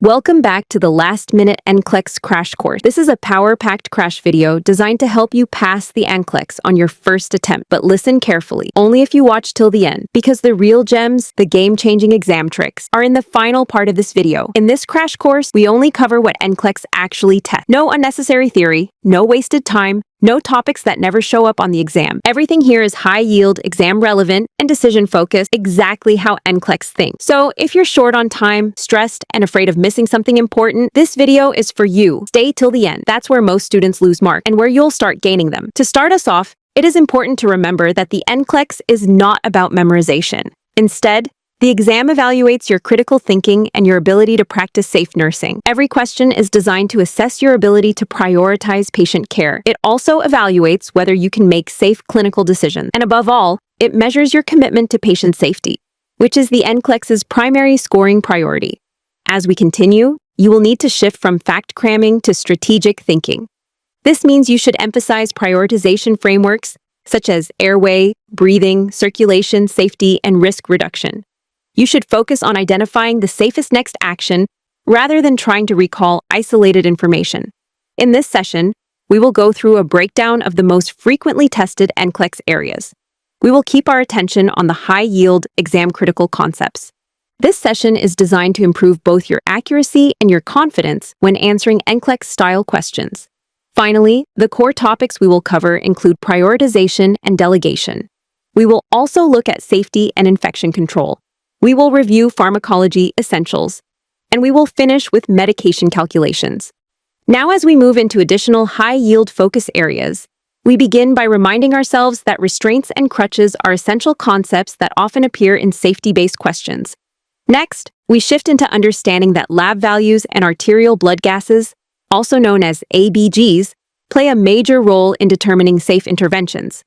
Welcome back to the last-minute NCLEX Crash Course. This is a power-packed crash video designed to help you pass the NCLEX on your first attempt. But listen carefully, only if you watch till the end, because the real gems, the game-changing exam tricks, are in the final part of this video. In this crash course, we only cover what NCLEX actually tests. No unnecessary theory, no wasted time, no topics that never show up on the exam. Everything here is high-yield, exam-relevant, and decision-focused, exactly how NCLEX thinks. So if you're short on time, stressed, and afraid of missing something important, this video is for you. Stay till the end. That's where most students lose marks and where you'll start gaining them. To start us off, it is important to remember that the NCLEX is not about memorization. Instead, the exam evaluates your critical thinking and your ability to practice safe nursing. Every question is designed to assess your ability to prioritize patient care. It also evaluates whether you can make safe clinical decisions. And above all, it measures your commitment to patient safety, which is the NCLEX's primary scoring priority. As we continue, you will need to shift from fact cramming to strategic thinking. This means you should emphasize prioritization frameworks such as airway, breathing, circulation, safety, and risk reduction. You should focus on identifying the safest next action rather than trying to recall isolated information. In this session, we will go through a breakdown of the most frequently tested NCLEX areas. We will keep our attention on the high-yield, exam-critical concepts. This session is designed to improve both your accuracy and your confidence when answering NCLEX-style questions. Finally, the core topics we will cover include prioritization and delegation. We will also look at safety and infection control. We will review pharmacology essentials, and we will finish with medication calculations. Now, as we move into additional high-yield focus areas, we begin by reminding ourselves that restraints and crutches are essential concepts that often appear in safety-based questions. Next, we shift into understanding that lab values and arterial blood gases, also known as ABGs, play a major role in determining safe interventions.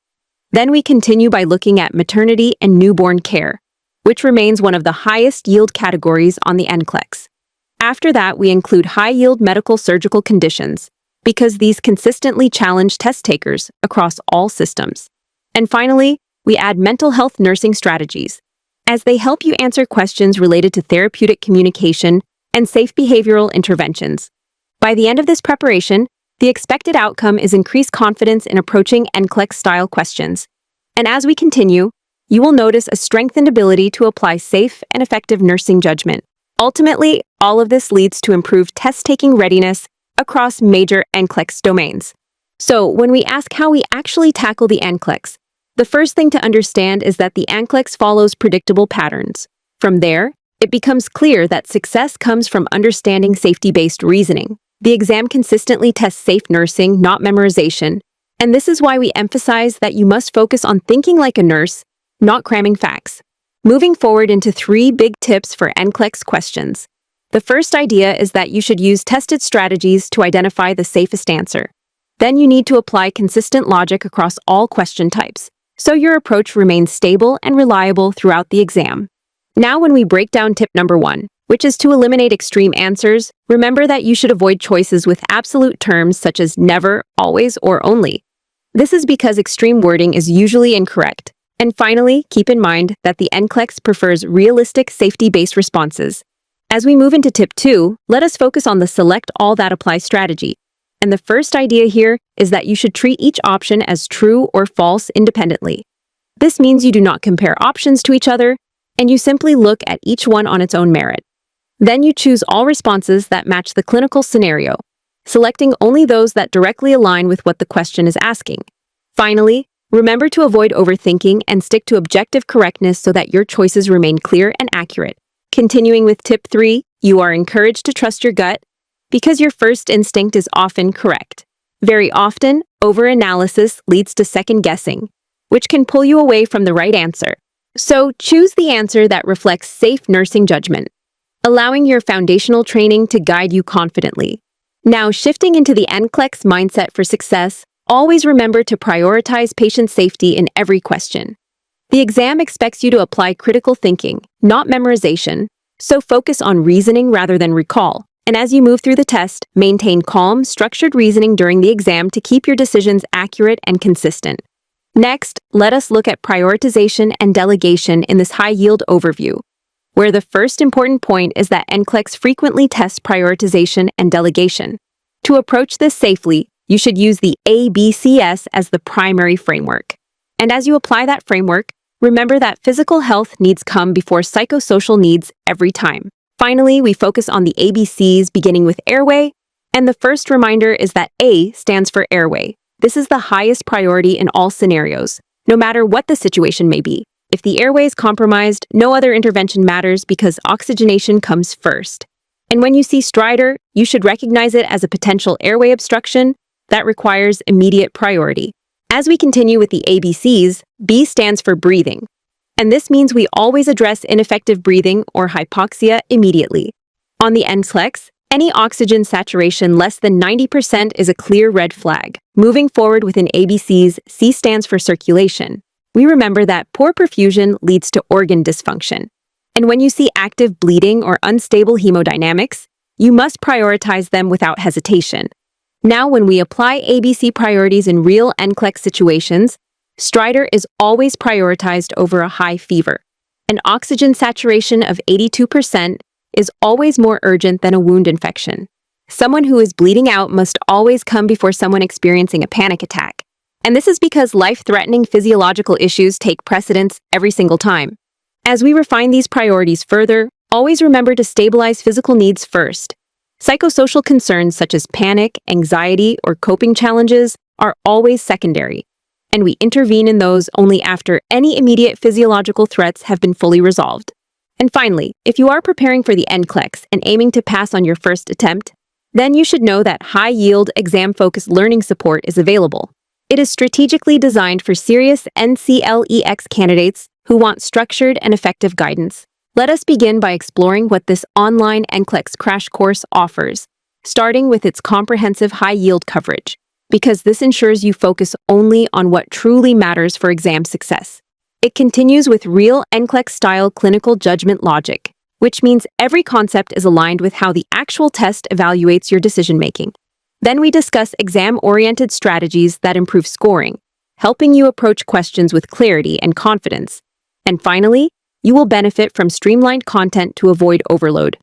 Then we continue by looking at maternity and newborn care, which remains one of the highest yield categories on the NCLEX. After that, we include high-yield medical surgical conditions, because these consistently challenge test takers across all systems. And finally, we add mental health nursing strategies, as they help you answer questions related to therapeutic communication and safe behavioral interventions. By the end of this preparation, the expected outcome is increased confidence in approaching NCLEX-style questions. And as we continue, you will notice a strengthened ability to apply safe and effective nursing judgment. Ultimately, all of this leads to improved test-taking readiness across major NCLEX domains. So, when we ask how we actually tackle the NCLEX, the first thing to understand is that the NCLEX follows predictable patterns. From there, it becomes clear that success comes from understanding safety-based reasoning. The exam consistently tests safe nursing, not memorization, and this is why we emphasize that you must focus on thinking like a nurse, not cramming facts. Moving forward into 3 big tips for NCLEX questions. The first idea is that you should use tested strategies to identify the safest answer. Then you need to apply consistent logic across all question types, so your approach remains stable and reliable throughout the exam. Now, when we break down tip number 1, which is to eliminate extreme answers, remember that you should avoid choices with absolute terms such as never, always, or only. This is because extreme wording is usually incorrect. And finally, keep in mind that the NCLEX prefers realistic, safety-based responses. As we move into tip 2, let us focus on the select all that apply strategy. And the first idea here is that you should treat each option as true or false independently. This means you do not compare options to each other, and you simply look at each one on its own merit. Then you choose all responses that match the clinical scenario, selecting only those that directly align with what the question is asking. Finally, remember to avoid overthinking and stick to objective correctness so that your choices remain clear and accurate. Continuing with tip 3, you are encouraged to trust your gut because your first instinct is often correct. Very often, overanalysis leads to second-guessing, which can pull you away from the right answer. So choose the answer that reflects safe nursing judgment, allowing your foundational training to guide you confidently. Now, shifting into the NCLEX mindset for success, always remember to prioritize patient safety in every question. The exam expects you to apply critical thinking, not memorization, so focus on reasoning rather than recall. And as you move through the test, maintain calm, structured reasoning during the exam to keep your decisions accurate and consistent. Next, let us look at prioritization and delegation in this high-yield overview. where the first important point is that NCLEX frequently tests prioritization and delegation. To approach this safely, you should use the ABCS as the primary framework. And as you apply that framework, remember that physical health needs come before psychosocial needs every time. Finally, we focus on the ABCs beginning with airway, and the first reminder is that A stands for airway. This is the highest priority in all scenarios, no matter what the situation may be. If the airway is compromised, no other intervention matters because oxygenation comes first. And when you see stridor, you should recognize it as a potential airway obstruction that requires immediate priority. As we continue with the ABCs, B stands for breathing. And this means we always address ineffective breathing or hypoxia immediately. On the NCLEX, any oxygen saturation less than 90% is a clear red flag. Moving forward with an ABCs, C stands for circulation. We remember that poor perfusion leads to organ dysfunction. And when you see active bleeding or unstable hemodynamics, you must prioritize them without hesitation. Now, when we apply ABC priorities in real NCLEX situations, stridor is always prioritized over a high fever. An oxygen saturation of 82% is always more urgent than a wound infection. Someone who is bleeding out must always come before someone experiencing a panic attack. And this is because life-threatening physiological issues take precedence every single time. As we refine these priorities further, always remember to stabilize physical needs first. Psychosocial concerns such as panic, anxiety, or coping challenges are always secondary, and we intervene in those only after any immediate physiological threats have been fully resolved. And finally, if you are preparing for the NCLEX and aiming to pass on your first attempt, then you should know that high-yield, exam-focused learning support is available. It is strategically designed for serious NCLEX candidates who want structured and effective guidance. Let us begin by exploring what this online NCLEX Crash Course offers, starting with its comprehensive high-yield coverage, because this ensures you focus only on what truly matters for exam success. It continues with real NCLEX-style clinical judgment logic, which means every concept is aligned with how the actual test evaluates your decision-making. Then we discuss exam-oriented strategies that improve scoring, helping you approach questions with clarity and confidence. And finally, you will benefit from streamlined content to avoid overload,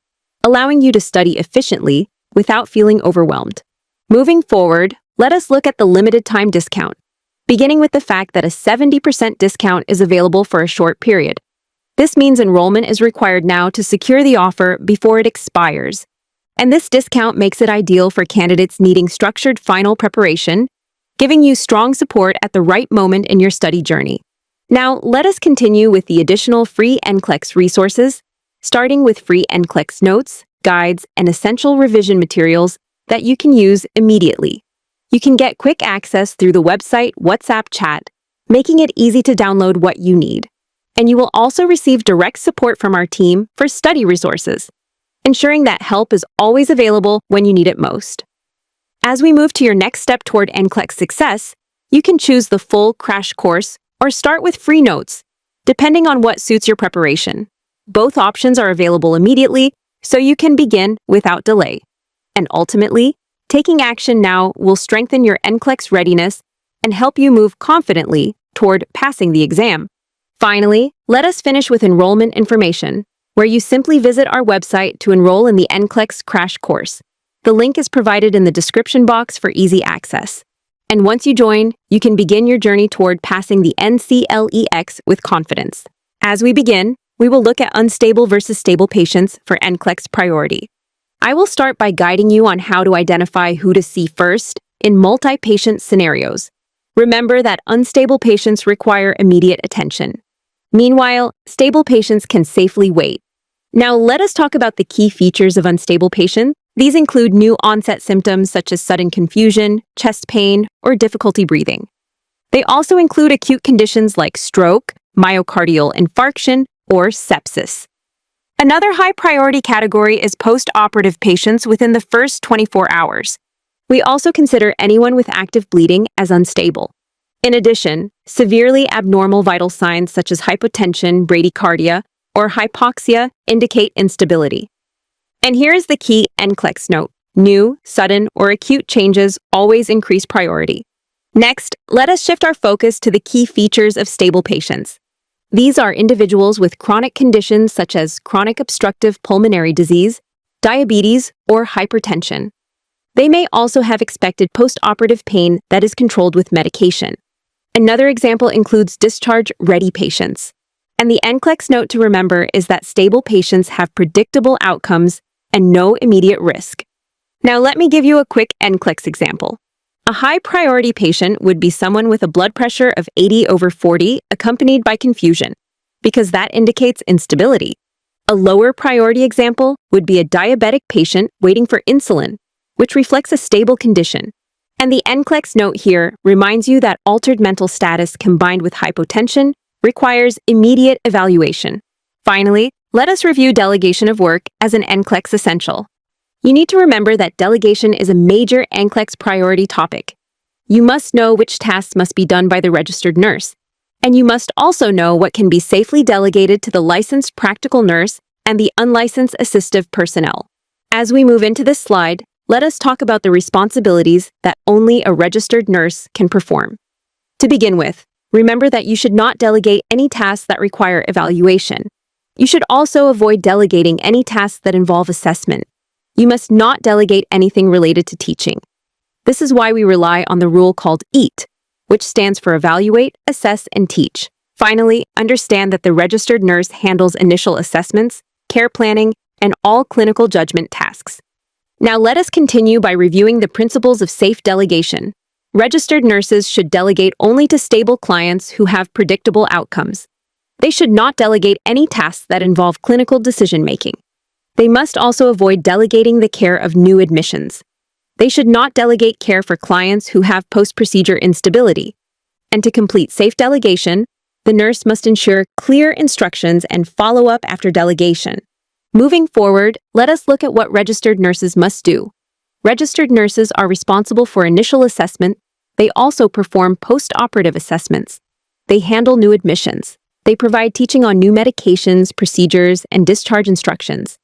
allowing you to study efficiently without feeling overwhelmed. Moving forward, let us look at the limited time discount, beginning with the fact that a 70% discount is available for a short period. This means enrollment is required now to secure the offer before it expires. And this discount makes it ideal for candidates needing structured final preparation, giving you strong support at the right moment in your study journey. Now, let us continue with the additional free NCLEX resources, starting with free NCLEX notes, guides, and essential revision materials that you can use immediately. You can get quick access through the website WhatsApp chat, making it easy to download what you need. And you will also receive direct support from our team for study resources, ensuring that help is always available when you need it most. As we move to your next step toward NCLEX success, you can choose the full crash course or start with free notes, depending on what suits your preparation. Both options are available immediately, so you can begin without delay. And ultimately, taking action now will strengthen your NCLEX readiness and help you move confidently toward passing the exam. Finally, let us finish with enrollment information, where you simply visit our website to enroll in the NCLEX Crash Course. The link is provided in the description box for easy access. And once you join, you can begin your journey toward passing the NCLEX with confidence. As we begin, we will look at unstable versus stable patients for NCLEX priority. I will start by guiding you on how to identify who to see first in multi-patient scenarios. Remember that unstable patients require immediate attention. Meanwhile, stable patients can safely wait. Now let us talk about the key features of unstable patients. These include new onset symptoms such as sudden confusion, chest pain, or difficulty breathing. They also include acute conditions like stroke, myocardial infarction, or sepsis. Another high-priority category is post-operative patients within the first 24 hours. We also consider anyone with active bleeding as unstable. In addition, severely abnormal vital signs such as hypotension, bradycardia, or hypoxia indicate instability. And here is the key NCLEX note: new, sudden, or acute changes always increase priority. Next, let us shift our focus to the key features of stable patients. These are individuals with chronic conditions such as chronic obstructive pulmonary disease, diabetes, or hypertension. They may also have expected post-operative pain that is controlled with medication. Another example includes discharge-ready patients. And the NCLEX note to remember is that stable patients have predictable outcomes and no immediate risk. Now let me give you a quick NCLEX example. A high-priority patient would be someone with a blood pressure of 80/40 accompanied by confusion, because that indicates instability. A lower priority example would be a diabetic patient waiting for insulin, which reflects a stable condition. And the NCLEX note here reminds you that altered mental status combined with hypotension requires immediate evaluation. Finally, let us review delegation of work as an NCLEX essential. You need to remember that delegation is a major NCLEX priority topic. You must know which tasks must be done by the registered nurse, and you must also know what can be safely delegated to the licensed practical nurse and the unlicensed assistive personnel. As we move into this slide, let us talk about the responsibilities that only a registered nurse can perform. To begin with, remember that you should not delegate any tasks that require evaluation. You should also avoid delegating any tasks that involve assessment. You must not delegate anything related to teaching. This is why we rely on the rule called EAT, which stands for Evaluate, Assess, and Teach. Finally, understand that the registered nurse handles initial assessments, care planning, and all clinical judgment tasks. Now let us continue by reviewing the principles of safe delegation. Registered nurses should delegate only to stable clients who have predictable outcomes. They should not delegate any tasks that involve clinical decision-making. They must also avoid delegating the care of new admissions. They should not delegate care for clients who have post-procedure instability. And to complete safe delegation, the nurse must ensure clear instructions and follow up after delegation. Moving forward, let us look at what registered nurses must do. Registered nurses are responsible for initial assessment. They also perform post-operative assessments. They handle new admissions. They provide teaching on new medications, procedures, and discharge instructions.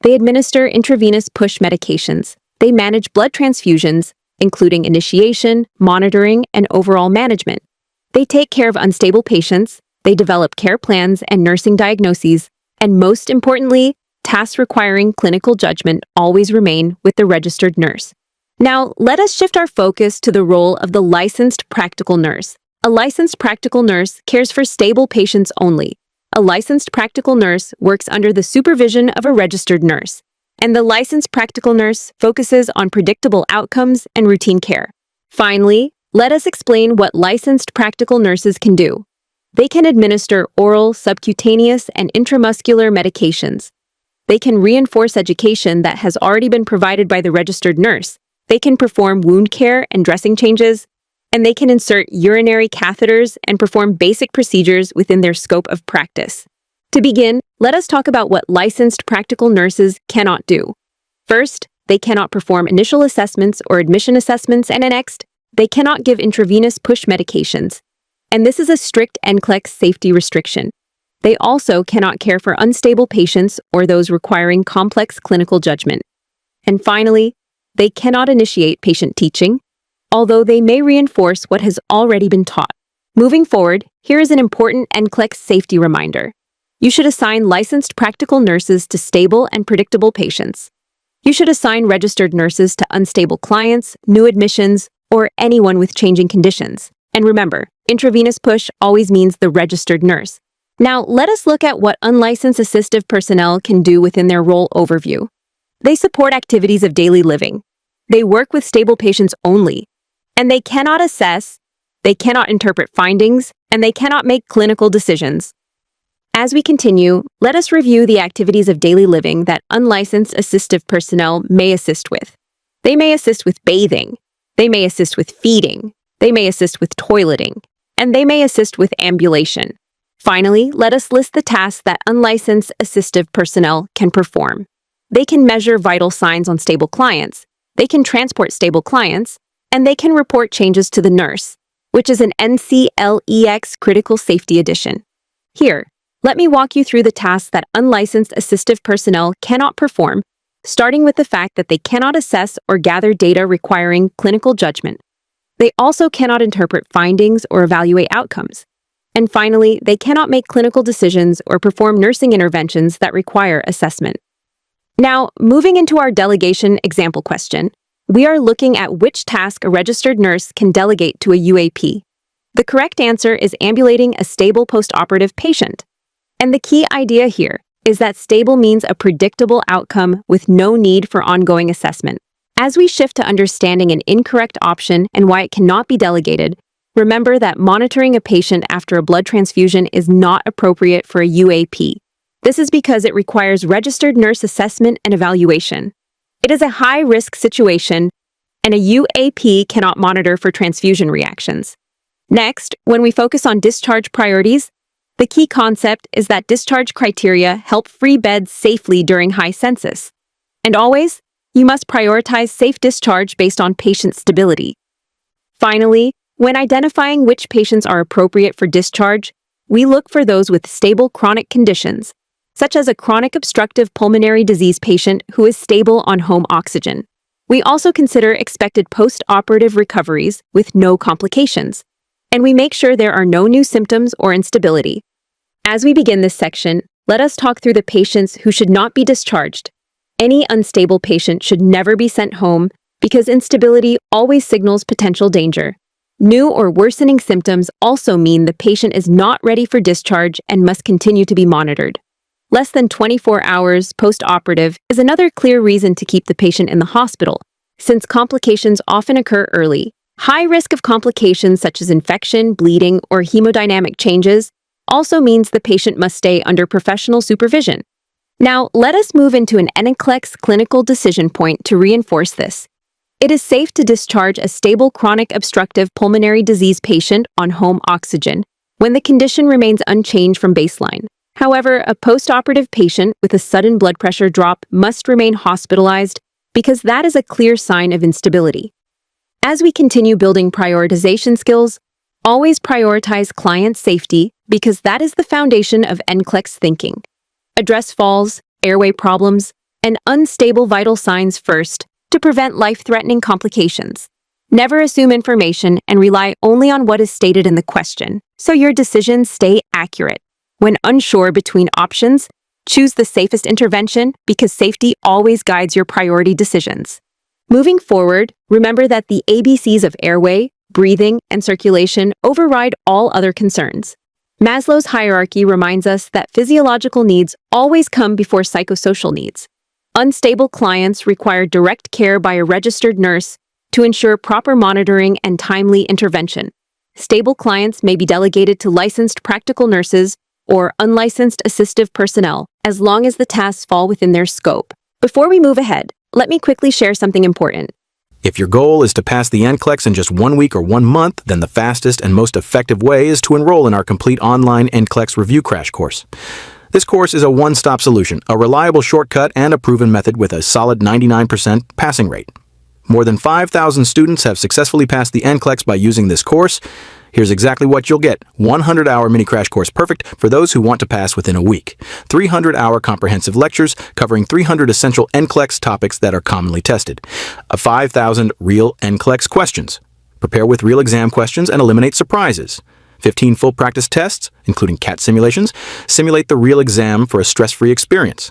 They administer intravenous push medications. They manage blood transfusions, including initiation, monitoring, and overall management. They take care of unstable patients. They develop care plans and nursing diagnoses. And most importantly, tasks requiring clinical judgment always remain with the registered nurse. Now, let us shift our focus to the role of the licensed practical nurse. A licensed practical nurse cares for stable patients only. A licensed practical nurse works under the supervision of a registered nurse, and the licensed practical nurse focuses on predictable outcomes and routine care. Finally, let us explain what licensed practical nurses can do. They can administer oral, subcutaneous, and intramuscular medications. They can reinforce education that has already been provided by the registered nurse. They can perform wound care and dressing changes, and they can insert urinary catheters and perform basic procedures within their scope of practice. To begin, let us talk about what licensed practical nurses cannot do. First, they cannot perform initial assessments or admission assessments, and next, they cannot give intravenous push medications. And this is a strict NCLEX safety restriction. They also cannot care for unstable patients or those requiring complex clinical judgment. And finally, they cannot initiate patient teaching, although they may reinforce what has already been taught. Moving forward, here is an important NCLEX safety reminder. You should assign licensed practical nurses to stable and predictable patients. You should assign registered nurses to unstable clients, new admissions, or anyone with changing conditions. And remember, intravenous push always means the registered nurse. Now, let us look at what unlicensed assistive personnel can do within their role overview. They support activities of daily living. They work with stable patients only. And they cannot assess, they cannot interpret findings, and they cannot make clinical decisions. As we continue, let us review the activities of daily living that unlicensed assistive personnel may assist with. They may assist with bathing. They may assist with feeding. They may assist with toileting. And they may assist with ambulation. Finally, let us list the tasks that unlicensed assistive personnel can perform. They can measure vital signs on stable clients. They can transport stable clients. And they can report changes to the nurse, which is an NCLEX Critical Safety Edition. Here, let me walk you through the tasks that unlicensed assistive personnel cannot perform, starting with the fact that they cannot assess or gather data requiring clinical judgment. They also cannot interpret findings or evaluate outcomes. And finally, they cannot make clinical decisions or perform nursing interventions that require assessment. Now, moving into our delegation example question, we are looking at which task a registered nurse can delegate to a UAP. The correct answer is ambulating a stable postoperative patient. And the key idea here is that stable means a predictable outcome with no need for ongoing assessment. As we shift to understanding an incorrect option and why it cannot be delegated, remember that monitoring a patient after a blood transfusion is not appropriate for a UAP. This is because it requires registered nurse assessment and evaluation. It is a high-risk situation, and a UAP cannot monitor for transfusion reactions. Next, when we focus on discharge priorities, the key concept is that discharge criteria help free beds safely during high census. And always, you must prioritize safe discharge based on patient stability. Finally, when identifying which patients are appropriate for discharge, we look for those with stable chronic conditions, such as a chronic obstructive pulmonary disease patient who is stable on home oxygen. We also consider expected post-operative recoveries with no complications, and we make sure there are no new symptoms or instability. As we begin this section, let us talk through the patients who should not be discharged. Any unstable patient should never be sent home because instability always signals potential danger. New or worsening symptoms also mean the patient is not ready for discharge and must continue to be monitored. Less than 24 hours post-operative is another clear reason to keep the patient in the hospital, since complications often occur early. High risk of complications such as infection, bleeding, or hemodynamic changes also means the patient must stay under professional supervision. Now, let us move into an NCLEX clinical decision point to reinforce this. It is safe to discharge a stable chronic obstructive pulmonary disease patient on home oxygen when the condition remains unchanged from baseline. However, a postoperative patient with a sudden blood pressure drop must remain hospitalized because that is a clear sign of instability. As we continue building prioritization skills, always prioritize client safety because that is the foundation of NCLEX thinking. Address falls, airway problems, and unstable vital signs first to prevent life-threatening complications. Never assume information and rely only on what is stated in the question, so your decisions stay accurate. When unsure between options, choose the safest intervention because safety always guides your priority decisions. Moving forward, remember that the ABCs of airway, breathing, and circulation override all other concerns. Maslow's hierarchy reminds us that physiological needs always come before psychosocial needs. Unstable clients require direct care by a registered nurse to ensure proper monitoring and timely intervention. Stable clients may be delegated to licensed practical nurses or unlicensed assistive personnel, as long as the tasks fall within their scope. Before we move ahead, let me quickly share something important. If your goal is to pass the NCLEX in just 1 week or 1 month, then the fastest and most effective way is to enroll in our complete online NCLEX Review Crash Course. This course is a one-stop solution, a reliable shortcut, and a proven method with a solid 99% passing rate. More than 5,000 students have successfully passed the NCLEX by using this course. Here's exactly what you'll get. 100-hour mini crash course perfect for those who want to pass within a week. 300-hour comprehensive lectures covering 300 essential NCLEX topics that are commonly tested. 5,000 real NCLEX questions. Prepare with real exam questions and eliminate surprises. 15 full practice tests, including CAT simulations, simulate the real exam for a stress-free experience.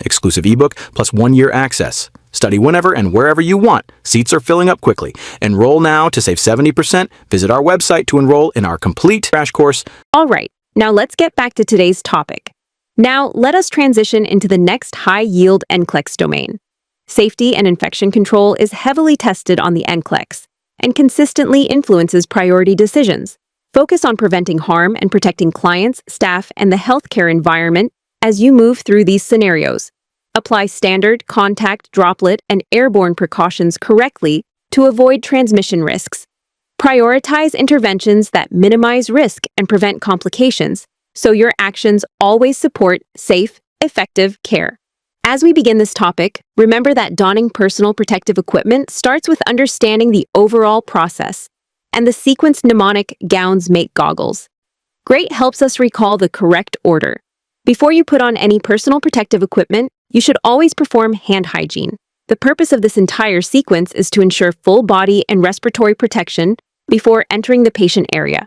Exclusive ebook plus 1-year access. Study whenever and wherever you want. Seats are filling up quickly. Enroll now to save 70%. Visit our website to enroll in our complete crash course. All right, now let's get back to today's topic. Now, let us transition into the next high-yield NCLEX domain. Safety and infection control is heavily tested on the NCLEX and consistently influences priority decisions. Focus on preventing harm and protecting clients, staff, and the healthcare environment as you move through these scenarios. Apply standard, contact, droplet, and airborne precautions correctly to avoid transmission risks. Prioritize interventions that minimize risk and prevent complications, so your actions always support safe, effective care. As we begin this topic, remember that donning personal protective equipment starts with understanding the overall process, and the sequenced mnemonic gowns make goggles. Gait helps us recall the correct order. Before you put on any personal protective equipment, you should always perform hand hygiene. The purpose of this entire sequence is to ensure full body and respiratory protection before entering the patient area.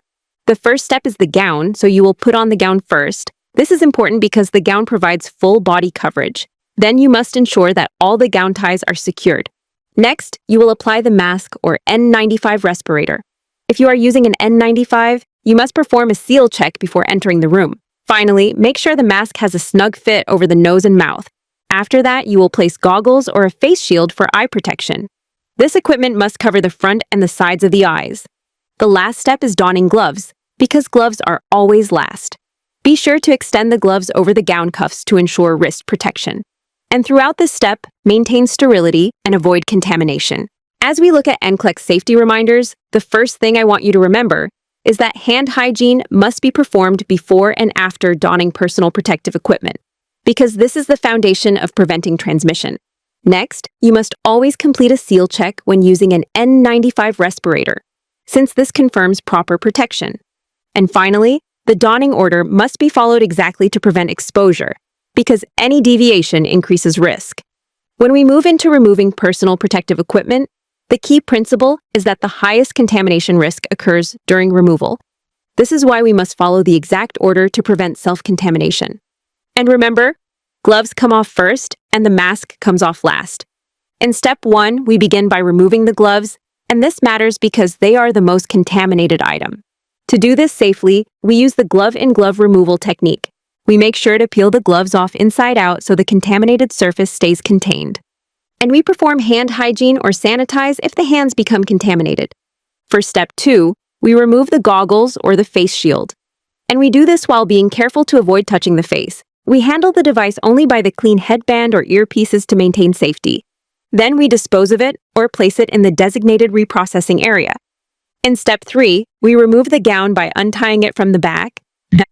The first step is the gown, so you will put on the gown first. This is important because the gown provides full body coverage. Then you must ensure that all the gown ties are secured. Next, you will apply the mask or N95 respirator. If you are using an N95, you must perform a seal check before entering the room. Finally, make sure the mask has a snug fit over the nose and mouth. After that, you will place goggles or a face shield for eye protection. This equipment must cover the front and the sides of the eyes. The last step is donning gloves, because gloves are always last. Be sure to extend the gloves over the gown cuffs to ensure wrist protection. And throughout this step, maintain sterility and avoid contamination. As we look at NCLEX safety reminders, the first thing I want you to remember is that hand hygiene must be performed before and after donning personal protective equipment, because this is the foundation of preventing transmission. Next, you must always complete a seal check when using an N95 respirator, since this confirms proper protection. And finally, the donning order must be followed exactly to prevent exposure, because any deviation increases risk. When we move into removing personal protective equipment, the key principle is that the highest contamination risk occurs during removal. This is why we must follow the exact order to prevent self-contamination. And remember, gloves come off first and the mask comes off last. In step 1, we begin by removing the gloves, and this matters because they are the most contaminated item. To do this safely, we use the glove-in-glove removal technique. We make sure to peel the gloves off inside out so the contaminated surface stays contained. And we perform hand hygiene or sanitize if the hands become contaminated. For step 2, we remove the goggles or the face shield. And we do this while being careful to avoid touching the face. We handle the device only by the clean headband or earpieces to maintain safety. Then we dispose of it or place it in the designated reprocessing area. In step 3, we remove the gown by untying it from the back.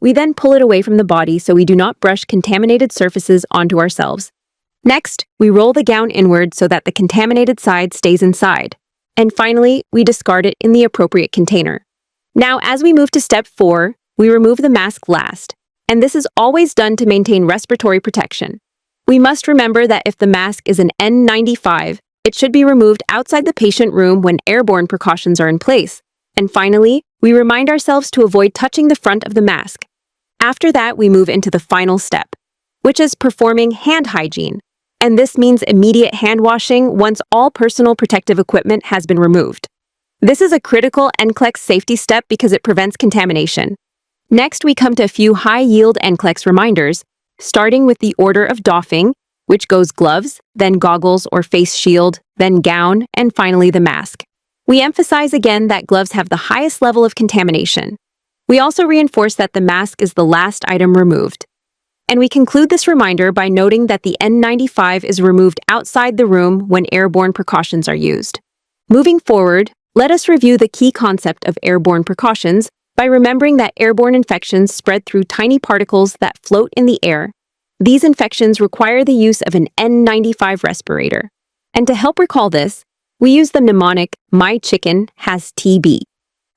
We then pull it away from the body so we do not brush contaminated surfaces onto ourselves. Next, we roll the gown inward so that the contaminated side stays inside. And finally, we discard it in the appropriate container. Now, as we move to step 4, we remove the mask last. And this is always done to maintain respiratory protection. We must remember that if the mask is an N95, it should be removed outside the patient room when airborne precautions are in place. And finally, we remind ourselves to avoid touching the front of the mask. After that, we move into the final step, which is performing hand hygiene. And this means immediate hand washing once all personal protective equipment has been removed. This is a critical NCLEX safety step because it prevents contamination. Next, we come to a few high-yield NCLEX reminders, starting with the order of doffing, which goes gloves, then goggles or face shield, then gown, and finally the mask. We emphasize again that gloves have the highest level of contamination. We also reinforce that the mask is the last item removed. And we conclude this reminder by noting that the N95 is removed outside the room when airborne precautions are used. Moving forward, let us review the key concept of airborne precautions by remembering that airborne infections spread through tiny particles that float in the air. These infections require the use of an N95 respirator. And to help recall this, we use the mnemonic, "My chicken has TB."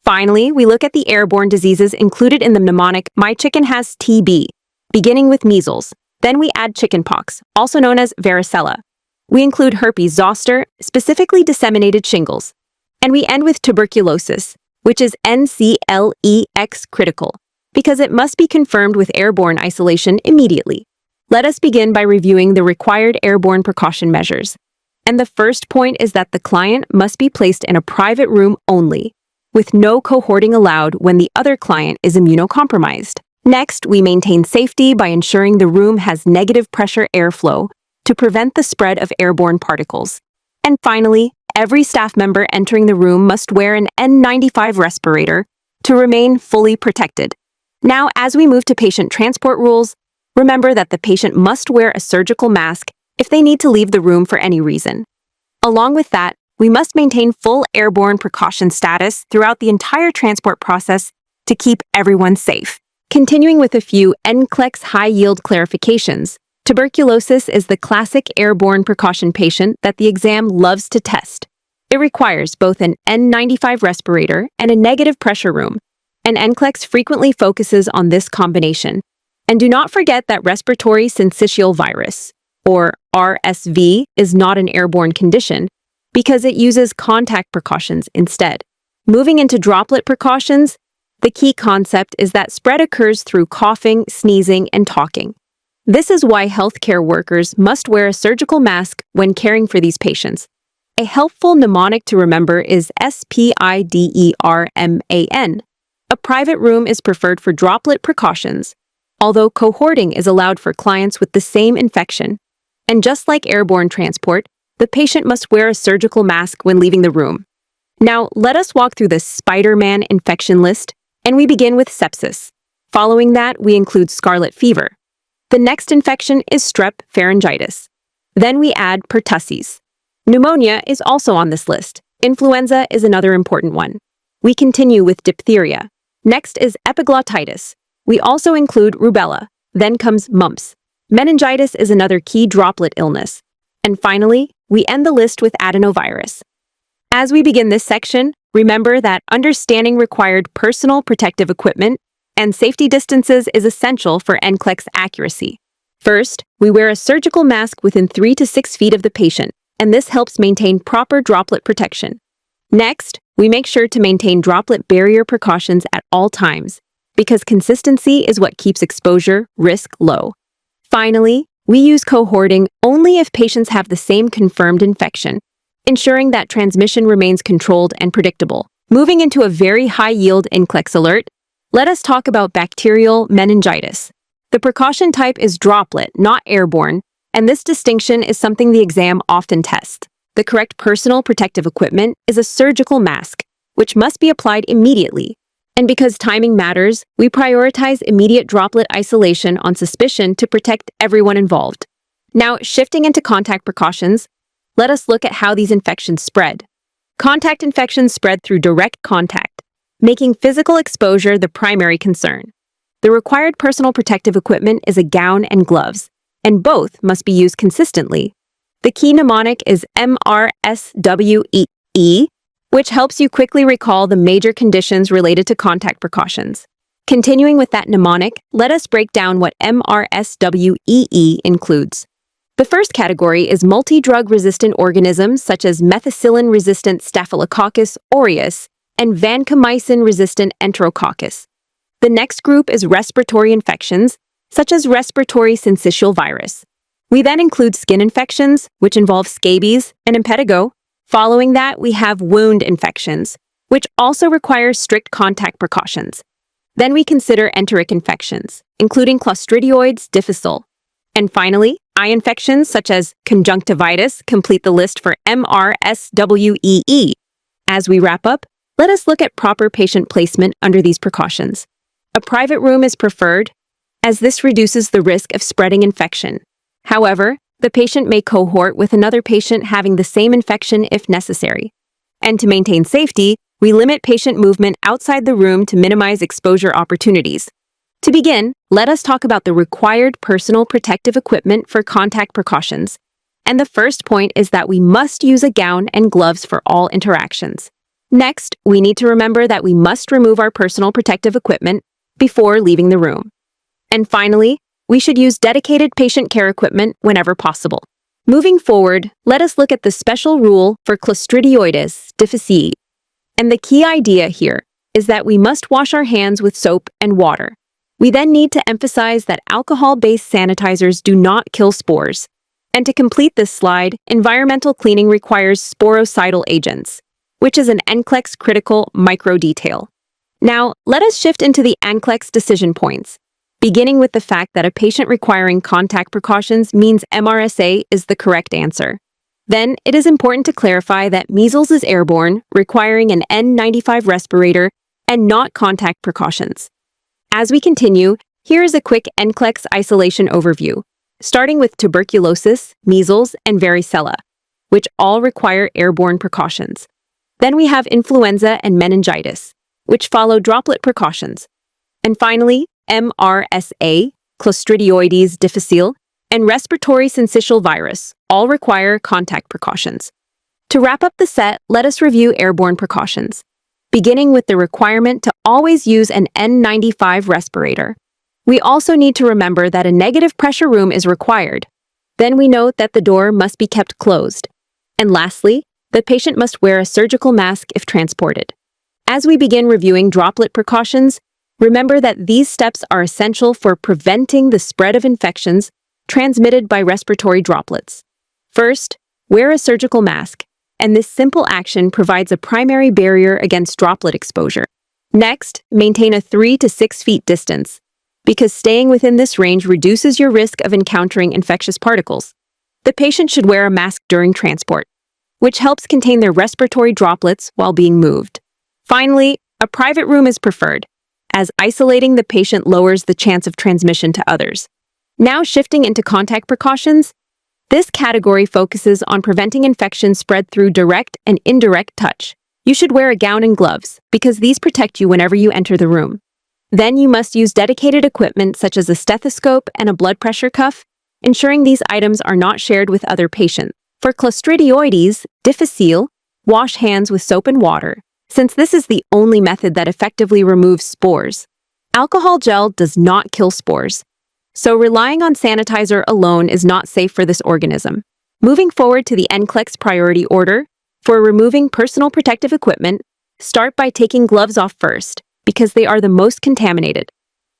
Finally, we look at the airborne diseases included in the mnemonic, "My chicken has TB," beginning with measles. Then we add chickenpox, also known as varicella. We include herpes zoster, specifically disseminated shingles. And we end with tuberculosis, which is NCLEX critical, because it must be confirmed with airborne isolation immediately. Let us begin by reviewing the required airborne precaution measures. And the first point is that the client must be placed in a private room only, with no cohorting allowed when the other client is immunocompromised. Next, we maintain safety by ensuring the room has negative pressure airflow to prevent the spread of airborne particles. And finally, every staff member entering the room must wear an N95 respirator to remain fully protected. Now, as we move to patient transport rules, remember that the patient must wear a surgical mask if they need to leave the room for any reason. Along with that, we must maintain full airborne precaution status throughout the entire transport process to keep everyone safe. Continuing with a few NCLEX high-yield clarifications, tuberculosis is the classic airborne precaution patient that the exam loves to test. It requires both an N95 respirator and a negative pressure room, and NCLEX frequently focuses on this combination. And do not forget that respiratory syncytial virus, or RSV, is not an airborne condition because it uses contact precautions instead. Moving into droplet precautions, The key concept is that spread occurs through coughing, sneezing, and talking. This is why healthcare workers must wear a surgical mask when caring for these patients. A helpful mnemonic to remember is SPIDERMAN. A private room is preferred for droplet precautions, although cohorting is allowed for clients with the same infection. And just like airborne transport, the patient must wear a surgical mask when leaving the room. Now, let us walk through the Spider-Man infection list, and we begin with sepsis. Following that, we include scarlet fever. The next infection is strep pharyngitis. Then we add pertussis. Pneumonia is also on this list. Influenza is another important one. We continue with diphtheria. Next is epiglottitis. We also include rubella. Then comes mumps. Meningitis is another key droplet illness. And finally, we end the list with adenovirus. As we begin this section, remember that understanding required personal protective equipment and safety distances is essential for NCLEX accuracy. First, we wear a surgical mask within 3 to 6 feet of the patient, and this helps maintain proper droplet protection. Next, we make sure to maintain droplet barrier precautions at all times, because consistency is what keeps exposure risk low. Finally, we use cohorting only if patients have the same confirmed infection, ensuring that transmission remains controlled and predictable. Moving into a very high-yield NCLEX alert, let us talk about bacterial meningitis. The precaution type is droplet, not airborne, and this distinction is something the exam often tests. The correct personal protective equipment is a surgical mask, which must be applied immediately. And because timing matters, we prioritize immediate droplet isolation on suspicion to protect everyone involved. Now, shifting into contact precautions, let us look at how these infections spread. Contact infections spread through direct contact, making physical exposure the primary concern. The required personal protective equipment is a gown and gloves, and both must be used consistently. The key mnemonic is MRSWEE, which helps you quickly recall the major conditions related to contact precautions. Continuing with that mnemonic, let us break down what MRSWEE includes. The first category is multi-drug-resistant organisms such as methicillin-resistant Staphylococcus aureus and vancomycin-resistant Enterococcus. The next group is respiratory infections, such as respiratory syncytial virus. We then include skin infections, which involve scabies and impetigo. Following that, we have wound infections, which also require strict contact precautions. Then we consider enteric infections, including Clostridioides difficile. And finally, eye infections such as conjunctivitis complete the list for MRSWEE. As we wrap up, let us look at proper patient placement under these precautions. A private room is preferred, as this reduces the risk of spreading infection. However, the patient may cohort with another patient having the same infection if necessary. And to maintain safety, we limit patient movement outside the room to minimize exposure opportunities. To begin, let us talk about the required personal protective equipment for contact precautions. And the first point is that we must use a gown and gloves for all interactions. Next, we need to remember that we must remove our personal protective equipment before leaving the room. And finally, we should use dedicated patient care equipment whenever possible. Moving forward, let us look at the special rule for Clostridioides difficile. And the key idea here is that we must wash our hands with soap and water. We then need to emphasize that alcohol-based sanitizers do not kill spores. And to complete this slide, environmental cleaning requires sporocidal agents, which is an NCLEX critical micro detail. Now, let us shift into the NCLEX decision points, beginning with the fact that a patient requiring contact precautions means MRSA is the correct answer. Then, it is important to clarify that measles is airborne, requiring an N95 respirator, and not contact precautions. As we continue, here is a quick NCLEX isolation overview, starting with tuberculosis, measles, and varicella, which all require airborne precautions. Then we have influenza and meningitis, which follow droplet precautions. And finally, MRSA, Clostridioides difficile, and respiratory syncytial virus all require contact precautions. To wrap up the set, let us review airborne precautions, beginning with the requirement to always use an N95 respirator. We also need to remember that a negative pressure room is required. Then we note that the door must be kept closed. And lastly, the patient must wear a surgical mask if transported. As we begin reviewing droplet precautions, remember that these steps are essential for preventing the spread of infections transmitted by respiratory droplets. First, wear a surgical mask, and this simple action provides a primary barrier against droplet exposure. Next, maintain a 3 to 6 feet distance, because staying within this range reduces your risk of encountering infectious particles. The patient should wear a mask during transport, which helps contain their respiratory droplets while being moved. Finally, a private room is preferred, as isolating the patient lowers the chance of transmission to others. Now shifting into contact precautions, this category focuses on preventing infection spread through direct and indirect touch. You should wear a gown and gloves, because these protect you whenever you enter the room. Then you must use dedicated equipment such as a stethoscope and a blood pressure cuff, ensuring these items are not shared with other patients. For Clostridioides difficile, wash hands with soap and water, since this is the only method that effectively removes spores. Alcohol gel does not kill spores, so relying on sanitizer alone is not safe for this organism. Moving forward to the NCLEX priority order, for removing personal protective equipment, start by taking gloves off first, because they are the most contaminated.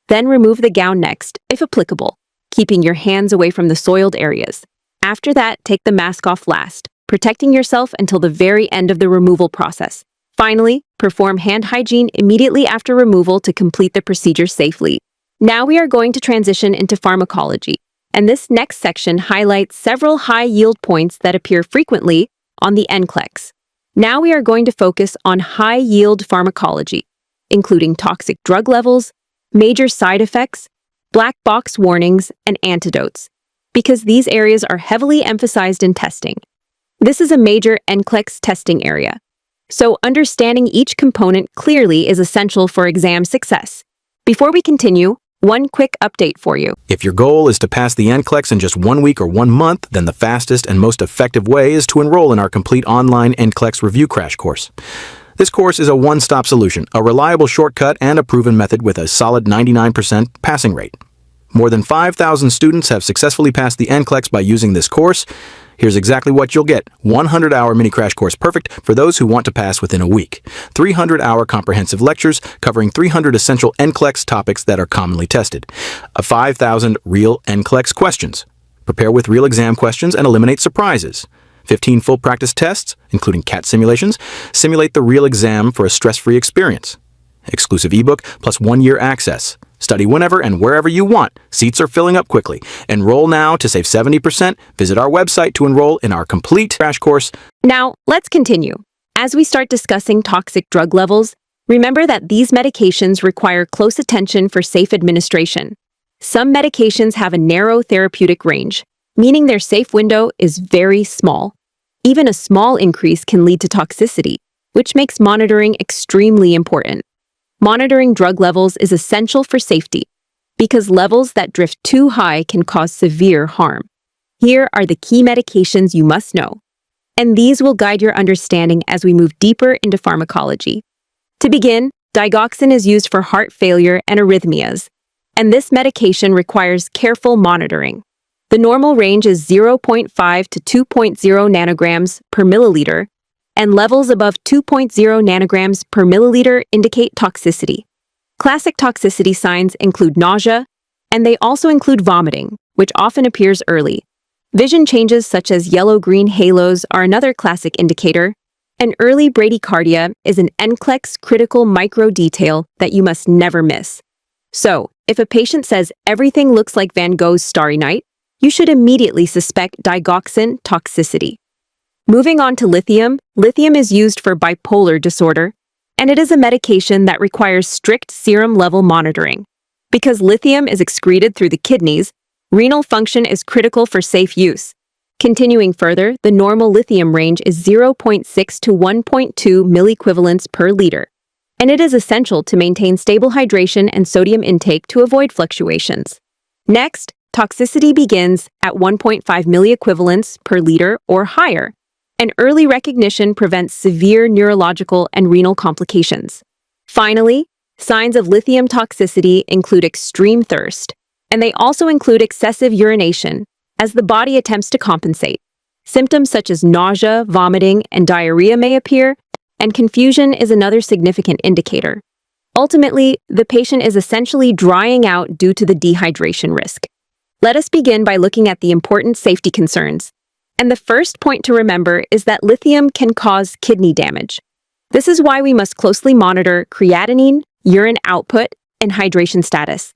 Then remove the gown next, if applicable, keeping your hands away from the soiled areas. After that, take the mask off last, protecting yourself until the very end of the removal process. Finally, perform hand hygiene immediately after removal to complete the procedure safely. Now we are going to transition into pharmacology, and this next section highlights several high-yield points that appear frequently on the NCLEX. Now we are going to focus on high-yield pharmacology, including toxic drug levels, major side effects, black box warnings, and antidotes, because these areas are heavily emphasized in testing. This is a major NCLEX testing area, so understanding each component clearly is essential for exam success. Before we continue, one quick update for you. If your goal is to pass the NCLEX in just 1 week or 1 month, then the fastest and most effective way is to enroll in our complete online NCLEX Review Crash Course. This course is a one-stop solution, a reliable shortcut, and a proven method with a solid 99% passing rate. More than 5,000 students have successfully passed the NCLEX by using this course. Here's exactly what you'll get. 100-hour mini crash course perfect for those who want to pass within a week. 300-hour comprehensive lectures covering 300 essential NCLEX topics that are commonly tested. 5,000 real NCLEX questions. Prepare with real exam questions and eliminate surprises. 15 full practice tests, including CAT simulations, simulate the real exam for a stress-free experience. Exclusive ebook plus 1-year access. Study whenever and wherever you want. Seats are filling up quickly. Enroll now to save 70%. Visit our website to enroll in our complete crash course. Now, let's continue. As we start discussing toxic drug levels, remember that these medications require close attention for safe administration. Some medications have a narrow therapeutic range, meaning their safe window is very small. Even a small increase can lead to toxicity, which makes monitoring extremely important. Monitoring drug levels is essential for safety, because levels that drift too high can cause severe harm. Here are the key medications you must know, and these will guide your understanding as we move deeper into pharmacology. To begin, Digoxin is used for heart failure and arrhythmias, and this medication requires careful monitoring. The normal range is 0.5 to 2.0 nanograms per milliliter, and levels above 2.0 nanograms per milliliter indicate toxicity. Classic toxicity signs include nausea, and they also include vomiting, which often appears early. Vision changes such as yellow-green halos are another classic indicator, and early bradycardia is an NCLEX critical micro detail that you must never miss. So, if a patient says everything looks like Van Gogh's Starry Night, you should immediately suspect digoxin toxicity. Moving on to lithium, lithium is used for bipolar disorder, and it is a medication that requires strict serum level monitoring. Because lithium is excreted through the kidneys, renal function is critical for safe use. Continuing further, the normal lithium range is 0.6 to 1.2 milliequivalents per liter, and it is essential to maintain stable hydration and sodium intake to avoid fluctuations. Next, toxicity begins at 1.5 milliequivalents per liter or higher, and early recognition prevents severe neurological and renal complications. Finally, signs of lithium toxicity include extreme thirst, and they also include excessive urination, as the body attempts to compensate. Symptoms such as nausea, vomiting, and diarrhea may appear, and confusion is another significant indicator. Ultimately, the patient is essentially drying out due to the dehydration risk. Let us begin by looking at the important safety concerns. And the first point to remember is that lithium can cause kidney damage. This is why we must closely monitor creatinine, urine output, and hydration status.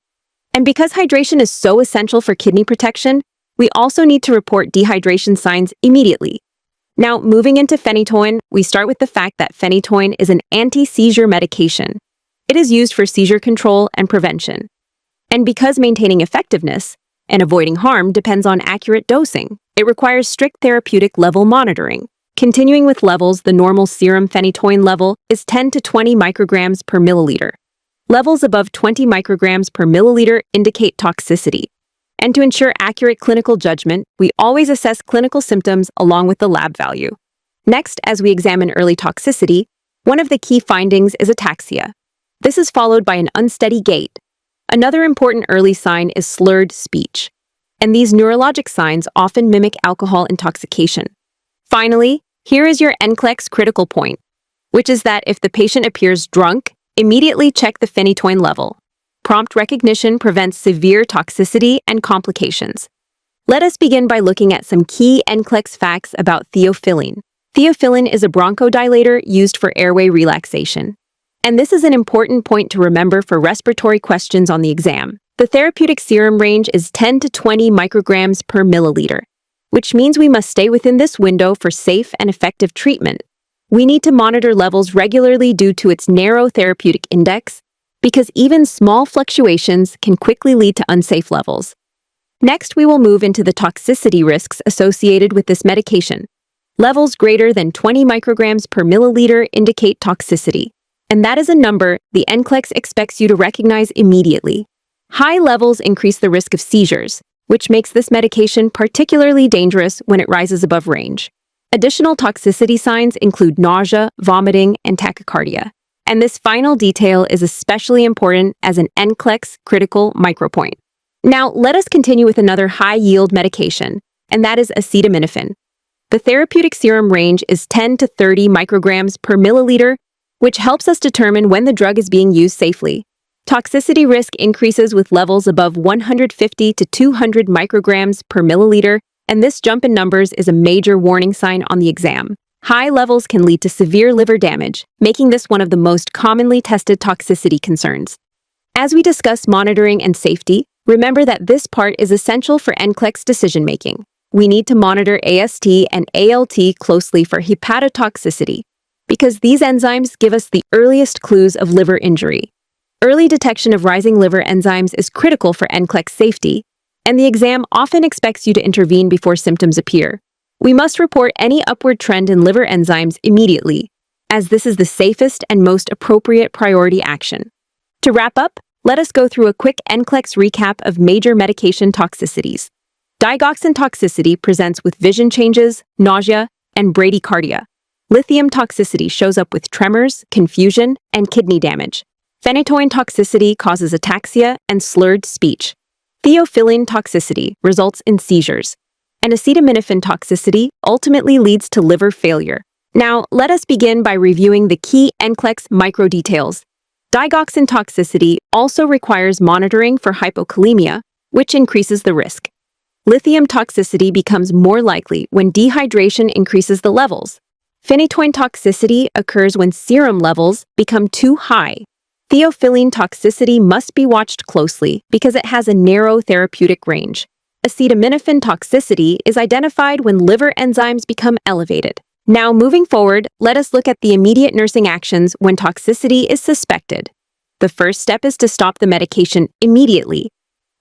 And because hydration is so essential for kidney protection, we also need to report dehydration signs immediately. Now, moving into phenytoin, we start with the fact that phenytoin is an anti-seizure medication. It is used for seizure control and prevention. And because maintaining effectiveness and avoiding harm depends on accurate dosing, it requires strict therapeutic level monitoring. Continuing with levels, the normal serum phenytoin level is 10 to 20 micrograms per milliliter. Levels above 20 micrograms per milliliter indicate toxicity. And to ensure accurate clinical judgment, we always assess clinical symptoms along with the lab value. Next, as we examine early toxicity, one of the key findings is ataxia. This is followed by an unsteady gait. Another important early sign is slurred speech. And these neurologic signs often mimic alcohol intoxication. Finally, here is your NCLEX critical point, which is that if the patient appears drunk, immediately check the phenytoin level. Prompt recognition prevents severe toxicity and complications. Let us begin by looking at some key NCLEX facts about theophylline. Theophylline is a bronchodilator used for airway relaxation. And this is an important point to remember for respiratory questions on the exam. The therapeutic serum range is 10 to 20 micrograms per milliliter, which means we must stay within this window for safe and effective treatment. We need to monitor levels regularly due to its narrow therapeutic index, because even small fluctuations can quickly lead to unsafe levels. Next, we will move into the toxicity risks associated with this medication. Levels greater than 20 micrograms per milliliter indicate toxicity, and that is a number the NCLEX expects you to recognize immediately. High levels increase the risk of seizures, which makes this medication particularly dangerous when it rises above range. Additional toxicity signs include nausea, vomiting, and tachycardia. And this final detail is especially important as an NCLEX critical micropoint. Now, let us continue with another high-yield medication, and that is acetaminophen. The therapeutic serum range is 10 to 30 micrograms per milliliter, which helps us determine when the drug is being used safely. Toxicity risk increases with levels above 150 to 200 micrograms per milliliter, and this jump in numbers is a major warning sign on the exam. High levels can lead to severe liver damage, making this one of the most commonly tested toxicity concerns. As we discuss monitoring and safety, remember that this part is essential for NCLEX decision-making. We need to monitor AST and ALT closely for hepatotoxicity, because these enzymes give us the earliest clues of liver injury. Early detection of rising liver enzymes is critical for NCLEX safety, and the exam often expects you to intervene before symptoms appear. We must report any upward trend in liver enzymes immediately, as this is the safest and most appropriate priority action. To wrap up, let us go through a quick NCLEX recap of major medication toxicities. Digoxin toxicity presents with vision changes, nausea, and bradycardia. Lithium toxicity shows up with tremors, confusion, and kidney damage. Phenytoin toxicity causes ataxia and slurred speech. Theophylline toxicity results in seizures. And acetaminophen toxicity ultimately leads to liver failure. Now, let us begin by reviewing the key NCLEX micro details. Digoxin toxicity also requires monitoring for hypokalemia, which increases the risk. Lithium toxicity becomes more likely when dehydration increases the levels. Phenytoin toxicity occurs when serum levels become too high. Theophylline toxicity must be watched closely because it has a narrow therapeutic range. Acetaminophen toxicity is identified when liver enzymes become elevated. Now, moving forward, let us look at the immediate nursing actions when toxicity is suspected. The first step is to stop the medication immediately.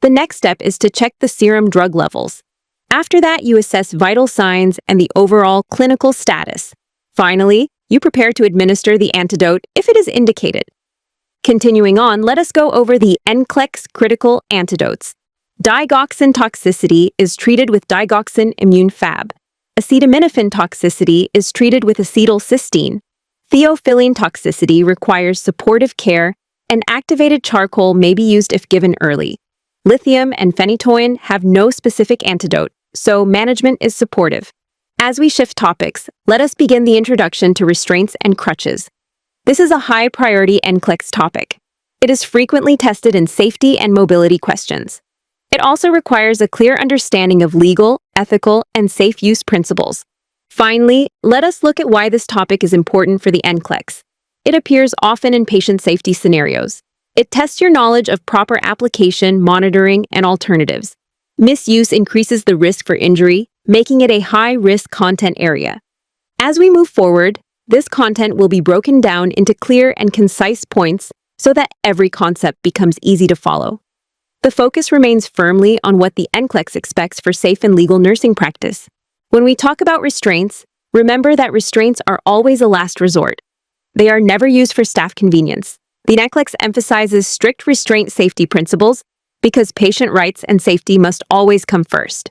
The next step is to check the serum drug levels. After that, you assess vital signs and the overall clinical status. Finally, you prepare to administer the antidote if it is indicated. Continuing on, let us go over the NCLEX critical antidotes. Digoxin toxicity is treated with digoxin immune fab. Acetaminophen toxicity is treated with acetylcysteine. Theophylline toxicity requires supportive care, and activated charcoal may be used if given early. Lithium and phenytoin have no specific antidote, so management is supportive. As we shift topics, let us begin the introduction to restraints and crutches. This is a high-priority NCLEX topic. It is frequently tested in safety and mobility questions. It also requires a clear understanding of legal, ethical, and safe use principles. Finally, let us look at why this topic is important for the NCLEX. It appears often in patient safety scenarios. It tests your knowledge of proper application, monitoring, and alternatives. Misuse increases the risk for injury, making it a high-risk content area. As we move forward, this content will be broken down into clear and concise points so that every concept becomes easy to follow. The focus remains firmly on what the NCLEX expects for safe and legal nursing practice. When we talk about restraints, remember that restraints are always a last resort. They are never used for staff convenience. The NCLEX emphasizes strict restraint safety principles because patient rights and safety must always come first.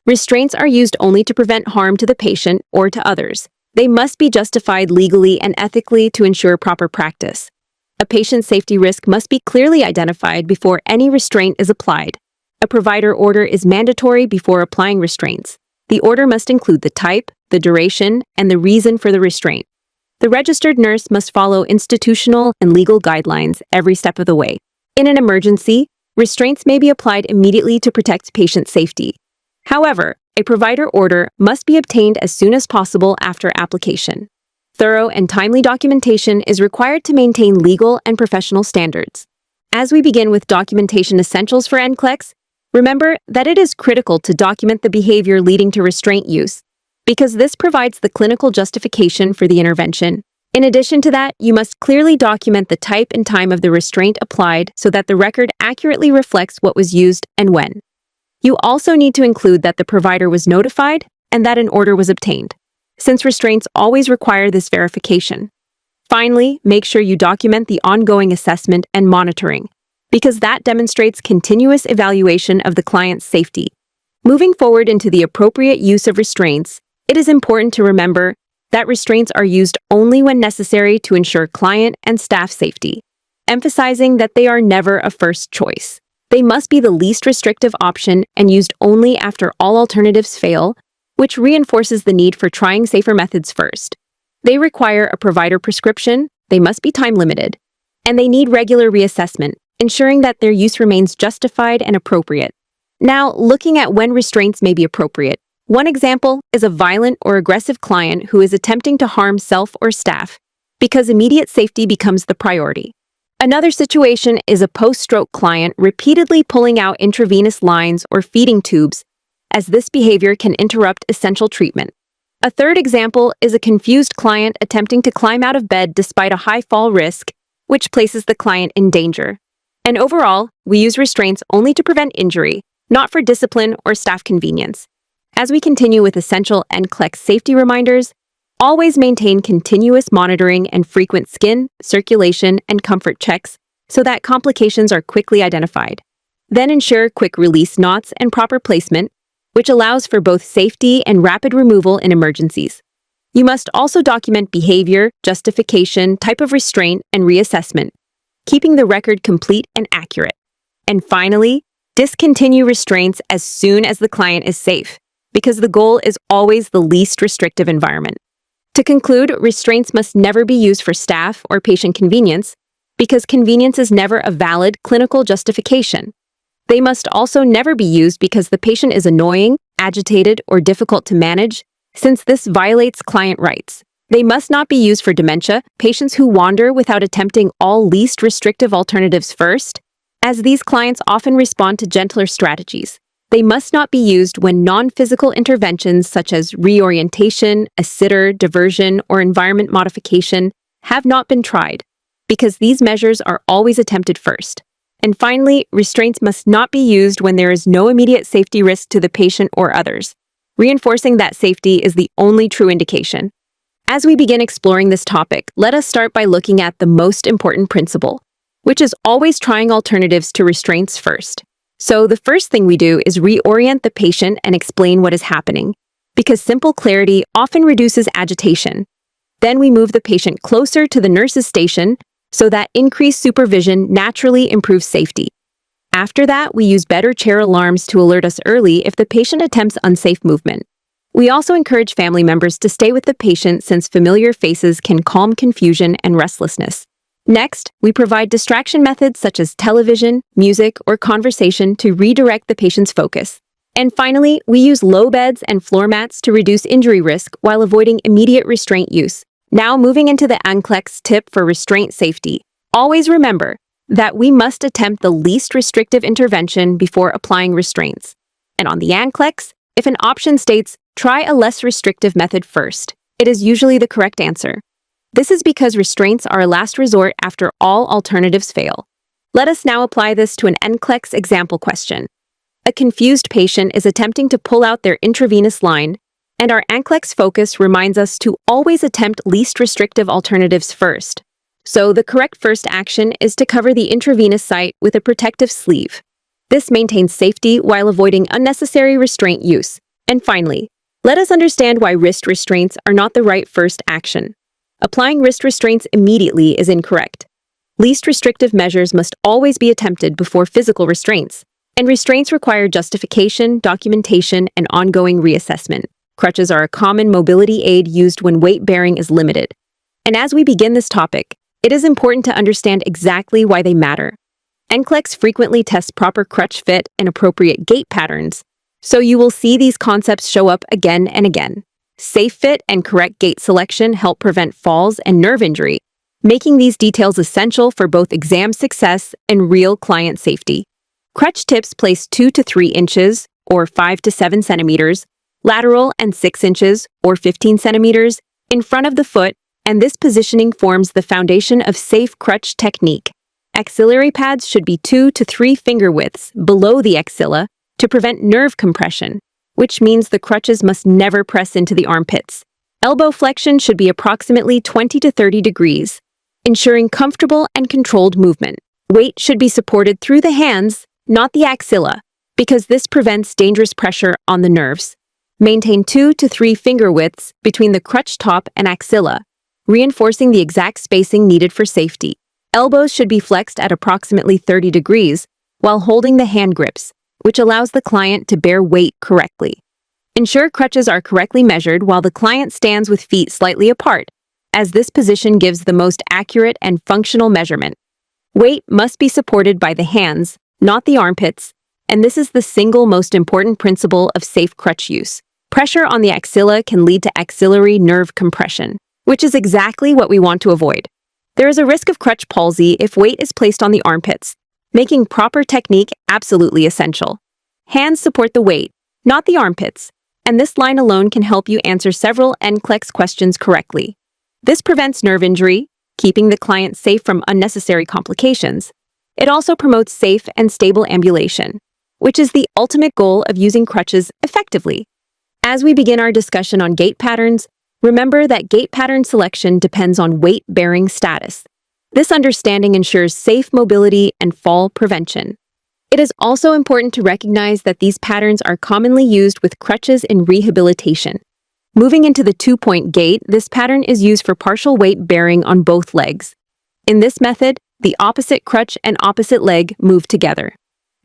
Restraints are used only to prevent harm to the patient or to others. They must be justified legally and ethically to ensure proper practice. A patient's safety risk must be clearly identified before any restraint is applied. A provider order is mandatory before applying restraints. The order must include the type, the duration, and the reason for the restraint. The registered nurse must follow institutional and legal guidelines every step of the way. In an emergency, restraints may be applied immediately to protect patient safety. However, a provider order must be obtained as soon as possible after application. Thorough and timely documentation is required to maintain legal and professional standards. As we begin with documentation essentials for NCLEX, remember that it is critical to document the behavior leading to restraint use, because this provides the clinical justification for the intervention. In addition to that, you must clearly document the type and time of the restraint applied so that the record accurately reflects what was used and when. You also need to include that the provider was notified and that an order was obtained, since restraints always require this verification. Finally, make sure you document the ongoing assessment and monitoring, because that demonstrates continuous evaluation of the client's safety. Moving forward into the appropriate use of restraints, it is important to remember that restraints are used only when necessary to ensure client and staff safety, emphasizing that they are never a first choice. They must be the least restrictive option and used only after all alternatives fail, which reinforces the need for trying safer methods first. They require a provider prescription, they must be time-limited, and they need regular reassessment, ensuring that their use remains justified and appropriate. Now, looking at when restraints may be appropriate. One example is a violent or aggressive client who is attempting to harm self or staff, because immediate safety becomes the priority. Another situation is a post-stroke client repeatedly pulling out intravenous lines or feeding tubes, as this behavior can interrupt essential treatment. A third example is a confused client attempting to climb out of bed despite a high fall risk, which places the client in danger. And overall, we use restraints only to prevent injury, not for discipline or staff convenience. As we continue with essential NCLEX safety reminders, always maintain continuous monitoring and frequent skin, circulation, and comfort checks so that complications are quickly identified. Then ensure quick release knots and proper placement, which allows for both safety and rapid removal in emergencies. You must also document behavior, justification, type of restraint, and reassessment, keeping the record complete and accurate. And finally, discontinue restraints as soon as the client is safe, because the goal is always the least restrictive environment. To conclude, restraints must never be used for staff or patient convenience, because convenience is never a valid clinical justification. They must also never be used because the patient is annoying, agitated, or difficult to manage, since this violates client rights. They must not be used for dementia, patients who wander without attempting all least restrictive alternatives first, as these clients often respond to gentler strategies. They must not be used when non-physical interventions such as reorientation, a sitter, diversion, or environment modification have not been tried, because these measures are always attempted first. And finally, restraints must not be used when there is no immediate safety risk to the patient or others, reinforcing that safety is the only true indication. As we begin exploring this topic, let us start by looking at the most important principle, which is always trying alternatives to restraints first. So the first thing we do is reorient the patient and explain what is happening, because simple clarity often reduces agitation. Then we move the patient closer to the nurse's station so that increased supervision naturally improves safety. After that, we use better chair alarms to alert us early if the patient attempts unsafe movement. We also encourage family members to stay with the patient since familiar faces can calm confusion and restlessness. Next, we provide distraction methods such as television, music, or conversation to redirect the patient's focus. And finally, we use low beds and floor mats to reduce injury risk while avoiding immediate restraint use. Now moving into the NCLEX tip for restraint safety. Always remember that we must attempt the least restrictive intervention before applying restraints. And on the NCLEX, if an option states, try a less restrictive method first, it is usually the correct answer. This is because restraints are a last resort after all alternatives fail. Let us now apply this to an NCLEX example question. A confused patient is attempting to pull out their intravenous line, and our NCLEX focus reminds us to always attempt least restrictive alternatives first. So the correct first action is to cover the intravenous site with a protective sleeve. This maintains safety while avoiding unnecessary restraint use. And finally, let us understand why wrist restraints are not the right first action. Applying wrist restraints immediately is incorrect. Least restrictive measures must always be attempted before physical restraints, and restraints require justification, documentation, and ongoing reassessment. Crutches are a common mobility aid used when weight bearing is limited. And as we begin this topic, it is important to understand exactly why they matter. NCLEX frequently tests proper crutch fit and appropriate gait patterns, so you will see these concepts show up again and again. Safe fit and correct gait selection help prevent falls and nerve injury, making these details essential for both exam success and real client safety. Crutch tips place 2 to 3 inches, or 5 to 7 centimeters, lateral and 6 inches, or 15 centimeters, in front of the foot, and this positioning forms the foundation of safe crutch technique. Axillary pads should be 2 to 3 finger widths below the axilla to prevent nerve compression, which means the crutches must never press into the armpits. Elbow flexion should be approximately 20 to 30 degrees, ensuring comfortable and controlled movement. Weight should be supported through the hands, not the axilla, because this prevents dangerous pressure on the nerves. Maintain 2 to 3 finger widths between the crutch top and axilla, reinforcing the exact spacing needed for safety. Elbows should be flexed at approximately 30 degrees while holding the hand grips, which allows the client to bear weight correctly. Ensure crutches are correctly measured while the client stands with feet slightly apart, as this position gives the most accurate and functional measurement. Weight must be supported by the hands, not the armpits, and this is the single most important principle of safe crutch use. Pressure on the axilla can lead to axillary nerve compression, which is exactly what we want to avoid. There is a risk of crutch palsy if weight is placed on the armpits, making proper technique absolutely essential. Hands support the weight, not the armpits, and this line alone can help you answer several NCLEX questions correctly. This prevents nerve injury, keeping the client safe from unnecessary complications. It also promotes safe and stable ambulation, which is the ultimate goal of using crutches effectively. As we begin our discussion on gait patterns, remember that gait pattern selection depends on weight-bearing status. This understanding ensures safe mobility and fall prevention. It is also important to recognize that these patterns are commonly used with crutches in rehabilitation. Moving into the 2-point gait, this pattern is used for partial weight bearing on both legs. In this method, the opposite crutch and opposite leg move together.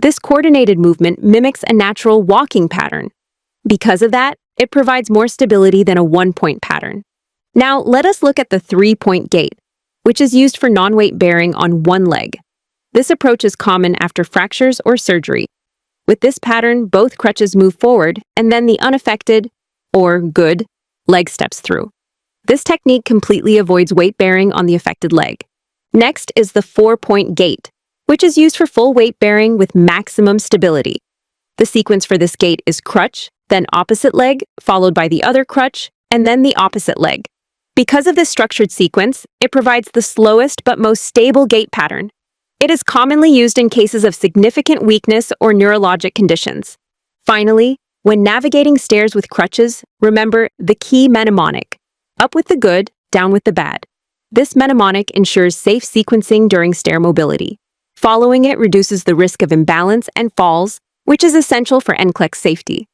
This coordinated movement mimics a natural walking pattern. Because of that, it provides more stability than a 1-point pattern. Now, let us look at the 3-point gait, which is used for non-weight bearing on one leg. This approach is common after fractures or surgery. With this pattern, both crutches move forward, and then the unaffected, or good, leg steps through. This technique completely avoids weight bearing on the affected leg. Next is the 4-point gait, which is used for full weight bearing with maximum stability. The sequence for this gait is crutch, then opposite leg, followed by the other crutch, and then the opposite leg. Because of this structured sequence, it provides the slowest but most stable gait pattern. It is commonly used in cases of significant weakness or neurologic conditions. Finally, when navigating stairs with crutches, remember the key mnemonic: up with the good, down with the bad. This mnemonic ensures safe sequencing during stair mobility. Following it reduces the risk of imbalance and falls, which is essential for NCLEX safety.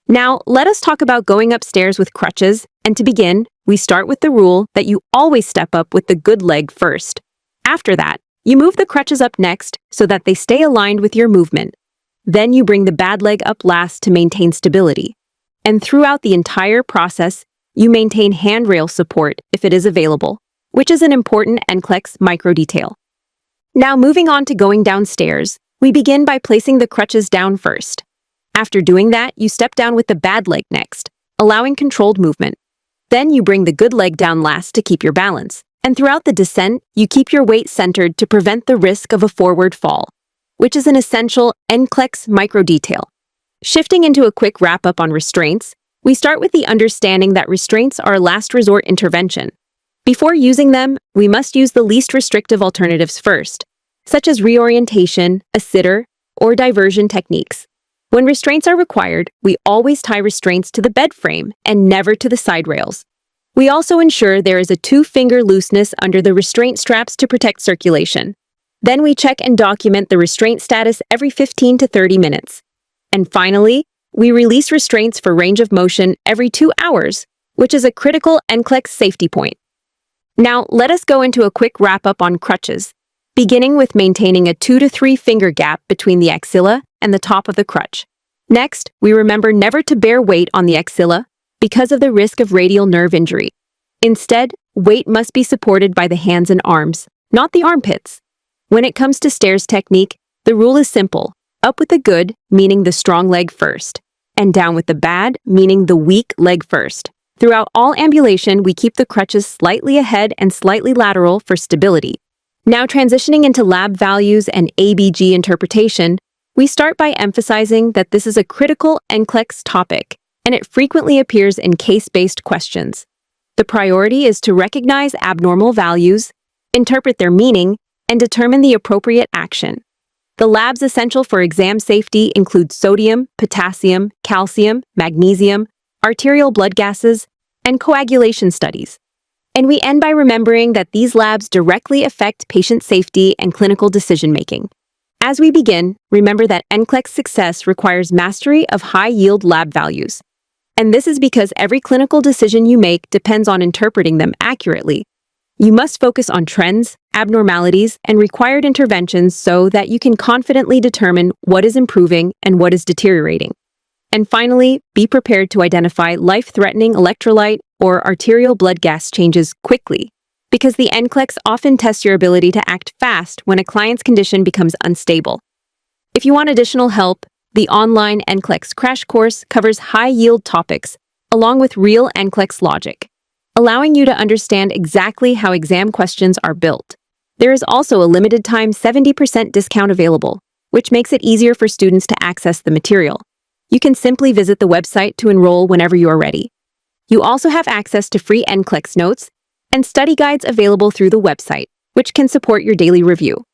Now, let us talk about going upstairs with crutches, and to begin, we start with the rule that you always step up with the good leg first. After that, you move the crutches up next so that they stay aligned with your movement. Then you bring the bad leg up last to maintain stability. And throughout the entire process, you maintain handrail support if it is available, which is an important NCLEX micro detail. Now moving on to going downstairs, we begin by placing the crutches down first. After doing that, you step down with the bad leg next, allowing controlled movement. Then you bring the good leg down last to keep your balance. And throughout the descent, you keep your weight centered to prevent the risk of a forward fall, which is an essential NCLEX micro detail. Shifting into a quick wrap-up on restraints, we start with the understanding that restraints are a last resort intervention. Before using them, we must use the least restrictive alternatives first, such as reorientation, a sitter, or diversion techniques. When restraints are required, we always tie restraints to the bed frame and never to the side rails. We also ensure there is a 2-finger looseness under the restraint straps to protect circulation. Then we check and document the restraint status every 15 to 30 minutes. And finally, we release restraints for range of motion every 2 hours, which is a critical NCLEX safety point. Now, let us go into a quick wrap-up on crutches, beginning with maintaining a 2 to 3 finger gap between the axilla and the top of the crutch. Next, we remember never to bear weight on the axilla because of the risk of radial nerve injury. Instead, weight must be supported by the hands and arms, not the armpits. When it comes to stairs technique, the rule is simple. Up with the good, meaning the strong leg first, and down with the bad, meaning the weak leg first. Throughout all ambulation, we keep the crutches slightly ahead and slightly lateral for stability. Now transitioning into lab values and ABG interpretation, we start by emphasizing that this is a critical NCLEX topic, and it frequently appears in case-based questions. The priority is to recognize abnormal values, interpret their meaning, and determine the appropriate action. The labs essential for exam safety include sodium, potassium, calcium, magnesium, arterial blood gases, and coagulation studies. And we end by remembering that these labs directly affect patient safety and clinical decision-making. As we begin, remember that NCLEX success requires mastery of high-yield lab values. And this is because every clinical decision you make depends on interpreting them accurately. You must focus on trends, abnormalities, and required interventions so that you can confidently determine what is improving and what is deteriorating. And finally, be prepared to identify life-threatening electrolyte or arterial blood gas changes quickly, because the NCLEX often tests your ability to act fast when a client's condition becomes unstable. If you want additional help, the online NCLEX Crash Course covers high-yield topics, along with real NCLEX logic, allowing you to understand exactly how exam questions are built. There is also a limited-time 70% discount available, which makes it easier for students to access the material. You can simply visit the website to enroll whenever you are ready. You also have access to free NCLEX notes and study guides available through the website, which can support your daily review.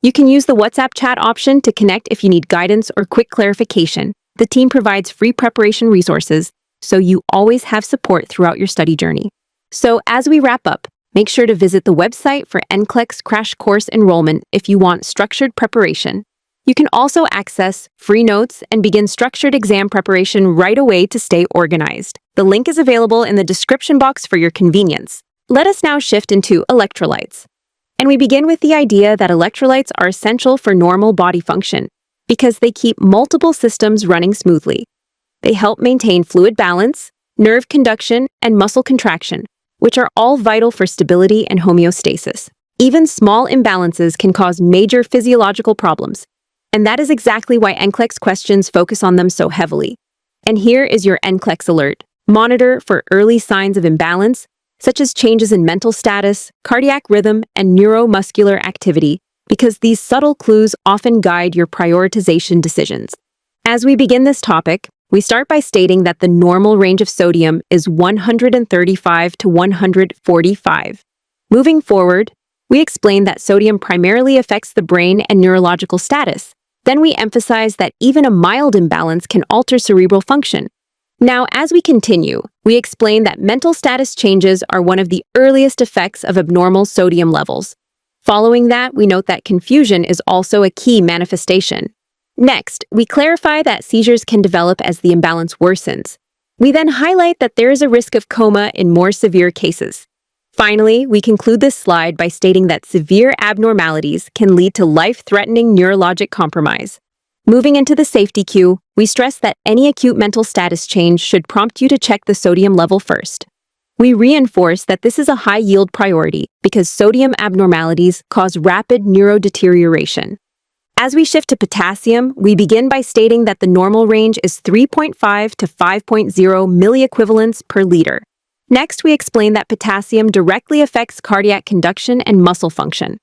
You can use the WhatsApp chat option to connect if you need guidance or quick clarification. The team provides free preparation resources, so you always have support throughout your study journey. So as we wrap up, make sure to visit the website for NCLEX Crash Course enrollment if you want structured preparation. You can also access free notes and begin structured exam preparation right away to stay organized. The link is available in the description box for your convenience. Let us now shift into electrolytes. And we begin with the idea that electrolytes are essential for normal body function because they keep multiple systems running smoothly. They help maintain fluid balance, nerve conduction, and muscle contraction, which are all vital for stability and homeostasis. Even small imbalances can cause major physiological problems, and that is exactly why NCLEX questions focus on them so heavily. And here is your NCLEX alert. Monitor for early signs of imbalance, such as changes in mental status, cardiac rhythm, and neuromuscular activity, because these subtle clues often guide your prioritization decisions. As we begin this topic, we start by stating that the normal range of sodium is 135 to 145. Moving forward, we explain that sodium primarily affects the brain and neurological status. Then we emphasize that even a mild imbalance can alter cerebral function. Now, as we continue, we explain that mental status changes are one of the earliest effects of abnormal sodium levels. Following that, we note that confusion is also a key manifestation. Next, we clarify that seizures can develop as the imbalance worsens. We then highlight that there is a risk of coma in more severe cases. Finally, we conclude this slide by stating that severe abnormalities can lead to life-threatening neurologic compromise. Moving into the safety cue, we stress that any acute mental status change should prompt you to check the sodium level first. We reinforce that this is a high-yield priority because sodium abnormalities cause rapid neurodeterioration. As we shift to potassium, we begin by stating that the normal range is 3.5 to 5.0 milliequivalents per liter. Next, we explain that potassium directly affects cardiac conduction and muscle function.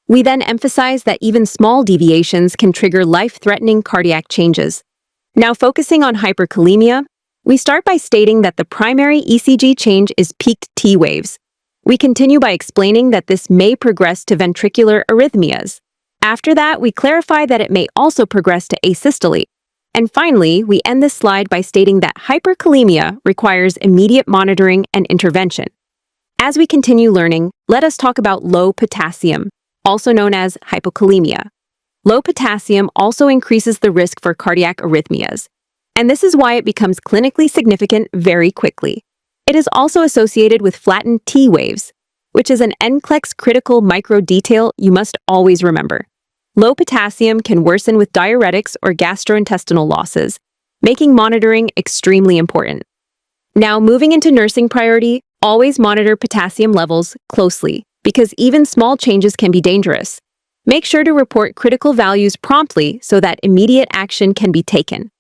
We then emphasize that even small deviations can trigger life-threatening cardiac changes. Now, focusing on hyperkalemia, we start by stating that the primary ECG change is peaked T waves. We continue by explaining that this may progress to ventricular arrhythmias. After that, we clarify that it may also progress to asystole. And finally, we end this slide by stating that hyperkalemia requires immediate monitoring and intervention. As we continue learning, let us talk about low potassium, also known as hypokalemia. Low potassium also increases the risk for cardiac arrhythmias, and this is why it becomes clinically significant very quickly. It is also associated with flattened T waves, which is an NCLEX critical micro detail you must always remember. Low potassium can worsen with diuretics or gastrointestinal losses, making monitoring extremely important. Now, moving into nursing priority, always monitor potassium levels closely, because even small changes can be dangerous. Make sure to report critical values promptly so that immediate action can be taken.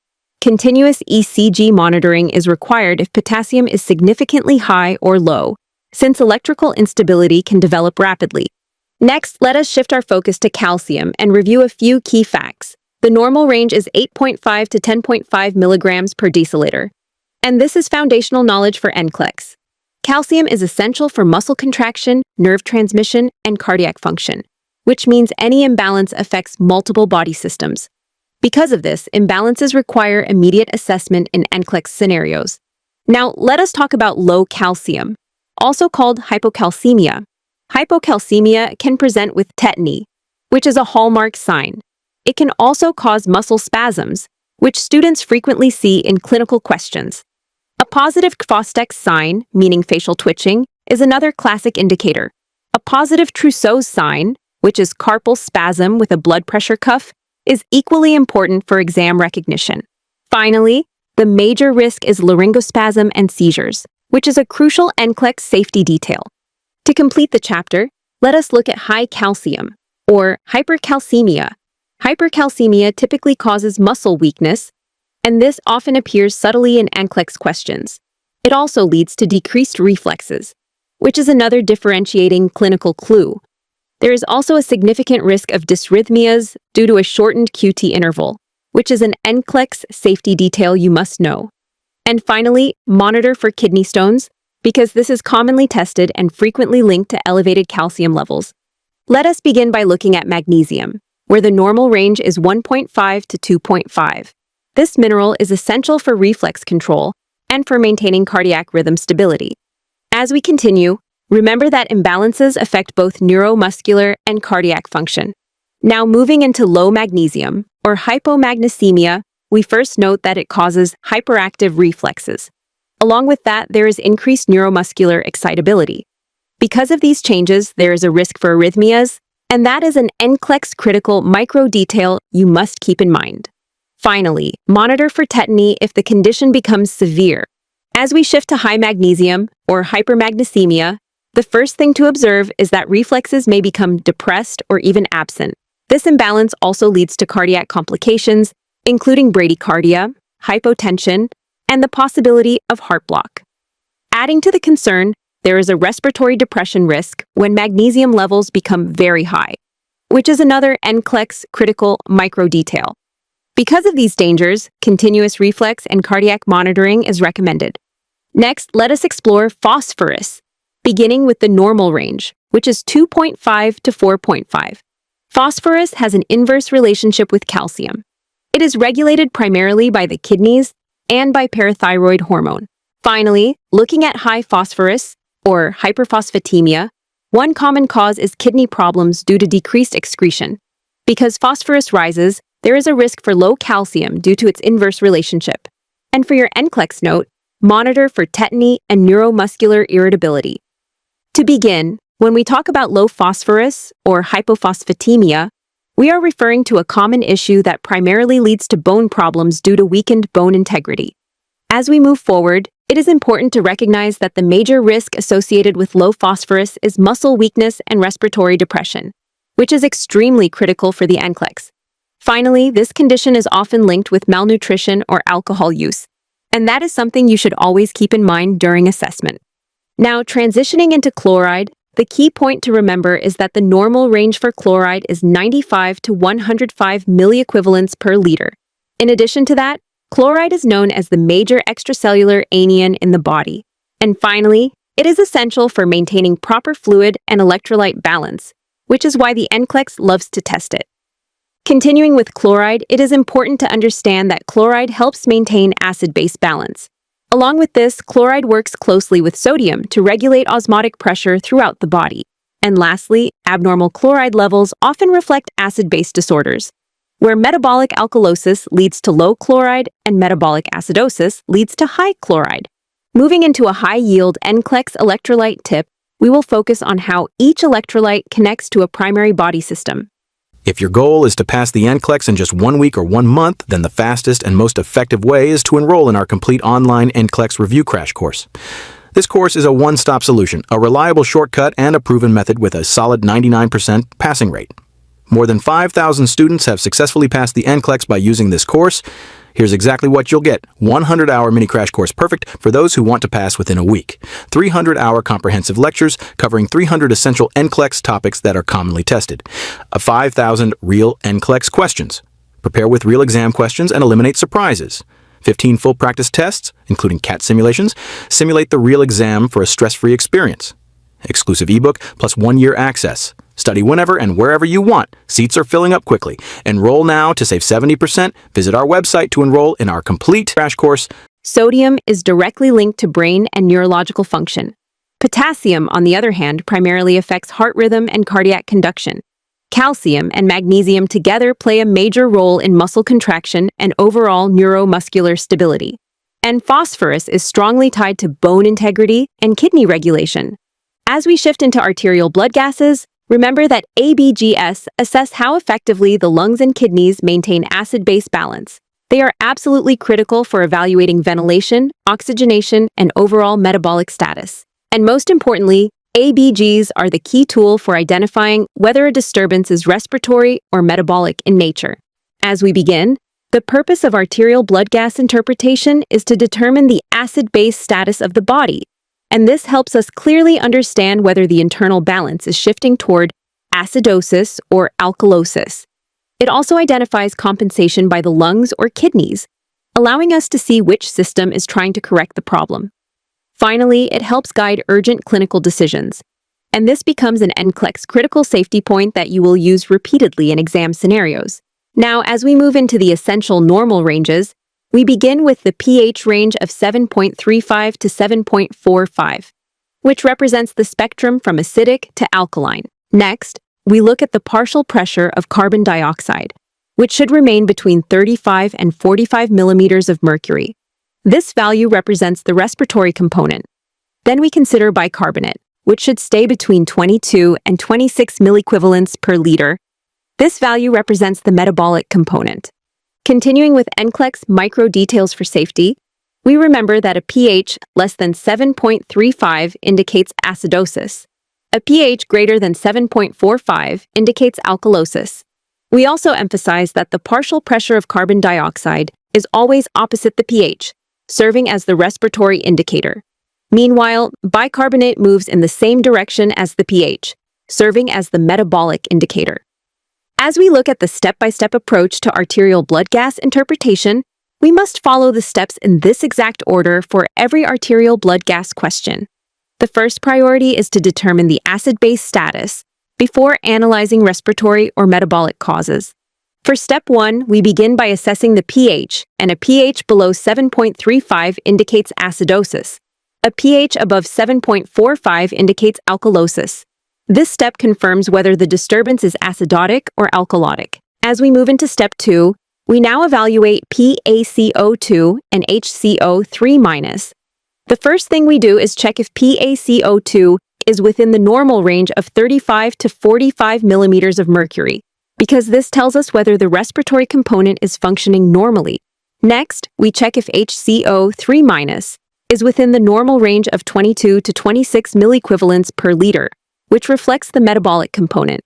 Continuous ECG monitoring is required if potassium is significantly high or low, since electrical instability can develop rapidly. Next, let us shift our focus to calcium and review a few key facts. The normal range is 8.5 to 10.5 milligrams per deciliter, and this is foundational knowledge for NCLEX. Calcium is essential for muscle contraction, nerve transmission, and cardiac function, which means any imbalance affects multiple body systems. Because of this, imbalances require immediate assessment in NCLEX scenarios. Now, let us talk about low calcium, also called hypocalcemia. Hypocalcemia can present with tetany, which is a hallmark sign. It can also cause muscle spasms, which students frequently see in clinical questions. A positive Kvostex sign, meaning facial twitching, is another classic indicator. A positive Trousseau's sign, which is carpal spasm with a blood pressure cuff, is equally important for exam recognition. Finally, the major risk is laryngospasm and seizures, which is a crucial NCLEX safety detail. To complete the chapter, let us look at high calcium, or hypercalcemia. Hypercalcemia typically causes muscle weakness, and this often appears subtly in NCLEX questions. It also leads to decreased reflexes, which is another differentiating clinical clue. There is also a significant risk of dysrhythmias due to a shortened QT interval, which is an NCLEX safety detail you must know. And finally, monitor for kidney stones, because this is commonly tested and frequently linked to elevated calcium levels. Let us begin by looking at magnesium, where the normal range is 1.5 to 2.5. This mineral is essential for reflex control and for maintaining cardiac rhythm stability. As we continue, remember that imbalances affect both neuromuscular and cardiac function. Now, moving into low magnesium, or hypomagnesemia, we first note that it causes hyperactive reflexes. Along with that, there is increased neuromuscular excitability. Because of these changes, there is a risk for arrhythmias, and that is an NCLEX critical micro detail you must keep in mind. Finally, monitor for tetany if the condition becomes severe. As we shift to high magnesium, or hypermagnesemia, the first thing to observe is that reflexes may become depressed or even absent. This imbalance also leads to cardiac complications, including bradycardia, hypotension, and the possibility of heart block. Adding to the concern, there is a respiratory depression risk when magnesium levels become very high, which is another NCLEX critical micro detail. Because of these dangers, continuous reflex and cardiac monitoring is recommended. Next, let us explore phosphorus, beginning with the normal range, which is 2.5 to 4.5. Phosphorus has an inverse relationship with calcium. It is regulated primarily by the kidneys and by parathyroid hormone. Finally, looking at high phosphorus, or hyperphosphatemia, one common cause is kidney problems due to decreased excretion. Because phosphorus rises, there is a risk for low calcium due to its inverse relationship. And for your NCLEX note, monitor for tetany and neuromuscular irritability. To begin, when we talk about low phosphorus, or hypophosphatemia, we are referring to a common issue that primarily leads to bone problems due to weakened bone integrity. As we move forward, it is important to recognize that the major risk associated with low phosphorus is muscle weakness and respiratory depression, which is extremely critical for the NCLEX. Finally, this condition is often linked with malnutrition or alcohol use, and that is something you should always keep in mind during assessment. Now, transitioning into chloride, the key point to remember is that the normal range for chloride is 95 to 105 milliequivalents per liter. In addition to that, chloride is known as the major extracellular anion in the body. And finally, it is essential for maintaining proper fluid and electrolyte balance, which is why the NCLEX loves to test it. Continuing with chloride, it is important to understand that chloride helps maintain acid-base balance. Along with this, chloride works closely with sodium to regulate osmotic pressure throughout the body. And lastly, abnormal chloride levels often reflect acid-base disorders, where metabolic alkalosis leads to low chloride and metabolic acidosis leads to high chloride. Moving into a high-yield NCLEX electrolyte tip, we will focus on how each electrolyte connects to a primary body system. If your goal is to pass the NCLEX in just 1 week or 1 month, then the fastest and most effective way is to enroll in our complete online NCLEX Review Crash Course. This course is a one-stop solution, a reliable shortcut, and a proven method with a solid 99% passing rate. More than 5,000 students have successfully passed the NCLEX by using this course. Here's exactly what you'll get. 100-hour mini crash course perfect for those who want to pass within a week. 300-hour comprehensive lectures covering 300 essential NCLEX topics that are commonly tested. 5,000 real NCLEX questions. Prepare with real exam questions and eliminate surprises. 15 full practice tests, including CAT simulations, simulate the real exam for a stress-free experience. Exclusive ebook plus 1-year access. Study whenever and wherever you want. Seats are filling up quickly. Enroll now to save 70%. Visit our website to enroll in our complete crash course. Sodium is directly linked to brain and neurological function. Potassium, on the other hand, primarily affects heart rhythm and cardiac conduction. Calcium and magnesium together play a major role in muscle contraction and overall neuromuscular stability. And phosphorus is strongly tied to bone integrity and kidney regulation. As we shift into arterial blood gases, remember that ABGs assess how effectively the lungs and kidneys maintain acid-base balance. They are absolutely critical for evaluating ventilation, oxygenation, and overall metabolic status. And most importantly, ABGs are the key tool for identifying whether a disturbance is respiratory or metabolic in nature. As we begin, the purpose of arterial blood gas interpretation is to determine the acid-base status of the body, and this helps us clearly understand whether the internal balance is shifting toward acidosis or alkalosis. It also identifies compensation by the lungs or kidneys, allowing us to see which system is trying to correct the problem. Finally, it helps guide urgent clinical decisions, and this becomes an NCLEX critical safety point that you will use repeatedly in exam scenarios. Now, as we move into the essential normal ranges, we begin with the pH range of 7.35 to 7.45, which represents the spectrum from acidic to alkaline. Next, we look at the partial pressure of carbon dioxide, which should remain between 35 and 45 millimeters of mercury. This value represents the respiratory component. Then we consider bicarbonate, which should stay between 22 and 26 milliequivalents per liter. This value represents the metabolic component. Continuing with NCLEX micro details for safety, we remember that a pH less than 7.35 indicates acidosis. A pH greater than 7.45 indicates alkalosis. We also emphasize that the partial pressure of carbon dioxide is always opposite the pH, serving as the respiratory indicator. Meanwhile, bicarbonate moves in the same direction as the pH, serving as the metabolic indicator. As we look at the step-by-step approach to arterial blood gas interpretation, we must follow the steps in this exact order for every arterial blood gas question. The first priority is to determine the acid-base status before analyzing respiratory or metabolic causes. For step 1, we begin by assessing the pH, and a pH below 7.35 indicates acidosis. A pH above 7.45 indicates alkalosis. This step confirms whether the disturbance is acidotic or alkalotic. As we move into step 2, we now evaluate PaCO2 and HCO3-. The first thing we do is check if PaCO2 is within the normal range of 35 to 45 millimeters of mercury. because this tells us whether the respiratory component is functioning normally. Next, we check if HCO3- is within the normal range of 22 to 26 milliequivalents per liter, which reflects the metabolic component.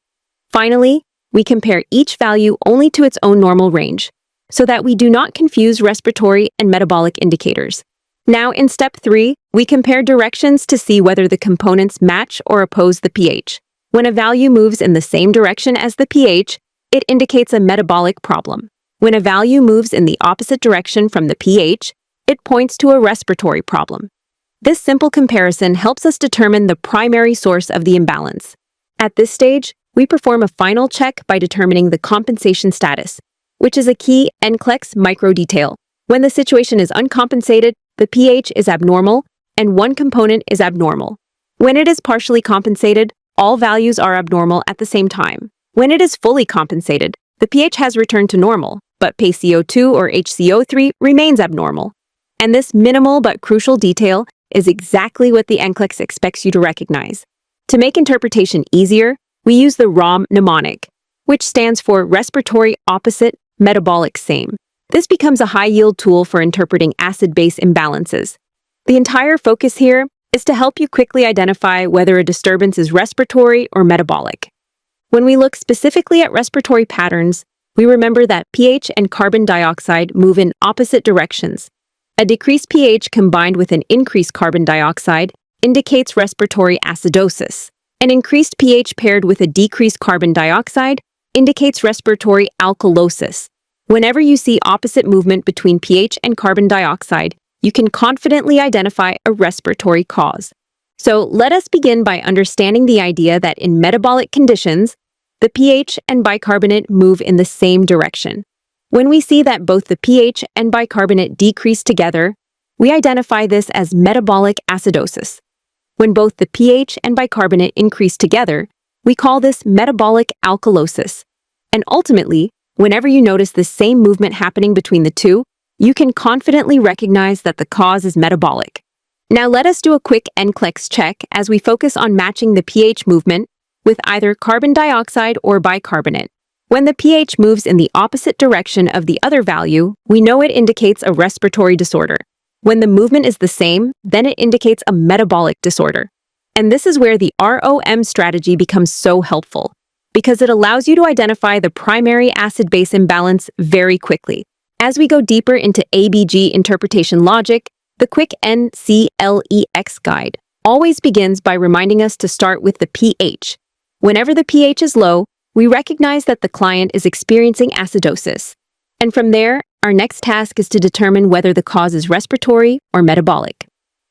Finally, we compare each value only to its own normal range, so that we do not confuse respiratory and metabolic indicators. Now, in step 3, we compare directions to see whether the components match or oppose the pH. When a value moves in the same direction as the pH, it indicates a metabolic problem. When a value moves in the opposite direction from the pH, it points to a respiratory problem. This simple comparison helps us determine the primary source of the imbalance. At this stage, we perform a final check by determining the compensation status, which is a key NCLEX micro detail. When the situation is uncompensated, the pH is abnormal, and one component is abnormal. When it is partially compensated, all values are abnormal at the same time. When it is fully compensated, the pH has returned to normal, but PaCO2 or HCO3 remains abnormal. And this minimal but crucial detail is exactly what the NCLEX expects you to recognize. To make interpretation easier, we use the ROM mnemonic, which stands for Respiratory Opposite Metabolic Same. This becomes a high-yield tool for interpreting acid-base imbalances. The entire focus here is to help you quickly identify whether a disturbance is respiratory or metabolic. When we look specifically at respiratory patterns, we remember that pH and carbon dioxide move in opposite directions. A decreased pH combined with an increased carbon dioxide indicates respiratory acidosis. An increased pH paired with a decreased carbon dioxide indicates respiratory alkalosis. Whenever you see opposite movement between pH and carbon dioxide, you can confidently identify a respiratory cause. So let us begin by understanding the idea that in metabolic conditions, the pH and bicarbonate move in the same direction. When we see that both the pH and bicarbonate decrease together, we identify this as metabolic acidosis. When both the pH and bicarbonate increase together, we call this metabolic alkalosis. And ultimately, whenever you notice the same movement happening between the two, you can confidently recognize that the cause is metabolic. Now let us do a quick NCLEX check as we focus on matching the pH movement with either carbon dioxide or bicarbonate. When the pH moves in the opposite direction of the other value, we know it indicates a respiratory disorder. When the movement is the same, then it indicates a metabolic disorder. And this is where the ROM strategy becomes so helpful, because it allows you to identify the primary acid-base imbalance very quickly. As we go deeper into ABG interpretation logic, the quick NCLEX guide always begins by reminding us to start with the pH. Whenever the pH is low, we recognize that the client is experiencing acidosis. And from there, our next task is to determine whether the cause is respiratory or metabolic.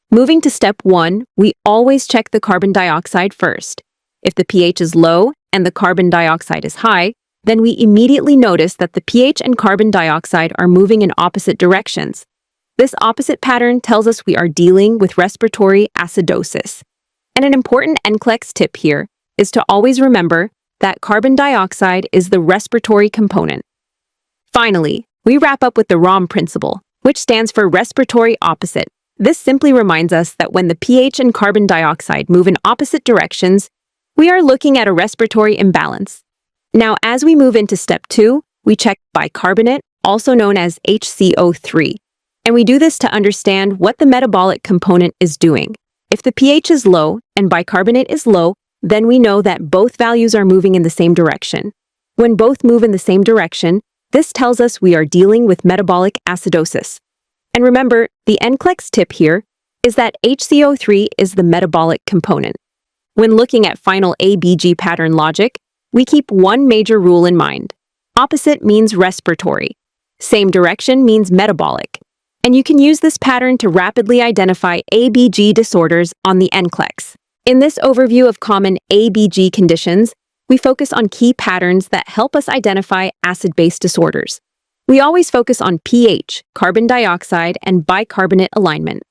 Moving to step 1, we always check the carbon dioxide first. If the pH is low and the carbon dioxide is high, then we immediately notice that the pH and carbon dioxide are moving in opposite directions. This opposite pattern tells us we are dealing with respiratory acidosis. And an important NCLEX tip here is to always remember that carbon dioxide is the respiratory component. Finally, we wrap up with the ROM principle, which stands for respiratory opposite. This simply reminds us that when the pH and carbon dioxide move in opposite directions, we are looking at a respiratory imbalance. Now, as we move into step 2, we check bicarbonate, also known as HCO3. And we do this to understand what the metabolic component is doing. If the pH is low and bicarbonate is low, then we know that both values are moving in the same direction. When both move in the same direction, this tells us we are dealing with metabolic acidosis. And remember, the NCLEX tip here is that HCO3 is the metabolic component. When looking at final ABG pattern logic, we keep one major rule in mind. Opposite means respiratory. Same direction means metabolic. And you can use this pattern to rapidly identify ABG disorders on the NCLEX. In this overview of common ABG conditions, we focus on key patterns that help us identify acid-base disorders. We always focus on pH, carbon dioxide, and bicarbonate alignment.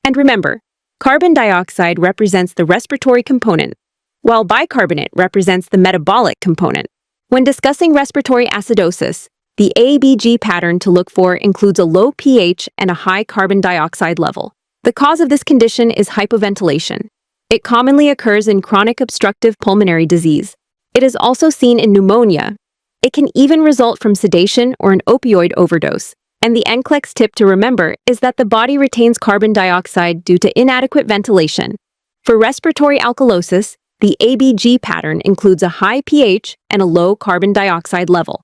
And remember, carbon dioxide represents the respiratory component, while bicarbonate represents the metabolic component. When discussing respiratory acidosis, the ABG pattern to look for includes a low pH and a high carbon dioxide level. The cause of this condition is hypoventilation. It commonly occurs in chronic obstructive pulmonary disease. It is also seen in pneumonia, It can even result from sedation or an opioid overdose. And the NCLEX tip to remember is that the body retains carbon dioxide due to inadequate ventilation. For respiratory alkalosis, the ABG pattern includes a high pH and a low carbon dioxide level.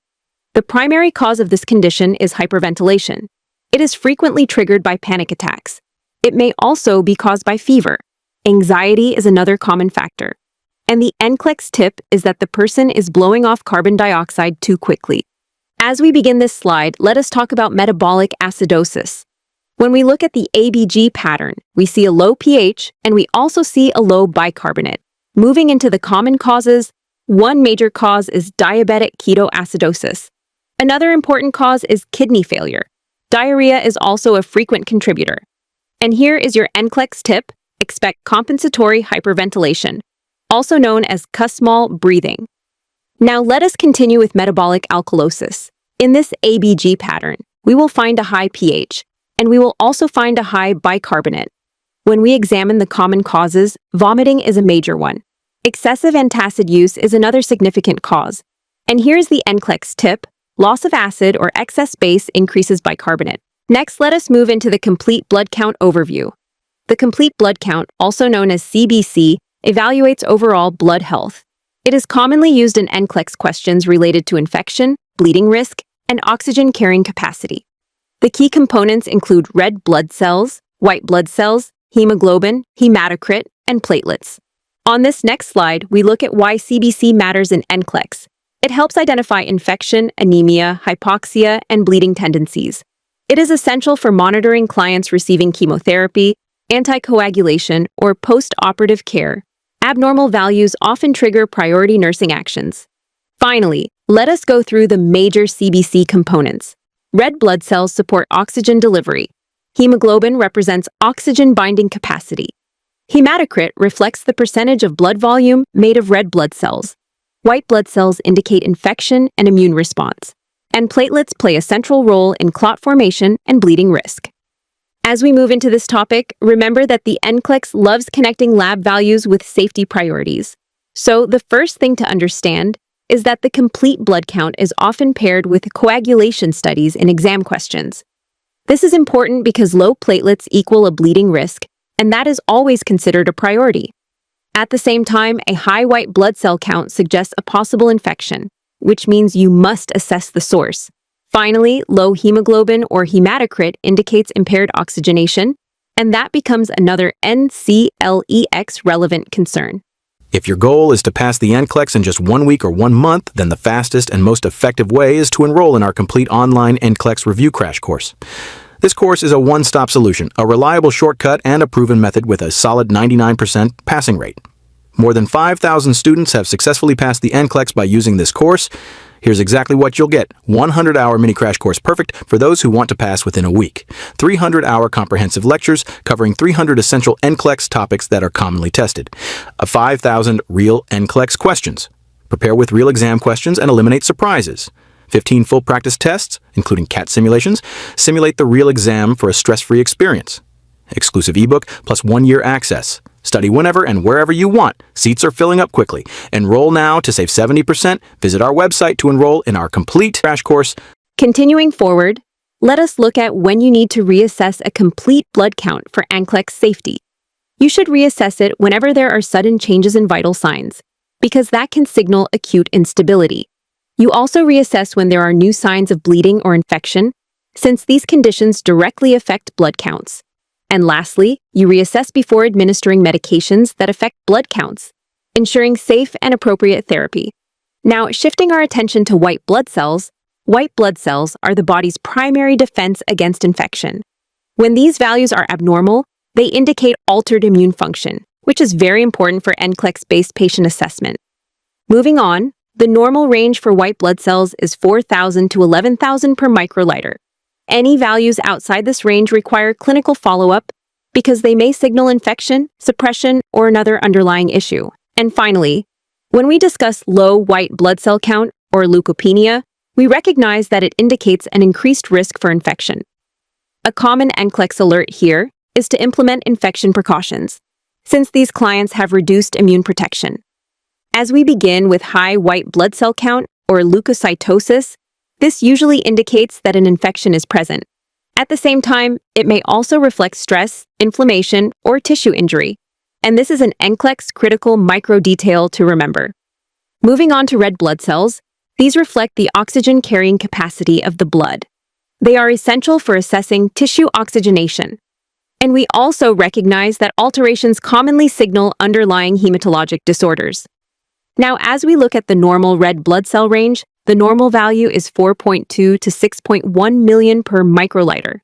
The primary cause of this condition is hyperventilation. It is frequently triggered by panic attacks. It may also be caused by fever. Anxiety is another common factor. And the NCLEX tip is that the person is blowing off carbon dioxide too quickly. As we begin this slide, let us talk about metabolic acidosis. When we look at the ABG pattern, we see a low pH and we also see a low bicarbonate. Moving into the common causes, one major cause is diabetic ketoacidosis. Another important cause is kidney failure. Diarrhea is also a frequent contributor. And here is your NCLEX tip: expect compensatory hyperventilation, also known as Kussmaul breathing. Now let us continue with metabolic alkalosis. In this ABG pattern, we will find a high pH, and we will also find a high bicarbonate. When we examine the common causes, vomiting is a major one. Excessive antacid use is another significant cause. And here's the NCLEX tip: loss of acid or excess base increases bicarbonate. Next, let us move into the complete blood count overview. The complete blood count, also known as CBC, evaluates overall blood health. It is commonly used in NCLEX questions related to infection, bleeding risk, and oxygen carrying capacity. The key components include red blood cells, white blood cells, hemoglobin, hematocrit, and platelets. On this next slide, we look at why CBC matters in NCLEX. It helps identify infection, anemia, hypoxia, and bleeding tendencies. It is essential for monitoring clients receiving chemotherapy, anticoagulation, or post-operative care. Abnormal values often trigger priority nursing actions. Finally, let us go through the major CBC components. Red blood cells support oxygen delivery. Hemoglobin represents oxygen binding capacity. Hematocrit reflects the percentage of blood volume made of red blood cells. White blood cells indicate infection and immune response. And platelets play a central role in clot formation and bleeding risk. As we move into this topic, remember that the NCLEX loves connecting lab values with safety priorities. So the first thing to understand is that the complete blood count is often paired with coagulation studies in exam questions. This is important because low platelets equal a bleeding risk, and that is always considered a priority. At the same time, a high white blood cell count suggests a possible infection, which means you must assess the source. Finally, low hemoglobin or hematocrit indicates impaired oxygenation, and that becomes another NCLEX relevant concern. If your goal is to pass the NCLEX in just 1 week or 1 month, then the fastest and most effective way is to enroll in our complete online NCLEX Review Crash Course. This course is a one-stop solution, a reliable shortcut, and a proven method with a solid 99% passing rate. More than 5,000 students have successfully passed the NCLEX by using this course. Here's exactly what you'll get: 100-hour mini crash course perfect for those who want to pass within a week. 300-hour comprehensive lectures covering 300 essential NCLEX topics that are commonly tested. 5,000 real NCLEX questions. Prepare with real exam questions and eliminate surprises. 15 full practice tests, including CAT simulations, simulate the real exam for a stress-free experience. Exclusive ebook plus 1-year access. Study whenever and wherever you want. Seats are filling up quickly. Enroll now to save 70%. Visit our website to enroll in our complete crash course. Continuing forward, let us look at when you need to reassess a complete blood count for NCLEX safety. You should reassess it whenever there are sudden changes in vital signs, because that can signal acute instability. You also reassess when there are new signs of bleeding or infection, since these conditions directly affect blood counts. And lastly, you reassess before administering medications that affect blood counts, ensuring safe and appropriate therapy. Now, shifting our attention to white blood cells are the body's primary defense against infection. When these values are abnormal, they indicate altered immune function, which is very important for NCLEX-based patient assessment. Moving on, the normal range for white blood cells is 4,000 to 11,000 per microliter. Any values outside this range require clinical follow-up because they may signal infection, suppression, or another underlying issue. And finally, when we discuss low white blood cell count or leukopenia, we recognize that it indicates an increased risk for infection. A common NCLEX alert here is to implement infection precautions, since these clients have reduced immune protection. As we begin with high white blood cell count, or leukocytosis, this usually indicates that an infection is present. At the same time, it may also reflect stress, inflammation, or tissue injury. And this is an NCLEX critical micro detail to remember. Moving on to red blood cells, these reflect the oxygen carrying capacity of the blood. They are essential for assessing tissue oxygenation. And we also recognize that alterations commonly signal underlying hematologic disorders. Now, as we look at the normal red blood cell range, the normal value is 4.2 to 6.1 million per microliter.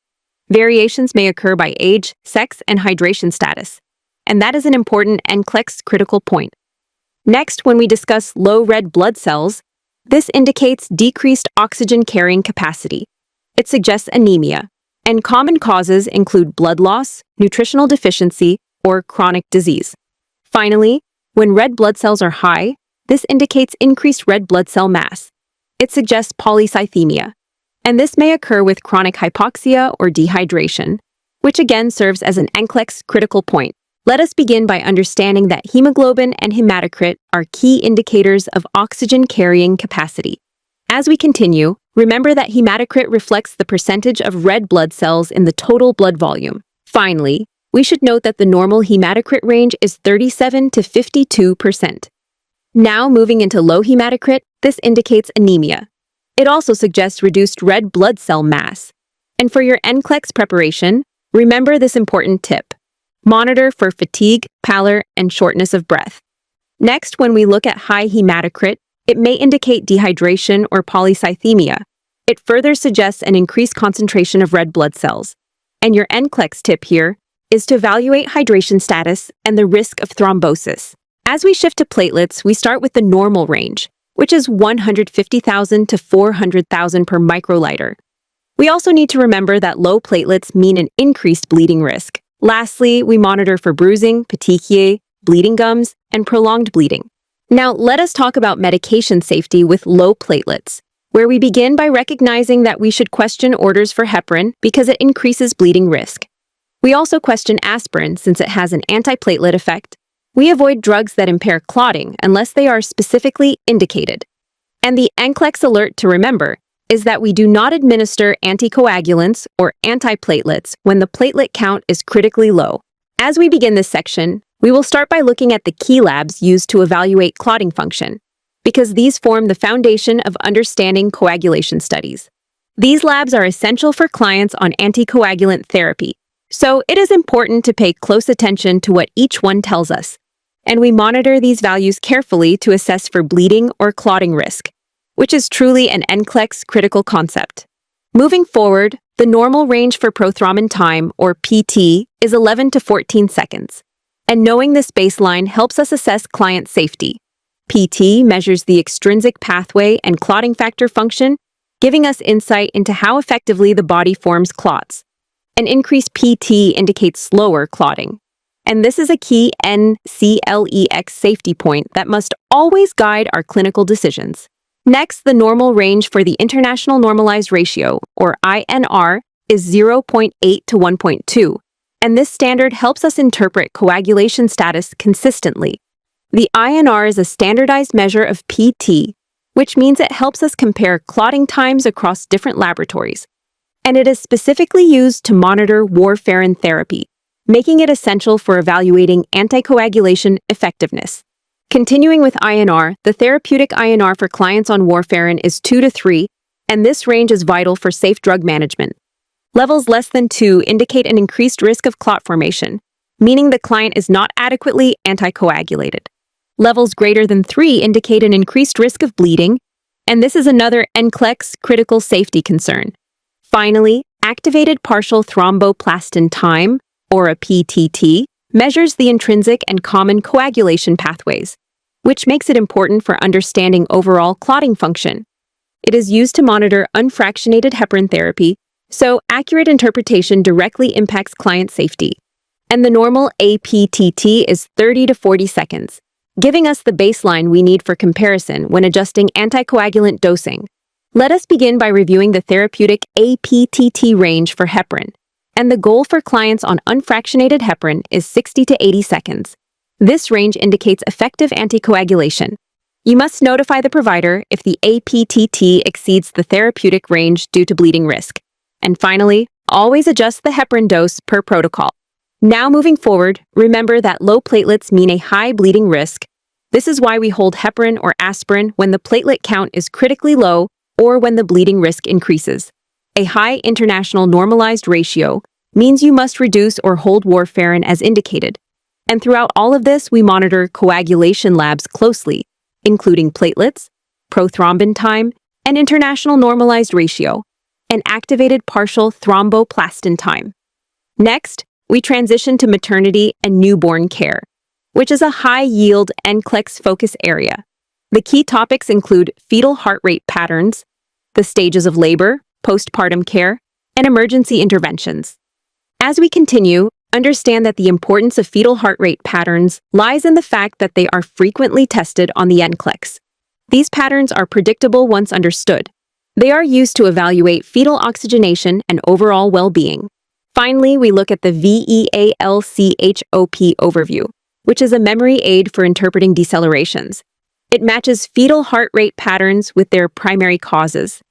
Variations may occur by age, sex, and hydration status. And that is an important NCLEX critical point. Next, when we discuss low red blood cells, this indicates decreased oxygen carrying capacity. It suggests anemia, and common causes include blood loss, nutritional deficiency, or chronic disease. Finally, when red blood cells are high, this indicates increased red blood cell mass. It suggests polycythemia, and this may occur with chronic hypoxia or dehydration, which again serves as an NCLEX critical point. Let us begin by understanding that hemoglobin and hematocrit are key indicators of oxygen carrying capacity. As we continue, remember that hematocrit reflects the percentage of red blood cells in the total blood volume. Finally, we should note that the normal hematocrit range is 37 to 52%. Now moving into low hematocrit, this indicates anemia. It also suggests reduced red blood cell mass. And for your NCLEX preparation, remember this important tip. Monitor for fatigue, pallor, and shortness of breath. Next, when we look at high hematocrit, it may indicate dehydration or polycythemia. It further suggests an increased concentration of red blood cells. And your NCLEX tip here is to evaluate hydration status and the risk of thrombosis. As we shift to platelets, we start with the normal range, which is 150,000 to 400,000 per microliter. We also need to remember that low platelets mean an increased bleeding risk. Lastly, we monitor for bruising, petechiae, bleeding gums, and prolonged bleeding. Now, let us talk about medication safety with low platelets, where we begin by recognizing that we should question orders for heparin because it increases bleeding risk. We also question aspirin since it has an antiplatelet effect. We avoid drugs that impair clotting unless they are specifically indicated. And the NCLEX alert to remember is that we do not administer anticoagulants or antiplatelets when the platelet count is critically low. As we begin this section, we will start by looking at the key labs used to evaluate clotting function, because these form the foundation of understanding coagulation studies. These labs are essential for clients on anticoagulant therapy, so it is important to pay close attention to what each one tells us. And we monitor these values carefully to assess for bleeding or clotting risk, which is truly an NCLEX critical concept. Moving forward, the normal range for prothrombin time, or PT, is 11 to 14 seconds. And knowing this baseline helps us assess client safety. PT measures the extrinsic pathway and clotting factor function, giving us insight into how effectively the body forms clots. An increased PT indicates slower clotting. And this is a key NCLEX safety point that must always guide our clinical decisions. Next, the normal range for the International Normalized Ratio, or INR, is 0.8 to 1.2, and this standard helps us interpret coagulation status consistently. The INR is a standardized measure of PT, which means it helps us compare clotting times across different laboratories, and it is specifically used to monitor warfarin therapy, making it essential for evaluating anticoagulation effectiveness. Continuing with INR, the therapeutic INR for clients on warfarin is 2 to 3, and this range is vital for safe drug management. Levels less than 2 indicate an increased risk of clot formation, meaning the client is not adequately anticoagulated. Levels greater than 3 indicate an increased risk of bleeding, and this is another NCLEX critical safety concern. Finally, activated partial thromboplastin time, or a PTT, measures the intrinsic and common coagulation pathways, which makes it important for understanding overall clotting function. It is used to monitor unfractionated heparin therapy, so accurate interpretation directly impacts client safety. And the normal APTT is 30 to 40 seconds, giving us the baseline we need for comparison when adjusting anticoagulant dosing. Let us begin by reviewing the therapeutic APTT range for heparin. And the goal for clients on unfractionated heparin is 60 to 80 seconds. This range indicates effective anticoagulation. You must notify the provider if the APTT exceeds the therapeutic range due to bleeding risk. And finally, always adjust the heparin dose per protocol. Now moving forward, remember that low platelets mean a high bleeding risk. This is why we hold heparin or aspirin when the platelet count is critically low or when the bleeding risk increases. A high international normalized ratio means you must reduce or hold warfarin as indicated. And throughout all of this, we monitor coagulation labs closely, including platelets, prothrombin time, and international normalized ratio, and activated partial thromboplastin time. Next, we transition to maternity and newborn care, which is a high-yield NCLEX focus area. The key topics include fetal heart rate patterns, the stages of labor, postpartum care, and emergency interventions. As we continue, understand that the importance of fetal heart rate patterns lies in the fact that they are frequently tested on the NCLEX. These patterns are predictable once understood. They are used to evaluate fetal oxygenation and overall well-being. Finally, we look at the VEALCHOP overview, which is a memory aid for interpreting decelerations. It matches fetal heart rate patterns with their primary causes,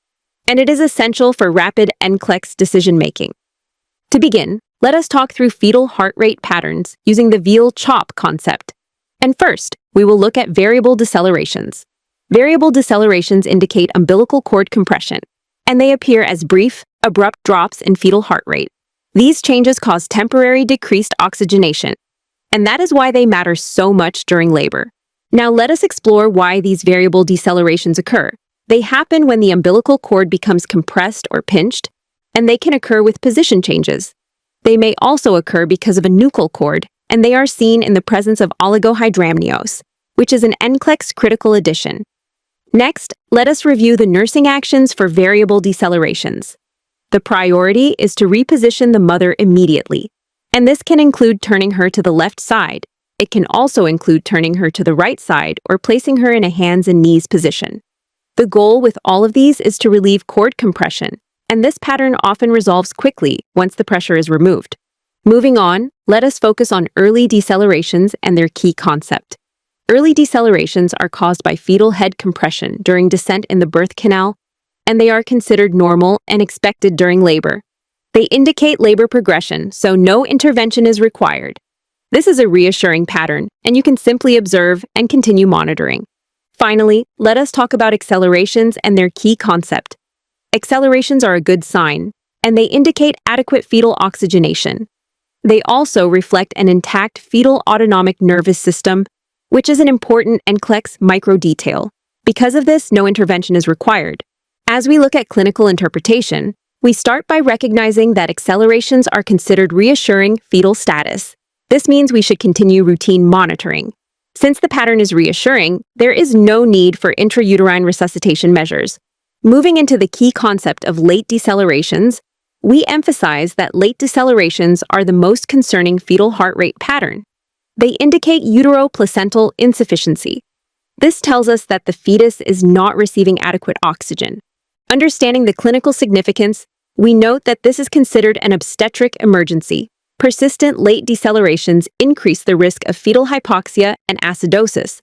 and it is essential for rapid NCLEX decision-making. To begin, let us talk through fetal heart rate patterns using the VEAL-CHOP concept. And first, we will look at variable decelerations. Variable decelerations indicate umbilical cord compression, and they appear as brief, abrupt drops in fetal heart rate. These changes cause temporary decreased oxygenation, and that is why they matter so much during labor. Now let us explore why these variable decelerations occur. They happen when the umbilical cord becomes compressed or pinched, and they can occur with position changes. They may also occur because of a nuchal cord, and they are seen in the presence of oligohydramnios, which is an NCLEX critical addition. Next, let us review the nursing actions for variable decelerations. The priority is to reposition the mother immediately, and this can include turning her to the left side. It can also include turning her to the right side or placing her in a hands and knees position. The goal with all of these is to relieve cord compression, and this pattern often resolves quickly once the pressure is removed. Moving on, let us focus on early decelerations and their key concept. Early decelerations are caused by fetal head compression during descent in the birth canal, and they are considered normal and expected during labor. They indicate labor progression, so no intervention is required. This is a reassuring pattern, and you can simply observe and continue monitoring. Finally, let us talk about accelerations and their key concept. Accelerations are a good sign, and they indicate adequate fetal oxygenation. They also reflect an intact fetal autonomic nervous system, which is an important NCLEX micro-detail. Because of this, no intervention is required. As we look at clinical interpretation, we start by recognizing that accelerations are considered reassuring fetal status. This means we should continue routine monitoring. Since the pattern is reassuring, there is no need for intrauterine resuscitation measures. Moving into the key concept of late decelerations, we emphasize that late decelerations are the most concerning fetal heart rate pattern. They indicate uteroplacental insufficiency. This tells us that the fetus is not receiving adequate oxygen. Understanding the clinical significance, we note that this is considered an obstetric emergency. Persistent late decelerations increase the risk of fetal hypoxia and acidosis.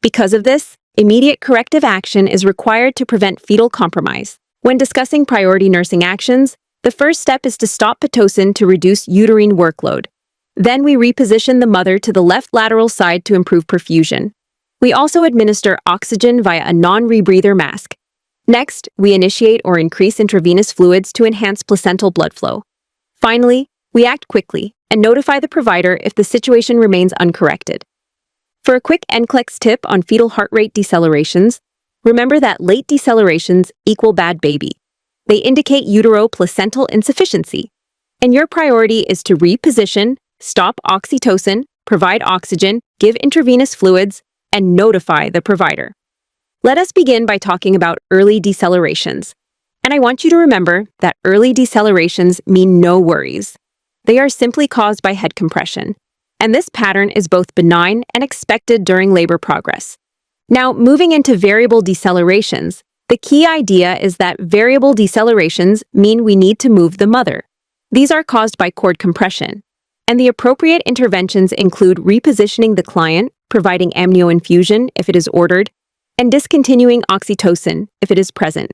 Because of this, immediate corrective action is required to prevent fetal compromise. When discussing priority nursing actions, the first step is to stop Pitocin to reduce uterine workload. Then we reposition the mother to the left lateral side to improve perfusion. We also administer oxygen via a non-rebreather mask. Next, we initiate or increase intravenous fluids to enhance placental blood flow. Finally, we act quickly and notify the provider if the situation remains uncorrected. For a quick NCLEX tip on fetal heart rate decelerations, remember that late decelerations equal bad baby. They indicate uteroplacental insufficiency, and your priority is to reposition, stop oxytocin, provide oxygen, give intravenous fluids, and notify the provider. Let us begin by talking about early decelerations. And I want you to remember that early decelerations mean no worries. They are simply caused by head compression, and this pattern is both benign and expected during labor progress. Now, moving into variable decelerations, the key idea is that variable decelerations mean we need to move the mother. These are caused by cord compression, and the appropriate interventions include repositioning the client, providing amnioinfusion if it is ordered, and discontinuing oxytocin if it is present.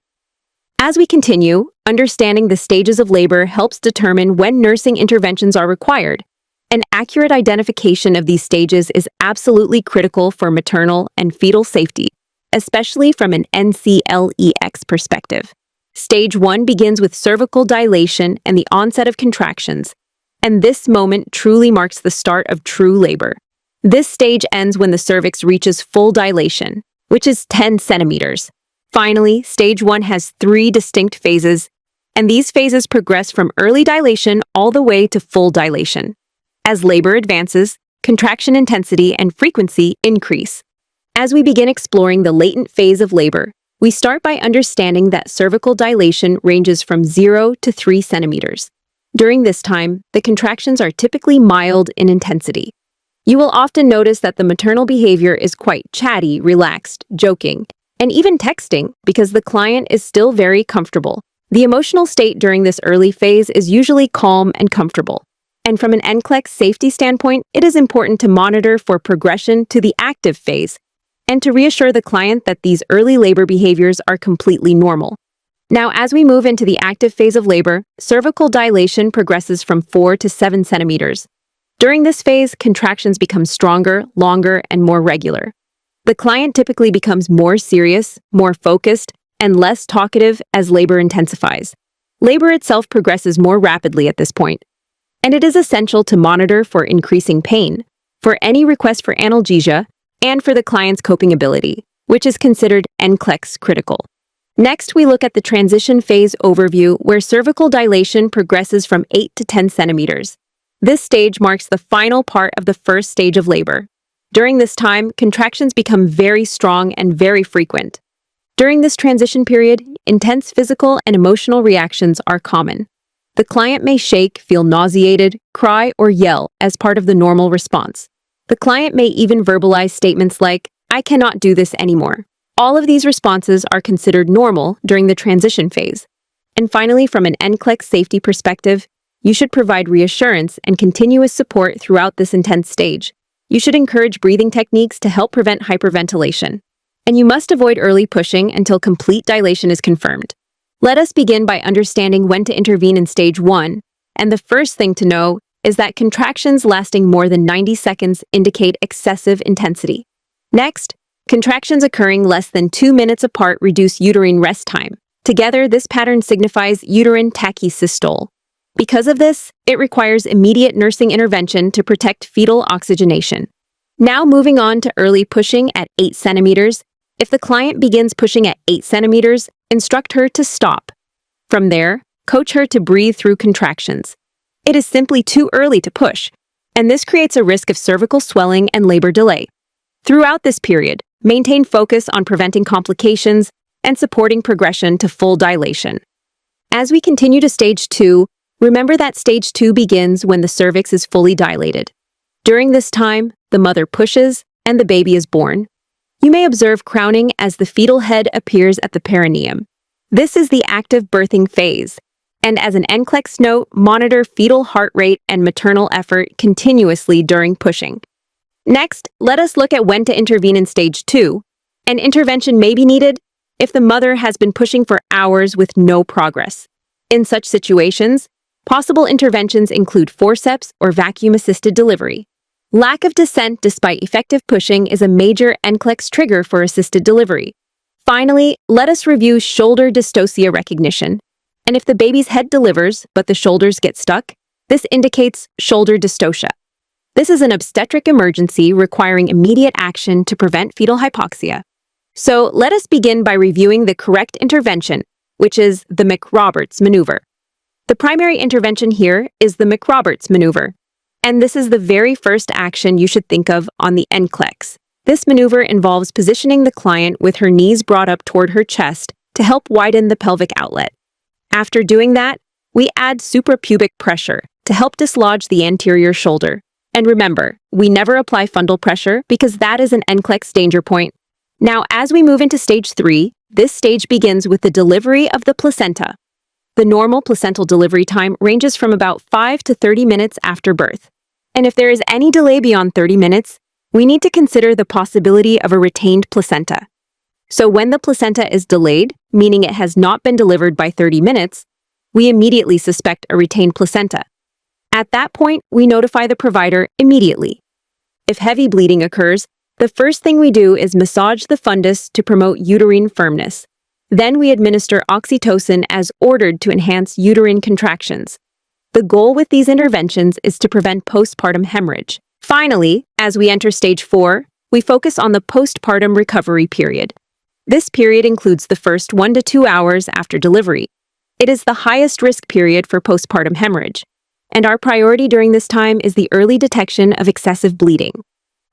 As we continue, understanding the stages of labor helps determine when nursing interventions are required. An accurate identification of these stages is absolutely critical for maternal and fetal safety, especially from an NCLEX perspective. Stage 1 begins with cervical dilation and the onset of contractions, and this moment truly marks the start of true labor. This stage ends when the cervix reaches full dilation, which is 10 centimeters. Finally, stage 1 has 3 distinct phases, and these phases progress from early dilation all the way to full dilation. As labor advances, contraction intensity and frequency increase. As we begin exploring the latent phase of labor, we start by understanding that cervical dilation ranges from 0 to 3 centimeters. During this time, the contractions are typically mild in intensity. You will often notice that the maternal behavior is quite chatty, relaxed, joking, and even texting because the client is still very comfortable. The emotional state during this early phase is usually calm and comfortable. And from an NCLEX safety standpoint, it is important to monitor for progression to the active phase and to reassure the client that these early labor behaviors are completely normal. Now, as we move into the active phase of labor, cervical dilation progresses from 4 to 7 centimeters. During this phase, contractions become stronger, longer, and more regular. The client typically becomes more serious, more focused, and less talkative as labor intensifies. Labor itself progresses more rapidly at this point, and it is essential to monitor for increasing pain, for any request for analgesia, and for the client's coping ability, which is considered NCLEX critical. Next, we look at the transition phase overview where cervical dilation progresses from 8 to 10 centimeters. This stage marks the final part of the first stage of labor. During this time, contractions become very strong and very frequent. During this transition period, intense physical and emotional reactions are common. The client may shake, feel nauseated, cry, or yell as part of the normal response. The client may even verbalize statements like, "I cannot do this anymore." All of these responses are considered normal during the transition phase. And finally, from an NCLEX safety perspective, you should provide reassurance and continuous support throughout this intense stage. You should encourage breathing techniques to help prevent hyperventilation. And you must avoid early pushing until complete dilation is confirmed. Let us begin by understanding when to intervene in stage 1. And the first thing to know is that contractions lasting more than 90 seconds indicate excessive intensity. Next, contractions occurring less than 2 minutes apart reduce uterine rest time. Together, this pattern signifies uterine tachysystole. Because of this, it requires immediate nursing intervention to protect fetal oxygenation. Now moving on to early pushing at 8 centimeters. If the client begins pushing at 8 centimeters, instruct her to stop. From there, coach her to breathe through contractions. It is simply too early to push, and this creates a risk of cervical swelling and labor delay. Throughout this period, maintain focus on preventing complications and supporting progression to full dilation. As we continue to stage 2, remember that stage 2 begins when the cervix is fully dilated. During this time, the mother pushes and the baby is born. You may observe crowning as the fetal head appears at the perineum. This is the active birthing phase. And as an NCLEX note, monitor fetal heart rate and maternal effort continuously during pushing. Next, let us look at when to intervene in stage 2. An intervention may be needed if the mother has been pushing for hours with no progress. In such situations, possible interventions include forceps or vacuum-assisted delivery. Lack of descent despite effective pushing is a major NCLEX trigger for assisted delivery. Finally, let us review shoulder dystocia recognition. And if the baby's head delivers, but the shoulders get stuck, this indicates shoulder dystocia. This is an obstetric emergency requiring immediate action to prevent fetal hypoxia. So let us begin by reviewing the correct intervention, which is the McRoberts maneuver. The primary intervention here is the McRoberts maneuver, and this is the very first action you should think of on the NCLEX. This maneuver involves positioning the client with her knees brought up toward her chest to help widen the pelvic outlet. After doing that, we add suprapubic pressure to help dislodge the anterior shoulder. And remember, we never apply fundal pressure because that is an NCLEX danger point. Now, as we move into stage 3, this stage begins with the delivery of the placenta. The normal placental delivery time ranges from about 5 to 30 minutes after birth. And if there is any delay beyond 30 minutes, we need to consider the possibility of a retained placenta. So when the placenta is delayed, meaning it has not been delivered by 30 minutes, we immediately suspect a retained placenta. At that point, we notify the provider immediately. If heavy bleeding occurs, the first thing we do is massage the fundus to promote uterine firmness. Then we administer oxytocin as ordered to enhance uterine contractions. The goal with these interventions is to prevent postpartum hemorrhage. Finally, as we enter stage 4, we focus on the postpartum recovery period. This period includes the first 1 to 2 hours after delivery. It is the highest risk period for postpartum hemorrhage, and our priority during this time is the early detection of excessive bleeding.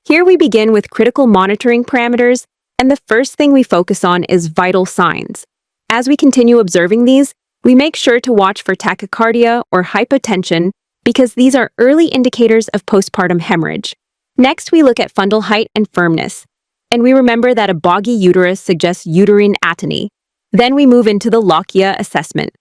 Here we begin with critical monitoring parameters, and the first thing we focus on is vital signs. As we continue observing these, we make sure to watch for tachycardia or hypotension because these are early indicators of postpartum hemorrhage. Next, we look at fundal height and firmness, and we remember that a boggy uterus suggests uterine atony. Then we move into the lochia assessment,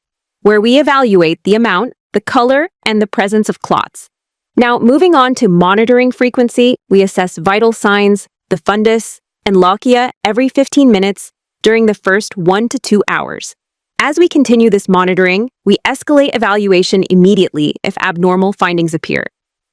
where we evaluate the amount, the color, and the presence of clots. Now, moving on to monitoring frequency, we assess vital signs, the fundus, and lochia every 15 minutes during the first 1 to 2 hours. As we continue this monitoring, we escalate evaluation immediately if abnormal findings appear.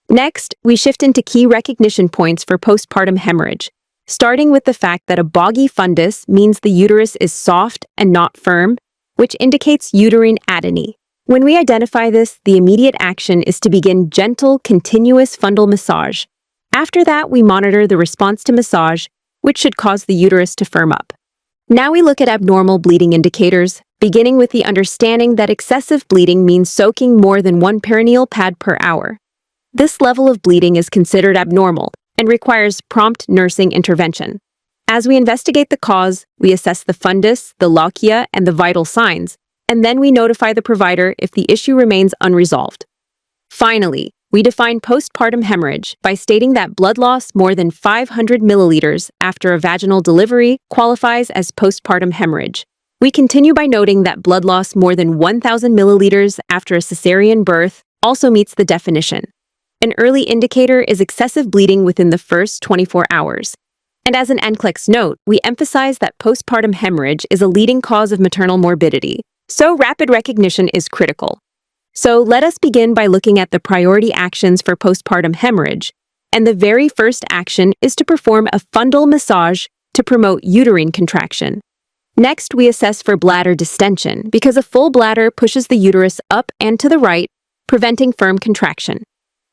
Next, we shift into key recognition points for postpartum hemorrhage, starting with the fact that a boggy fundus means the uterus is soft and not firm, which indicates uterine atony. When we identify this, the immediate action is to begin gentle, continuous fundal massage. After that, we monitor the response to massage, which should cause the uterus to firm up. Now we look at abnormal bleeding indicators, beginning with the understanding that excessive bleeding means soaking more than 1 perineal pad per hour. This level of bleeding is considered abnormal and requires prompt nursing intervention. As we investigate the cause, we assess the fundus, the lochia, and the vital signs, and then we notify the provider if the issue remains unresolved. Finally, we define postpartum hemorrhage by stating that blood loss more than 500 milliliters after a vaginal delivery qualifies as postpartum hemorrhage. We continue by noting that blood loss more than 1,000 milliliters after a cesarean birth also meets the definition. An early indicator is excessive bleeding within the first 24 hours. And as an NCLEX note, we emphasize that postpartum hemorrhage is a leading cause of maternal morbidity, so rapid recognition is critical. So let us begin by looking at the priority actions for postpartum hemorrhage, and the very first action is to perform a fundal massage to promote uterine contraction. Next, we assess for bladder distension because a full bladder pushes the uterus up and to the right, preventing firm contraction.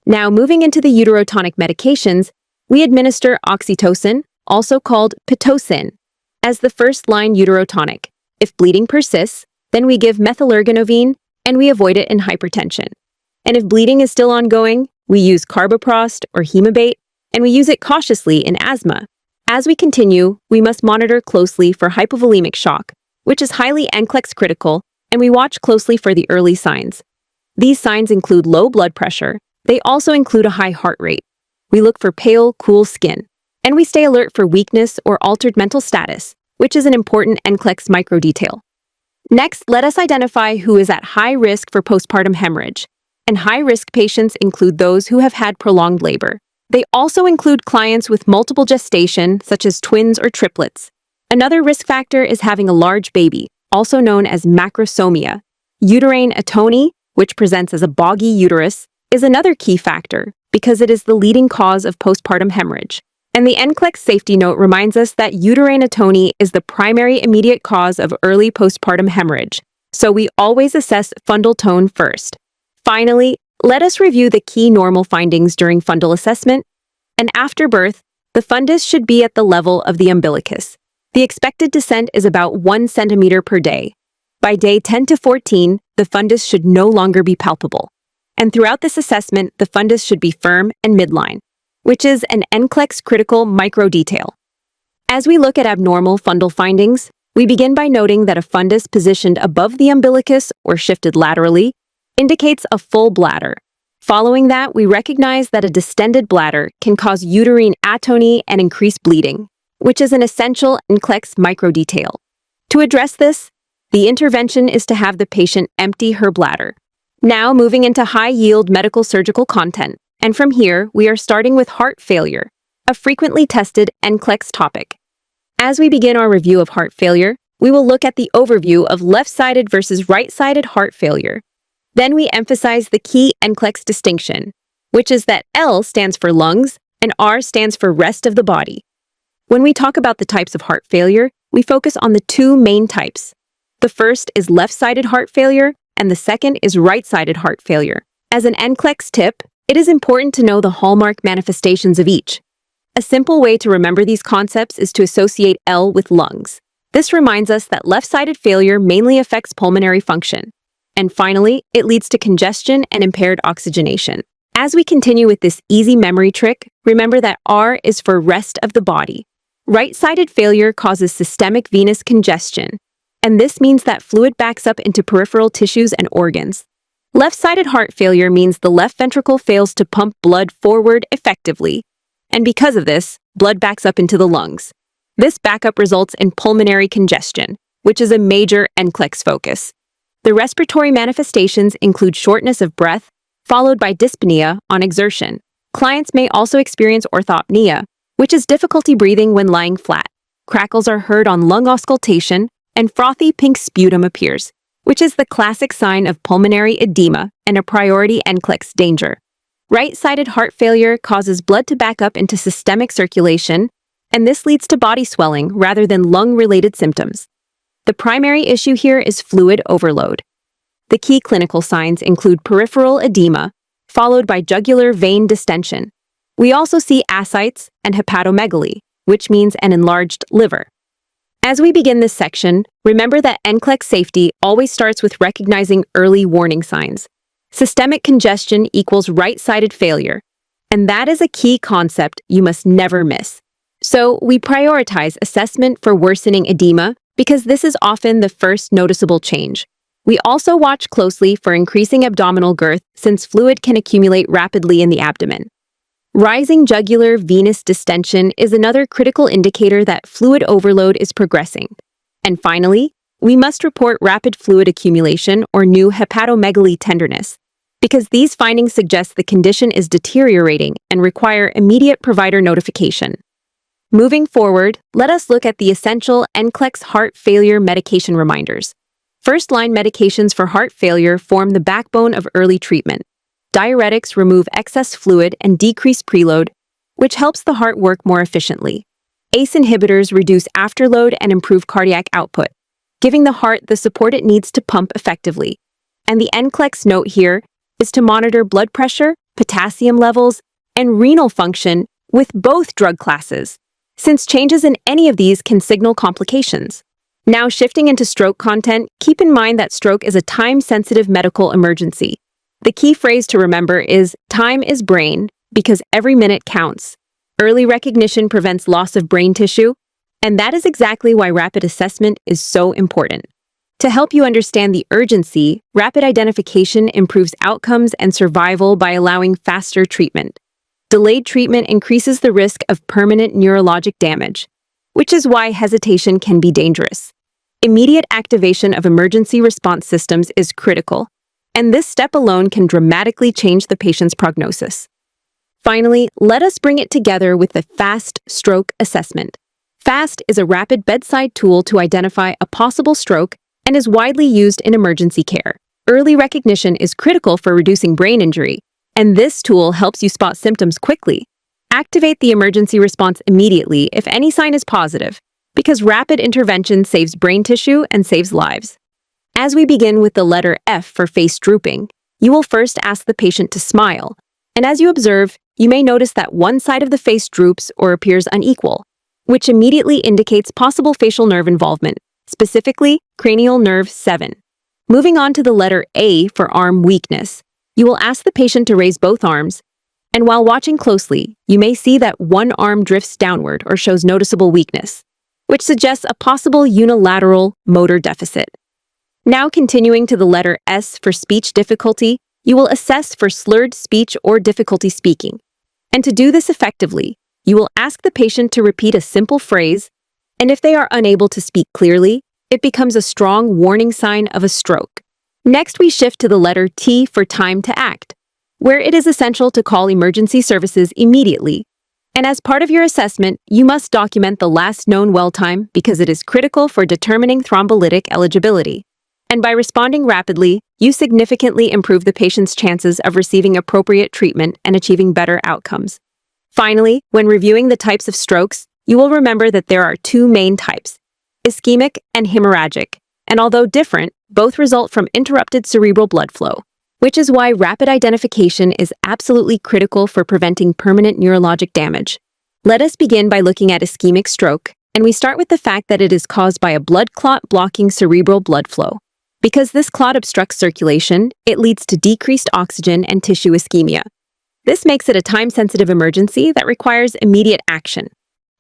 Now, moving into the uterotonic medications, we administer oxytocin, also called Pitocin, as the first-line uterotonic. If bleeding persists, then we give methylergonovine, and we avoid it in hypertension. And if bleeding is still ongoing, we use carboprost or hemabate, and we use it cautiously in asthma. As we continue, we must monitor closely for hypovolemic shock, which is highly NCLEX critical, and we watch closely for the early signs. These signs include low blood pressure. They also include a high heart rate. We look for pale, cool skin, and we stay alert for weakness or altered mental status, which is an important NCLEX microdetail. Next, let us identify who is at high risk for postpartum hemorrhage. And high-risk patients include those who have had prolonged labor. They also include clients with multiple gestation, such as twins or triplets. Another risk factor is having a large baby, also known as macrosomia. Uterine atony, which presents as a boggy uterus, is another key factor because it is the leading cause of postpartum hemorrhage. And the NCLEX safety note reminds us that uterine atony is the primary immediate cause of early postpartum hemorrhage, so we always assess fundal tone first. Finally, let us review the key normal findings during fundal assessment. And after birth, the fundus should be at the level of the umbilicus. The expected descent is about 1 centimeter per day. By day 10 to 14, the fundus should no longer be palpable. And throughout this assessment, the fundus should be firm and midline, which is an NCLEX critical microdetail. As we look at abnormal fundal findings, we begin by noting that a fundus positioned above the umbilicus or shifted laterally indicates a full bladder. Following that, we recognize that a distended bladder can cause uterine atony and increase bleeding, which is an essential NCLEX microdetail. To address this, the intervention is to have the patient empty her bladder. Now moving into high-yield medical surgical content, and from here, we are starting with heart failure, a frequently tested NCLEX topic. As we begin our review of heart failure, we will look at the overview of left-sided versus right-sided heart failure. Then we emphasize the key NCLEX distinction, which is that L stands for lungs and R stands for rest of the body. When we talk about the types of heart failure, we focus on the two main types. The first is left-sided heart failure, and the second is right-sided heart failure. As an NCLEX tip, it is important to know the hallmark manifestations of each. A simple way to remember these concepts is to associate L with lungs. This reminds us that left-sided failure mainly affects pulmonary function. And finally, it leads to congestion and impaired oxygenation. As we continue with this easy memory trick, remember that R is for rest of the body. Right-sided failure causes systemic venous congestion, and this means that fluid backs up into peripheral tissues and organs. Left-sided heart failure means the left ventricle fails to pump blood forward effectively, and because of this, blood backs up into the lungs. This backup results in pulmonary congestion, which is a major NCLEX focus. The respiratory manifestations include shortness of breath, followed by dyspnea on exertion. Clients may also experience orthopnea, which is difficulty breathing when lying flat. Crackles are heard on lung auscultation, and frothy pink sputum appears, which is the classic sign of pulmonary edema and a priority NCLEX danger. Right-sided heart failure causes blood to back up into systemic circulation, and this leads to body swelling rather than lung-related symptoms. The primary issue here is fluid overload. The key clinical signs include peripheral edema, followed by jugular vein distension. We also see ascites and hepatomegaly, which means an enlarged liver. As we begin this section, remember that NCLEX safety always starts with recognizing early warning signs. Systemic congestion equals right-sided failure, and that is a key concept you must never miss. So we prioritize assessment for worsening edema because this is often the first noticeable change. We also watch closely for increasing abdominal girth since fluid can accumulate rapidly in the abdomen. Rising jugular venous distension is another critical indicator that fluid overload is progressing. And finally, we must report rapid fluid accumulation or new hepatomegaly tenderness, because these findings suggest the condition is deteriorating and require immediate provider notification. Moving forward, let us look at the essential NCLEX heart failure medication reminders. First-line medications for heart failure form the backbone of early treatment. Diuretics remove excess fluid and decrease preload, which helps the heart work more efficiently. ACE inhibitors reduce afterload and improve cardiac output, giving the heart the support it needs to pump effectively. And the NCLEX note here is to monitor blood pressure, potassium levels, and renal function with both drug classes, since changes in any of these can signal complications. Now shifting into stroke content, keep in mind that stroke is a time-sensitive medical emergency. The key phrase to remember is time is brain because every minute counts. Early recognition prevents loss of brain tissue, and that is exactly why rapid assessment is so important. To help you understand the urgency, rapid identification improves outcomes and survival by allowing faster treatment. Delayed treatment increases the risk of permanent neurologic damage, which is why hesitation can be dangerous. Immediate activation of emergency response systems is critical, and this step alone can dramatically change the patient's prognosis. Finally, let us bring it together with the FAST stroke assessment. FAST is a rapid bedside tool to identify a possible stroke and is widely used in emergency care. Early recognition is critical for reducing brain injury, and this tool helps you spot symptoms quickly. Activate the emergency response immediately if any sign is positive, because rapid intervention saves brain tissue and saves lives. As we begin with the letter F for face drooping, you will first ask the patient to smile, and as you observe, you may notice that one side of the face droops or appears unequal, which immediately indicates possible facial nerve involvement, specifically cranial nerve 7. Moving on to the letter A for arm weakness, you will ask the patient to raise both arms, and while watching closely, you may see that one arm drifts downward or shows noticeable weakness, which suggests a possible unilateral motor deficit. Now continuing to the letter S for speech difficulty, you will assess for slurred speech or difficulty speaking. And to do this effectively, you will ask the patient to repeat a simple phrase, and if they are unable to speak clearly, it becomes a strong warning sign of a stroke. Next, we shift to the letter T for time to act, where it is essential to call emergency services immediately. And as part of your assessment, you must document the last known well time because it is critical for determining thrombolytic eligibility. And by responding rapidly, you significantly improve the patient's chances of receiving appropriate treatment and achieving better outcomes. Finally, when reviewing the types of strokes, you will remember that there are two main types, ischemic and hemorrhagic, and although different, both result from interrupted cerebral blood flow, which is why rapid identification is absolutely critical for preventing permanent neurologic damage. Let us begin by looking at ischemic stroke, and we start with the fact that it is caused by a blood clot blocking cerebral blood flow. Because this clot obstructs circulation, it leads to decreased oxygen and tissue ischemia. This makes it a time-sensitive emergency that requires immediate action.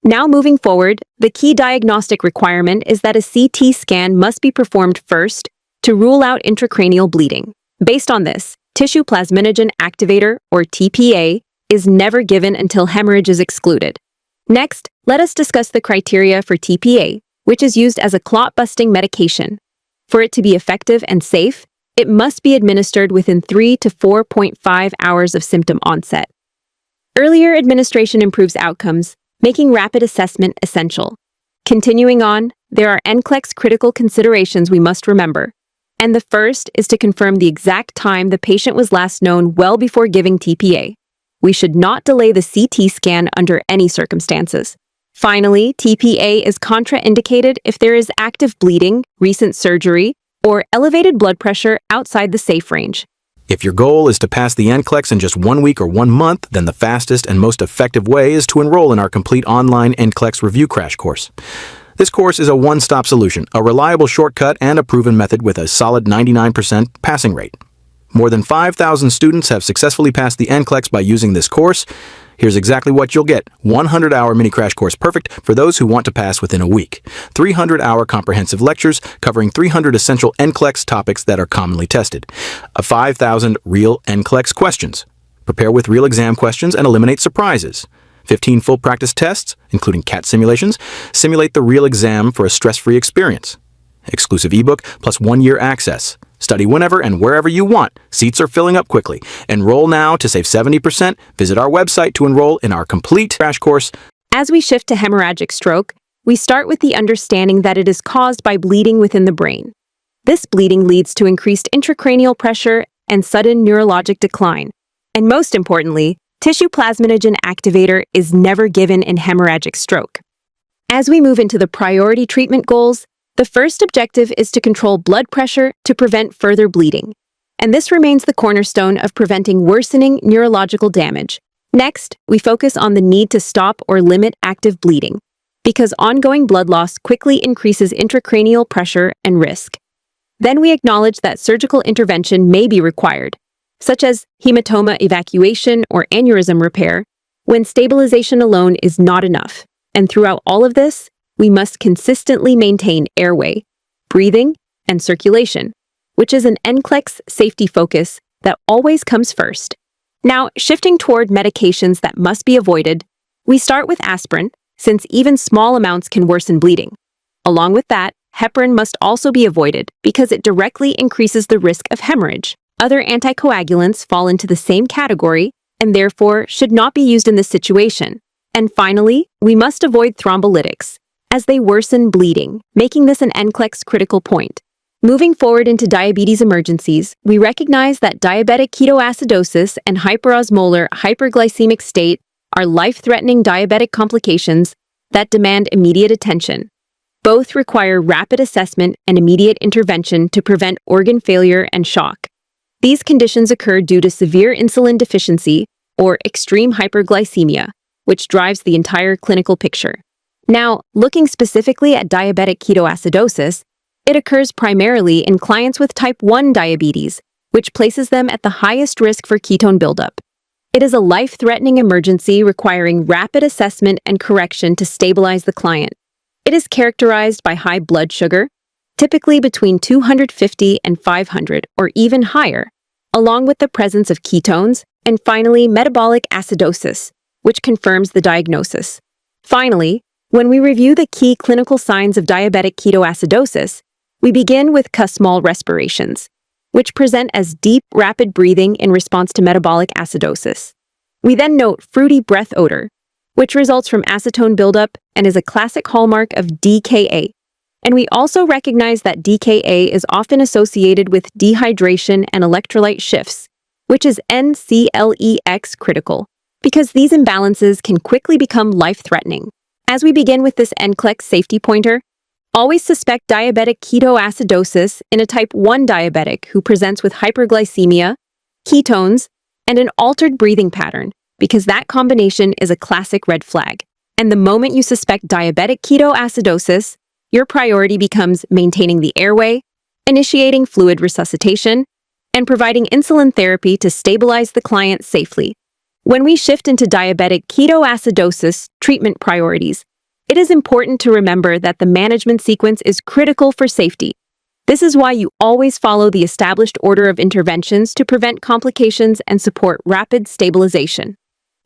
Now moving forward, the key diagnostic requirement is that a CT scan must be performed first to rule out intracranial bleeding. Based on this, tissue plasminogen activator, or TPA, is never given until hemorrhage is excluded. Next, let us discuss the criteria for TPA, which is used as a clot-busting medication. For it to be effective and safe, it must be administered within 3 to 4.5 hours of symptom onset. Earlier administration improves outcomes, making rapid assessment essential. Continuing on, there are NCLEX critical considerations we must remember. And the first is to confirm the exact time the patient was last known well before giving TPA. We should not delay the CT scan under any circumstances. Finally, TPA is contraindicated if there is active bleeding, recent surgery, or elevated blood pressure outside the safe range. If your goal is to pass the NCLEX in just 1 week or 1 month, then the fastest and most effective way is to enroll in our complete online NCLEX Review Crash Course. This course is a one-stop solution, a reliable shortcut, and a proven method with a solid 99% passing rate. More than 5,000 students have successfully passed the NCLEX by using this course. Here's exactly what you'll get. 100-hour mini crash course perfect for those who want to pass within a week. 300-hour comprehensive lectures covering 300 essential NCLEX topics that are commonly tested. 5,000 real NCLEX questions. Prepare with real exam questions and eliminate surprises. 15 full practice tests, including CAT simulations, simulate the real exam for a stress-free experience. Exclusive ebook plus 1-year access. Study whenever and wherever you want. Seats are filling up quickly. Enroll now to save 70%. Visit our website to enroll in our complete crash course. As we shift to hemorrhagic stroke, we start with the understanding that it is caused by bleeding within the brain. This bleeding leads to increased intracranial pressure and sudden neurologic decline. And most importantly, tissue plasminogen activator is never given in hemorrhagic stroke. As we move into the priority treatment goals, the first objective is to control blood pressure to prevent further bleeding, and this remains the cornerstone of preventing worsening neurological damage. Next, we focus on the need to stop or limit active bleeding, because ongoing blood loss quickly increases intracranial pressure and risk. Then we acknowledge that surgical intervention may be required, such as hematoma evacuation or aneurysm repair, when stabilization alone is not enough. And throughout all of this, we must consistently maintain airway, breathing, and circulation, which is an NCLEX safety focus that always comes first. Now, shifting toward medications that must be avoided, we start with aspirin, since even small amounts can worsen bleeding. Along with that, heparin must also be avoided because it directly increases the risk of hemorrhage. Other anticoagulants fall into the same category and therefore should not be used in this situation. And finally, we must avoid thrombolytics, as they worsen bleeding, making this an NCLEX critical point. Moving forward into diabetes emergencies, we recognize that diabetic ketoacidosis and hyperosmolar hyperglycemic state are life-threatening diabetic complications that demand immediate attention. Both require rapid assessment and immediate intervention to prevent organ failure and shock. These conditions occur due to severe insulin deficiency or extreme hyperglycemia, which drives the entire clinical picture. Now, looking specifically at diabetic ketoacidosis, it occurs primarily in clients with type 1 diabetes, which places them at the highest risk for ketone buildup. It is a life-threatening emergency requiring rapid assessment and correction to stabilize the client. It is characterized by high blood sugar, typically between 250 and 500 or even higher, along with the presence of ketones, and finally, metabolic acidosis, which confirms the diagnosis. Finally, when we review the key clinical signs of diabetic ketoacidosis, we begin with Kussmaul respirations, which present as deep, rapid breathing in response to metabolic acidosis. We then note fruity breath odor, which results from acetone buildup and is a classic hallmark of DKA. And we also recognize that DKA is often associated with dehydration and electrolyte shifts, which is NCLEX critical, because these imbalances can quickly become life-threatening. As we begin with this NCLEX safety pointer, always suspect diabetic ketoacidosis in a type 1 diabetic who presents with hyperglycemia, ketones, and an altered breathing pattern, because that combination is a classic red flag. And the moment you suspect diabetic ketoacidosis, your priority becomes maintaining the airway, initiating fluid resuscitation, and providing insulin therapy to stabilize the client safely. When we shift into diabetic ketoacidosis treatment priorities, it is important to remember that the management sequence is critical for safety. This is why you always follow the established order of interventions to prevent complications and support rapid stabilization.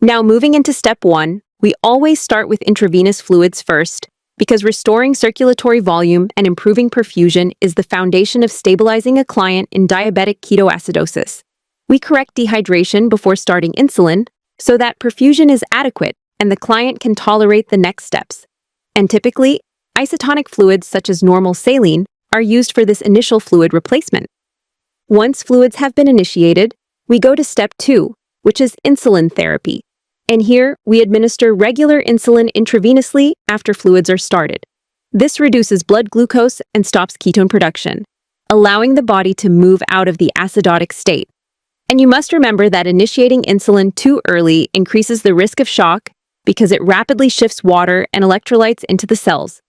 Now, moving into step 1, we always start with intravenous fluids first, because restoring circulatory volume and improving perfusion is the foundation of stabilizing a client in diabetic ketoacidosis. We correct dehydration before starting insulin so that perfusion is adequate and the client can tolerate the next steps. And typically, isotonic fluids such as normal saline are used for this initial fluid replacement. Once fluids have been initiated, we go to step 2, which is insulin therapy. And here, we administer regular insulin intravenously after fluids are started. This reduces blood glucose and stops ketone production, allowing the body to move out of the acidotic state. And you must remember that initiating insulin too early increases the risk of shock because it rapidly shifts water and electrolytes into the cells.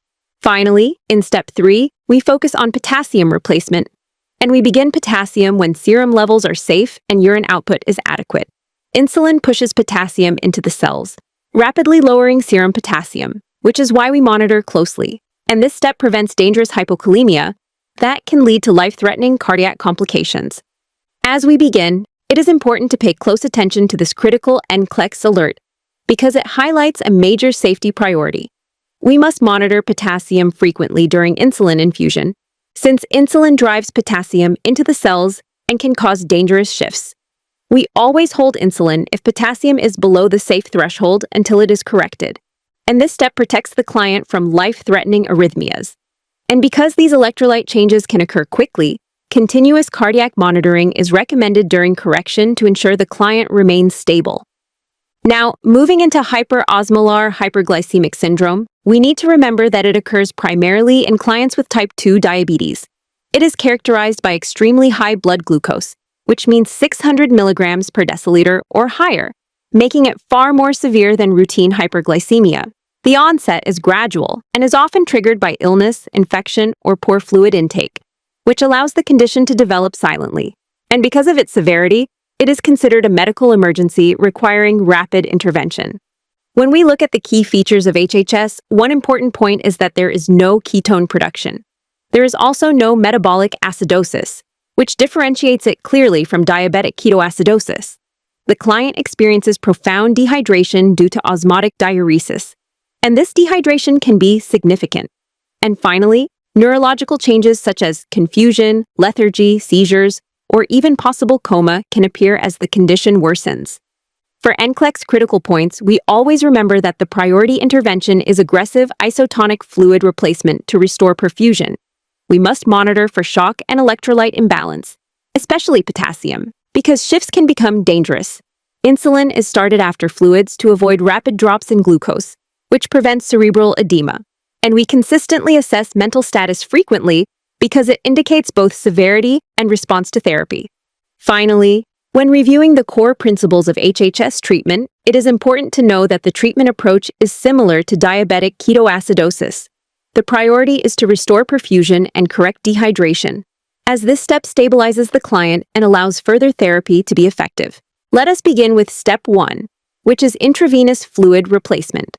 Finally, in step 3, we focus on potassium replacement, and we begin potassium when serum levels are safe and urine output is adequate. Insulin pushes potassium into the cells, rapidly lowering serum potassium, which is why we monitor closely. And this step prevents dangerous hypokalemia that can lead to life-threatening cardiac complications. As we begin, it is important to pay close attention to this critical NCLEX alert because it highlights a major safety priority. We must monitor potassium frequently during insulin infusion, since insulin drives potassium into the cells and can cause dangerous shifts. We always hold insulin if potassium is below the safe threshold until it is corrected, and this step protects the client from life-threatening arrhythmias. And because these electrolyte changes can occur quickly, continuous cardiac monitoring is recommended during correction to ensure the client remains stable. Now, moving into hyperosmolar hyperglycemic syndrome, we need to remember that it occurs primarily in clients with type 2 diabetes. It is characterized by extremely high blood glucose, which means 600 milligrams per deciliter or higher, making it far more severe than routine hyperglycemia. The onset is gradual and is often triggered by illness, infection, or poor fluid intake, which allows the condition to develop silently. And because of its severity, it is considered a medical emergency requiring rapid intervention. When we look at the key features of HHS, one important point is that there is no ketone production. There is also no metabolic acidosis, which differentiates it clearly from diabetic ketoacidosis. The client experiences profound dehydration due to osmotic diuresis, and this dehydration can be significant. And finally, neurological changes such as confusion, lethargy, seizures, or even possible coma can appear as the condition worsens. For NCLEX critical points, we always remember that the priority intervention is aggressive isotonic fluid replacement to restore perfusion. We must monitor for shock and electrolyte imbalance, especially potassium, because shifts can become dangerous. Insulin is started after fluids to avoid rapid drops in glucose, which prevents cerebral edema. And we consistently assess mental status frequently because it indicates both severity and response to therapy. Finally, when reviewing the core principles of HHS treatment, it is important to know that the treatment approach is similar to diabetic ketoacidosis. The priority is to restore perfusion and correct dehydration, as this step stabilizes the client and allows further therapy to be effective. Let us begin with step 1, which is intravenous fluid replacement.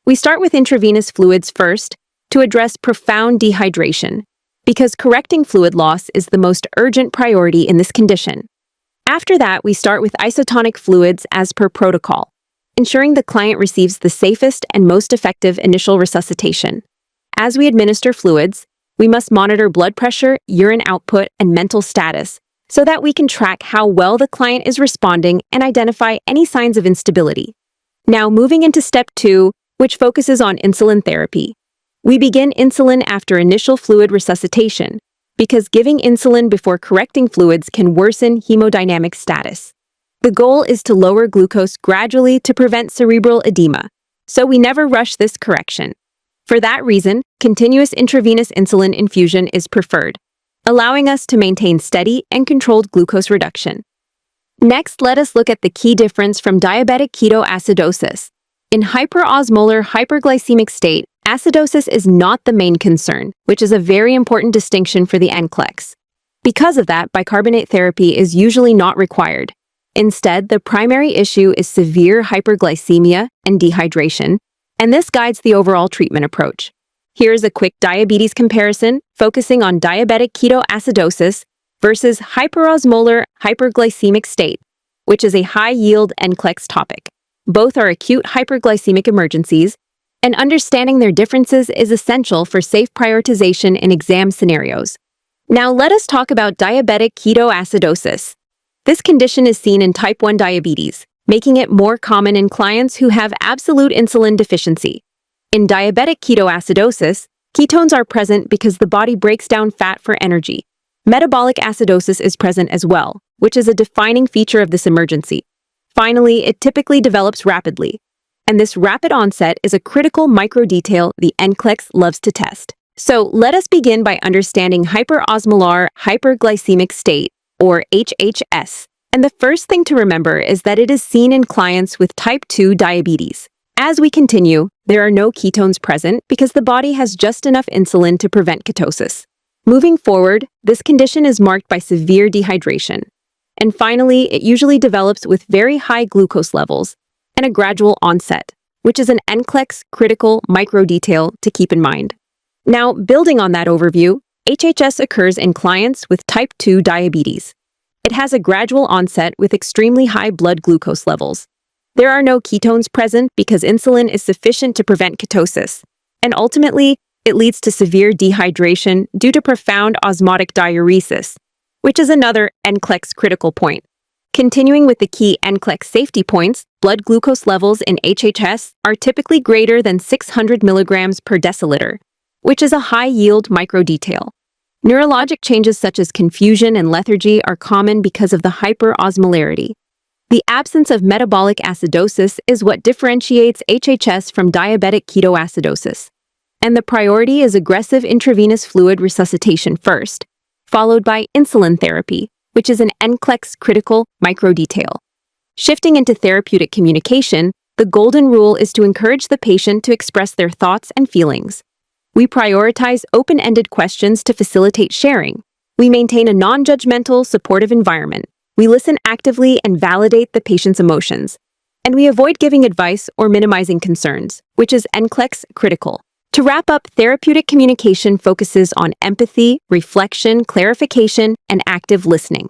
We start with intravenous fluids first to address profound dehydration, because correcting fluid loss is the most urgent priority in this condition. After that, we start with isotonic fluids as per protocol, ensuring the client receives the safest and most effective initial resuscitation. As we administer fluids, we must monitor blood pressure, urine output, and mental status so that we can track how well the client is responding and identify any signs of instability. Now, moving into step 2, which focuses on insulin therapy. We begin insulin after initial fluid resuscitation, because giving insulin before correcting fluids can worsen hemodynamic status. The goal is to lower glucose gradually to prevent cerebral edema, so we never rush this correction. For that reason, continuous intravenous insulin infusion is preferred, allowing us to maintain steady and controlled glucose reduction. Next, let us look at the key difference from diabetic ketoacidosis. In hyperosmolar hyperglycemic state, acidosis is not the main concern, which is a very important distinction for the NCLEX. Because of that, bicarbonate therapy is usually not required. Instead, the primary issue is severe hyperglycemia and dehydration, and this guides the overall treatment approach. Here's a quick diabetes comparison, focusing on diabetic ketoacidosis versus hyperosmolar hyperglycemic state, which is a high-yield NCLEX topic. Both are acute hyperglycemic emergencies, and understanding their differences is essential for safe prioritization in exam scenarios. Now let us talk about diabetic ketoacidosis. This condition is seen in type 1 diabetes, making it more common in clients who have absolute insulin deficiency. In diabetic ketoacidosis, ketones are present because the body breaks down fat for energy. Metabolic acidosis is present as well, which is a defining feature of this emergency. Finally, it typically develops rapidly, and this rapid onset is a critical microdetail the NCLEX loves to test. So let us begin by understanding hyperosmolar hyperglycemic state, or HHS. And the first thing to remember is that it is seen in clients with type 2 diabetes. As we continue, there are no ketones present because the body has just enough insulin to prevent ketosis. Moving forward, this condition is marked by severe dehydration. And finally, it usually develops with very high glucose levels and a gradual onset, which is an NCLEX critical microdetail to keep in mind. Now, building on that overview, HHS occurs in clients with type 2 diabetes. It has a gradual onset with extremely high blood glucose levels. There are no ketones present because insulin is sufficient to prevent ketosis, and ultimately, it leads to severe dehydration due to profound osmotic diuresis, which is another NCLEX critical point. Continuing with the key NCLEX safety points, blood glucose levels in HHS are typically greater than 600 milligrams per deciliter, which is a high-yield microdetail. Neurologic changes such as confusion and lethargy are common because of the hyperosmolarity. The absence of metabolic acidosis is what differentiates HHS from diabetic ketoacidosis. And the priority is aggressive intravenous fluid resuscitation first, followed by insulin therapy, which is an NCLEX critical microdetail. Shifting into therapeutic communication, the golden rule is to encourage the patient to express their thoughts and feelings. We prioritize open-ended questions to facilitate sharing. We maintain a non-judgmental, supportive environment. We listen actively and validate the patient's emotions. And we avoid giving advice or minimizing concerns, which is NCLEX critical. To wrap up, therapeutic communication focuses on empathy, reflection, clarification, and active listening.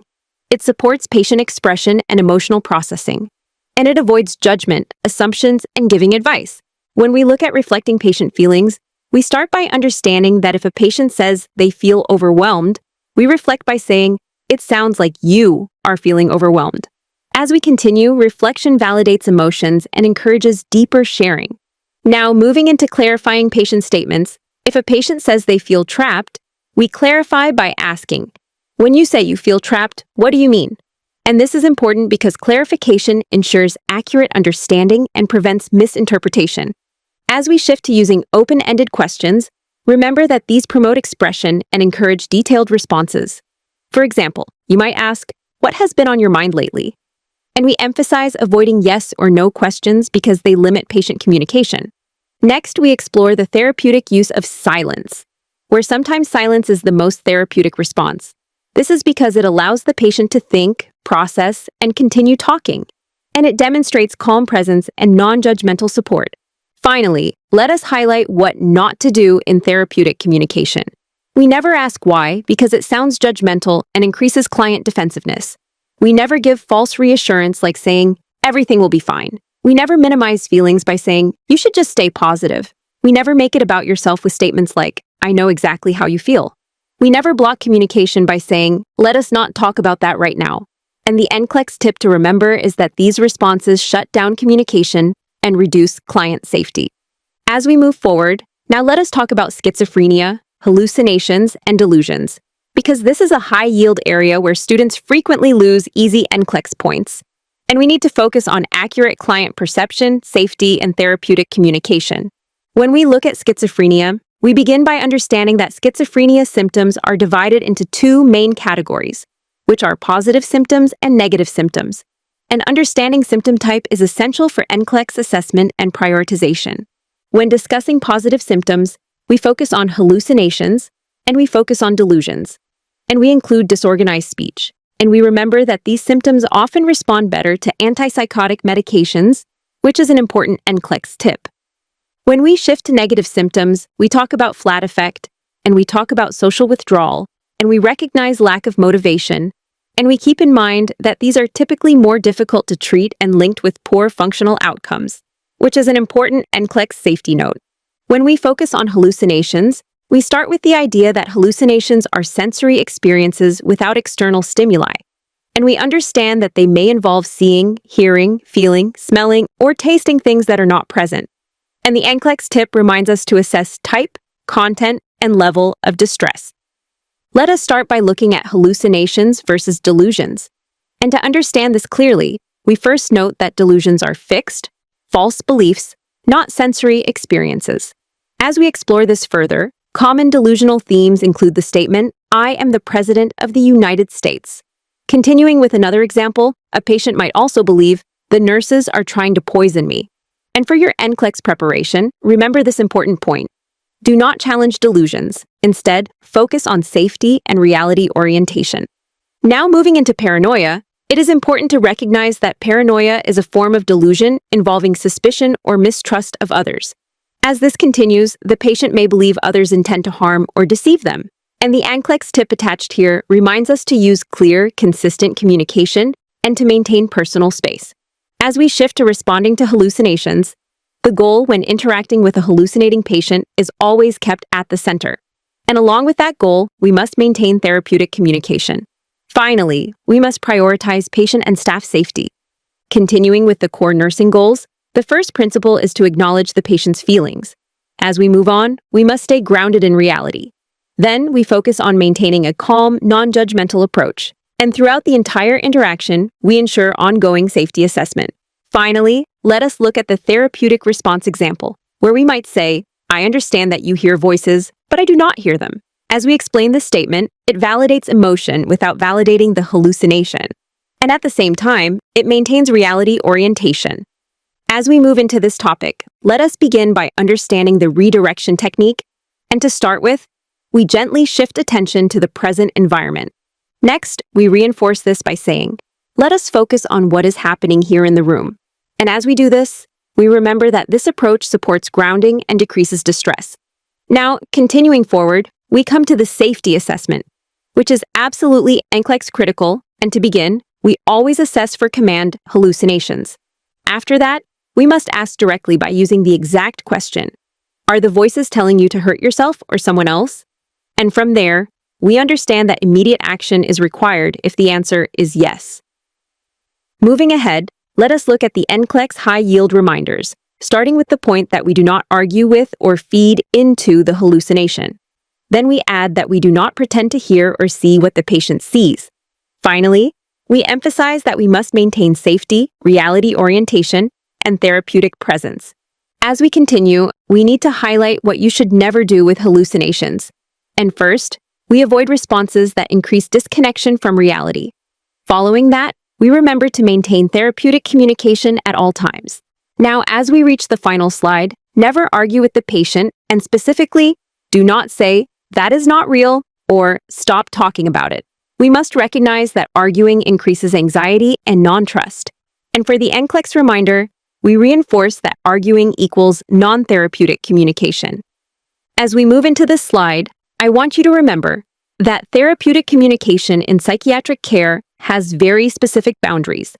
It supports patient expression and emotional processing. And it avoids judgment, assumptions, and giving advice. When we look at reflecting patient feelings, we start by understanding that if a patient says they feel overwhelmed, we reflect by saying, "It sounds like you are feeling overwhelmed." As we continue, reflection validates emotions and encourages deeper sharing. Now, moving into clarifying patient statements, if a patient says they feel trapped, we clarify by asking, "When you say you feel trapped, what do you mean?" And this is important because clarification ensures accurate understanding and prevents misinterpretation. As we shift to using open-ended questions, remember that these promote expression and encourage detailed responses. For example, you might ask, "What has been on your mind lately?" And we emphasize avoiding yes or no questions because they limit patient communication. Next, we explore the therapeutic use of silence, where sometimes silence is the most therapeutic response. This is because it allows the patient to think, process, and continue talking, and it demonstrates calm presence and non-judgmental support. Finally, let us highlight what not to do in therapeutic communication. We never ask why because it sounds judgmental and increases client defensiveness. We never give false reassurance like saying, "Everything will be fine." We never minimize feelings by saying, "You should just stay positive." We never make it about yourself with statements like, "I know exactly how you feel." We never block communication by saying, "Let us not talk about that right now." And the NCLEX tip to remember is that these responses shut down communication and reduce client safety. As we move forward, now let us talk about schizophrenia, hallucinations, and delusions, because this is a high-yield area where students frequently lose easy NCLEX points, and we need to focus on accurate client perception, safety, and therapeutic communication. When we look at schizophrenia, we begin by understanding that schizophrenia symptoms are divided into two main categories, which are positive symptoms and negative symptoms. And understanding symptom type is essential for NCLEX assessment and prioritization. When discussing positive symptoms, we focus on hallucinations, and we focus on delusions. And we include disorganized speech. And we remember that these symptoms often respond better to antipsychotic medications, which is an important NCLEX tip. When we shift to negative symptoms, we talk about flat affect, and we talk about social withdrawal, and we recognize lack of motivation, and we keep in mind that these are typically more difficult to treat and linked with poor functional outcomes, which is an important NCLEX safety note. When we focus on hallucinations, we start with the idea that hallucinations are sensory experiences without external stimuli, and we understand that they may involve seeing, hearing, feeling, smelling, or tasting things that are not present. And the NCLEX tip reminds us to assess type, content, and level of distress. Let us start by looking at hallucinations versus delusions. And to understand this clearly, we first note that delusions are fixed, false beliefs, not sensory experiences. As we explore this further, common delusional themes include the statement, "I am the President of the United States." Continuing with another example, a patient might also believe, "The nurses are trying to poison me." And for your NCLEX preparation, remember this important point. Do not challenge delusions. Instead, focus on safety and reality orientation. Now moving into paranoia, it is important to recognize that paranoia is a form of delusion involving suspicion or mistrust of others. As this continues, the patient may believe others intend to harm or deceive them. And the NCLEX tip attached here reminds us to use clear, consistent communication and to maintain personal space. As we shift to responding to hallucinations, the goal when interacting with a hallucinating patient is always kept at the center. And along with that goal, we must maintain therapeutic communication. Finally, we must prioritize patient and staff safety. Continuing with the core nursing goals, the first principle is to acknowledge the patient's feelings. As we move on, we must stay grounded in reality. Then we focus on maintaining a calm, non-judgmental approach. And throughout the entire interaction, we ensure ongoing safety assessment. Finally, let us look at the therapeutic response example, where we might say, "I understand that you hear voices, but I do not hear them." As we explain this statement, it validates emotion without validating the hallucination. And at the same time, it maintains reality orientation. As we move into this topic, let us begin by understanding the redirection technique. And to start with, we gently shift attention to the present environment. Next, we reinforce this by saying, "Let us focus on what is happening here in the room." And as we do this, we remember that this approach supports grounding and decreases distress. Now, continuing forward, we come to the safety assessment, which is absolutely NCLEX critical, and to begin, we always assess for command hallucinations. After that, we must ask directly by using the exact question. Are the voices telling you to hurt yourself or someone else? And from there, we understand that immediate action is required if the answer is yes. Moving ahead, let us look at the NCLEX high-yield reminders, starting with the point that we do not argue with or feed into the hallucination. Then we add that we do not pretend to hear or see what the patient sees. Finally, we emphasize that we must maintain safety, reality orientation, and therapeutic presence. As we continue, we need to highlight what you should never do with hallucinations. And first, we avoid responses that increase disconnection from reality. Following that, we remember to maintain therapeutic communication at all times. Now, as we reach the final slide, never argue with the patient, and specifically, do not say, "That is not real," or "Stop talking about it." We must recognize that arguing increases anxiety and non-trust. And for the NCLEX reminder, we reinforce that arguing equals non-therapeutic communication. As we move into this slide, I want you to remember that therapeutic communication in psychiatric care has very specific boundaries.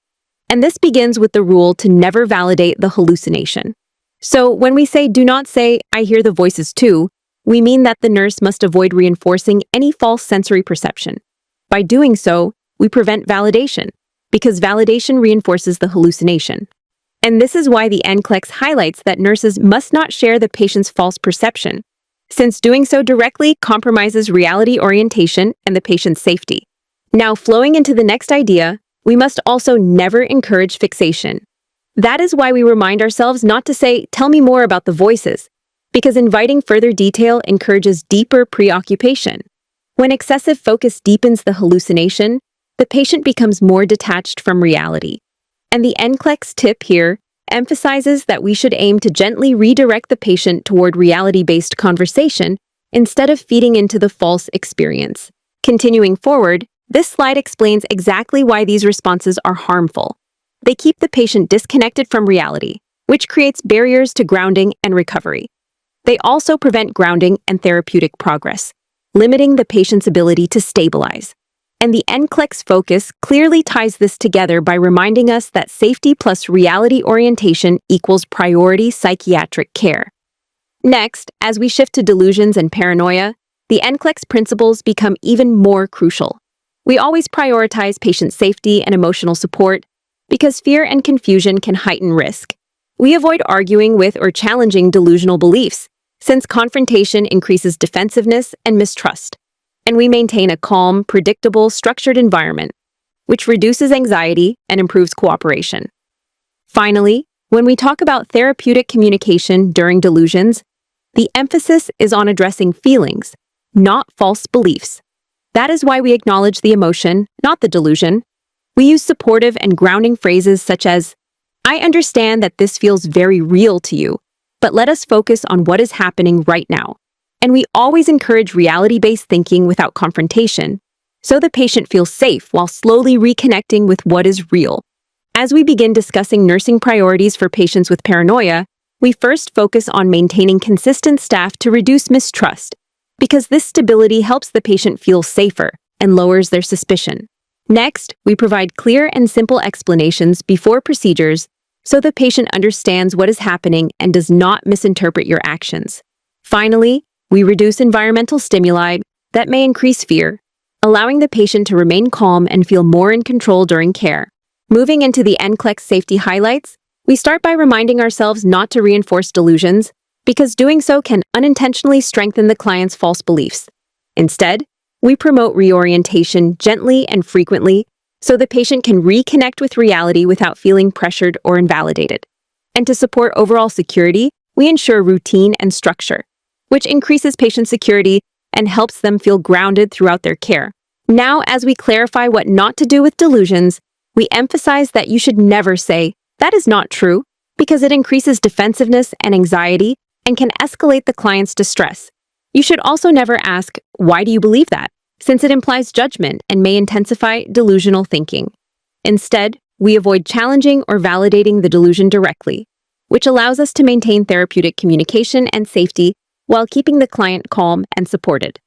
And this begins with the rule to never validate the hallucination. So when we say do not say, "I hear the voices too," we mean that the nurse must avoid reinforcing any false sensory perception. By doing so, we prevent validation, because validation reinforces the hallucination. And this is why the NCLEX highlights that nurses must not share the patient's false perception, since doing so directly compromises reality orientation and the patient's safety. Now, flowing into the next idea, we must also never encourage fixation. That is why we remind ourselves not to say, "Tell me more about the voices," because inviting further detail encourages deeper preoccupation. When excessive focus deepens the hallucination, the patient becomes more detached from reality. And the NCLEX tip here emphasizes that we should aim to gently redirect the patient toward reality-based conversation instead of feeding into the false experience. Continuing forward, this slide explains exactly why these responses are harmful. They keep the patient disconnected from reality, which creates barriers to grounding and recovery. They also prevent grounding and therapeutic progress, limiting the patient's ability to stabilize. And the NCLEX focus clearly ties this together by reminding us that safety plus reality orientation equals priority psychiatric care. Next, as we shift to delusions and paranoia, the NCLEX principles become even more crucial. We always prioritize patient safety and emotional support because fear and confusion can heighten risk. We avoid arguing with or challenging delusional beliefs, since confrontation increases defensiveness and mistrust. And we maintain a calm, predictable, structured environment, which reduces anxiety and improves cooperation. Finally, when we talk about therapeutic communication during delusions, the emphasis is on addressing feelings, not false beliefs. That is why we acknowledge the emotion, not the delusion. We use supportive and grounding phrases such as, "I understand that this feels very real to you, but let us focus on what is happening right now." And we always encourage reality-based thinking without confrontation, so the patient feels safe while slowly reconnecting with what is real. As we begin discussing nursing priorities for patients with paranoia, we first focus on maintaining consistent staff to reduce mistrust, because this stability helps the patient feel safer and lowers their suspicion. Next, we provide clear and simple explanations before procedures so the patient understands what is happening and does not misinterpret your actions. Finally, we reduce environmental stimuli that may increase fear, allowing the patient to remain calm and feel more in control during care. Moving into the NCLEX safety highlights, we start by reminding ourselves not to reinforce delusions, because doing so can unintentionally strengthen the client's false beliefs. Instead, we promote reorientation gently and frequently so the patient can reconnect with reality without feeling pressured or invalidated. And to support overall security, we ensure routine and structure, which increases patient security and helps them feel grounded throughout their care. Now, as we clarify what not to do with delusions, we emphasize that you should never say, "That is not true," because it increases defensiveness and anxiety and can escalate the client's distress. You should also never ask, "Why do you believe that?" since it implies judgment and may intensify delusional thinking. Instead, we avoid challenging or validating the delusion directly, which allows us to maintain therapeutic communication and safety while keeping the client calm and supported.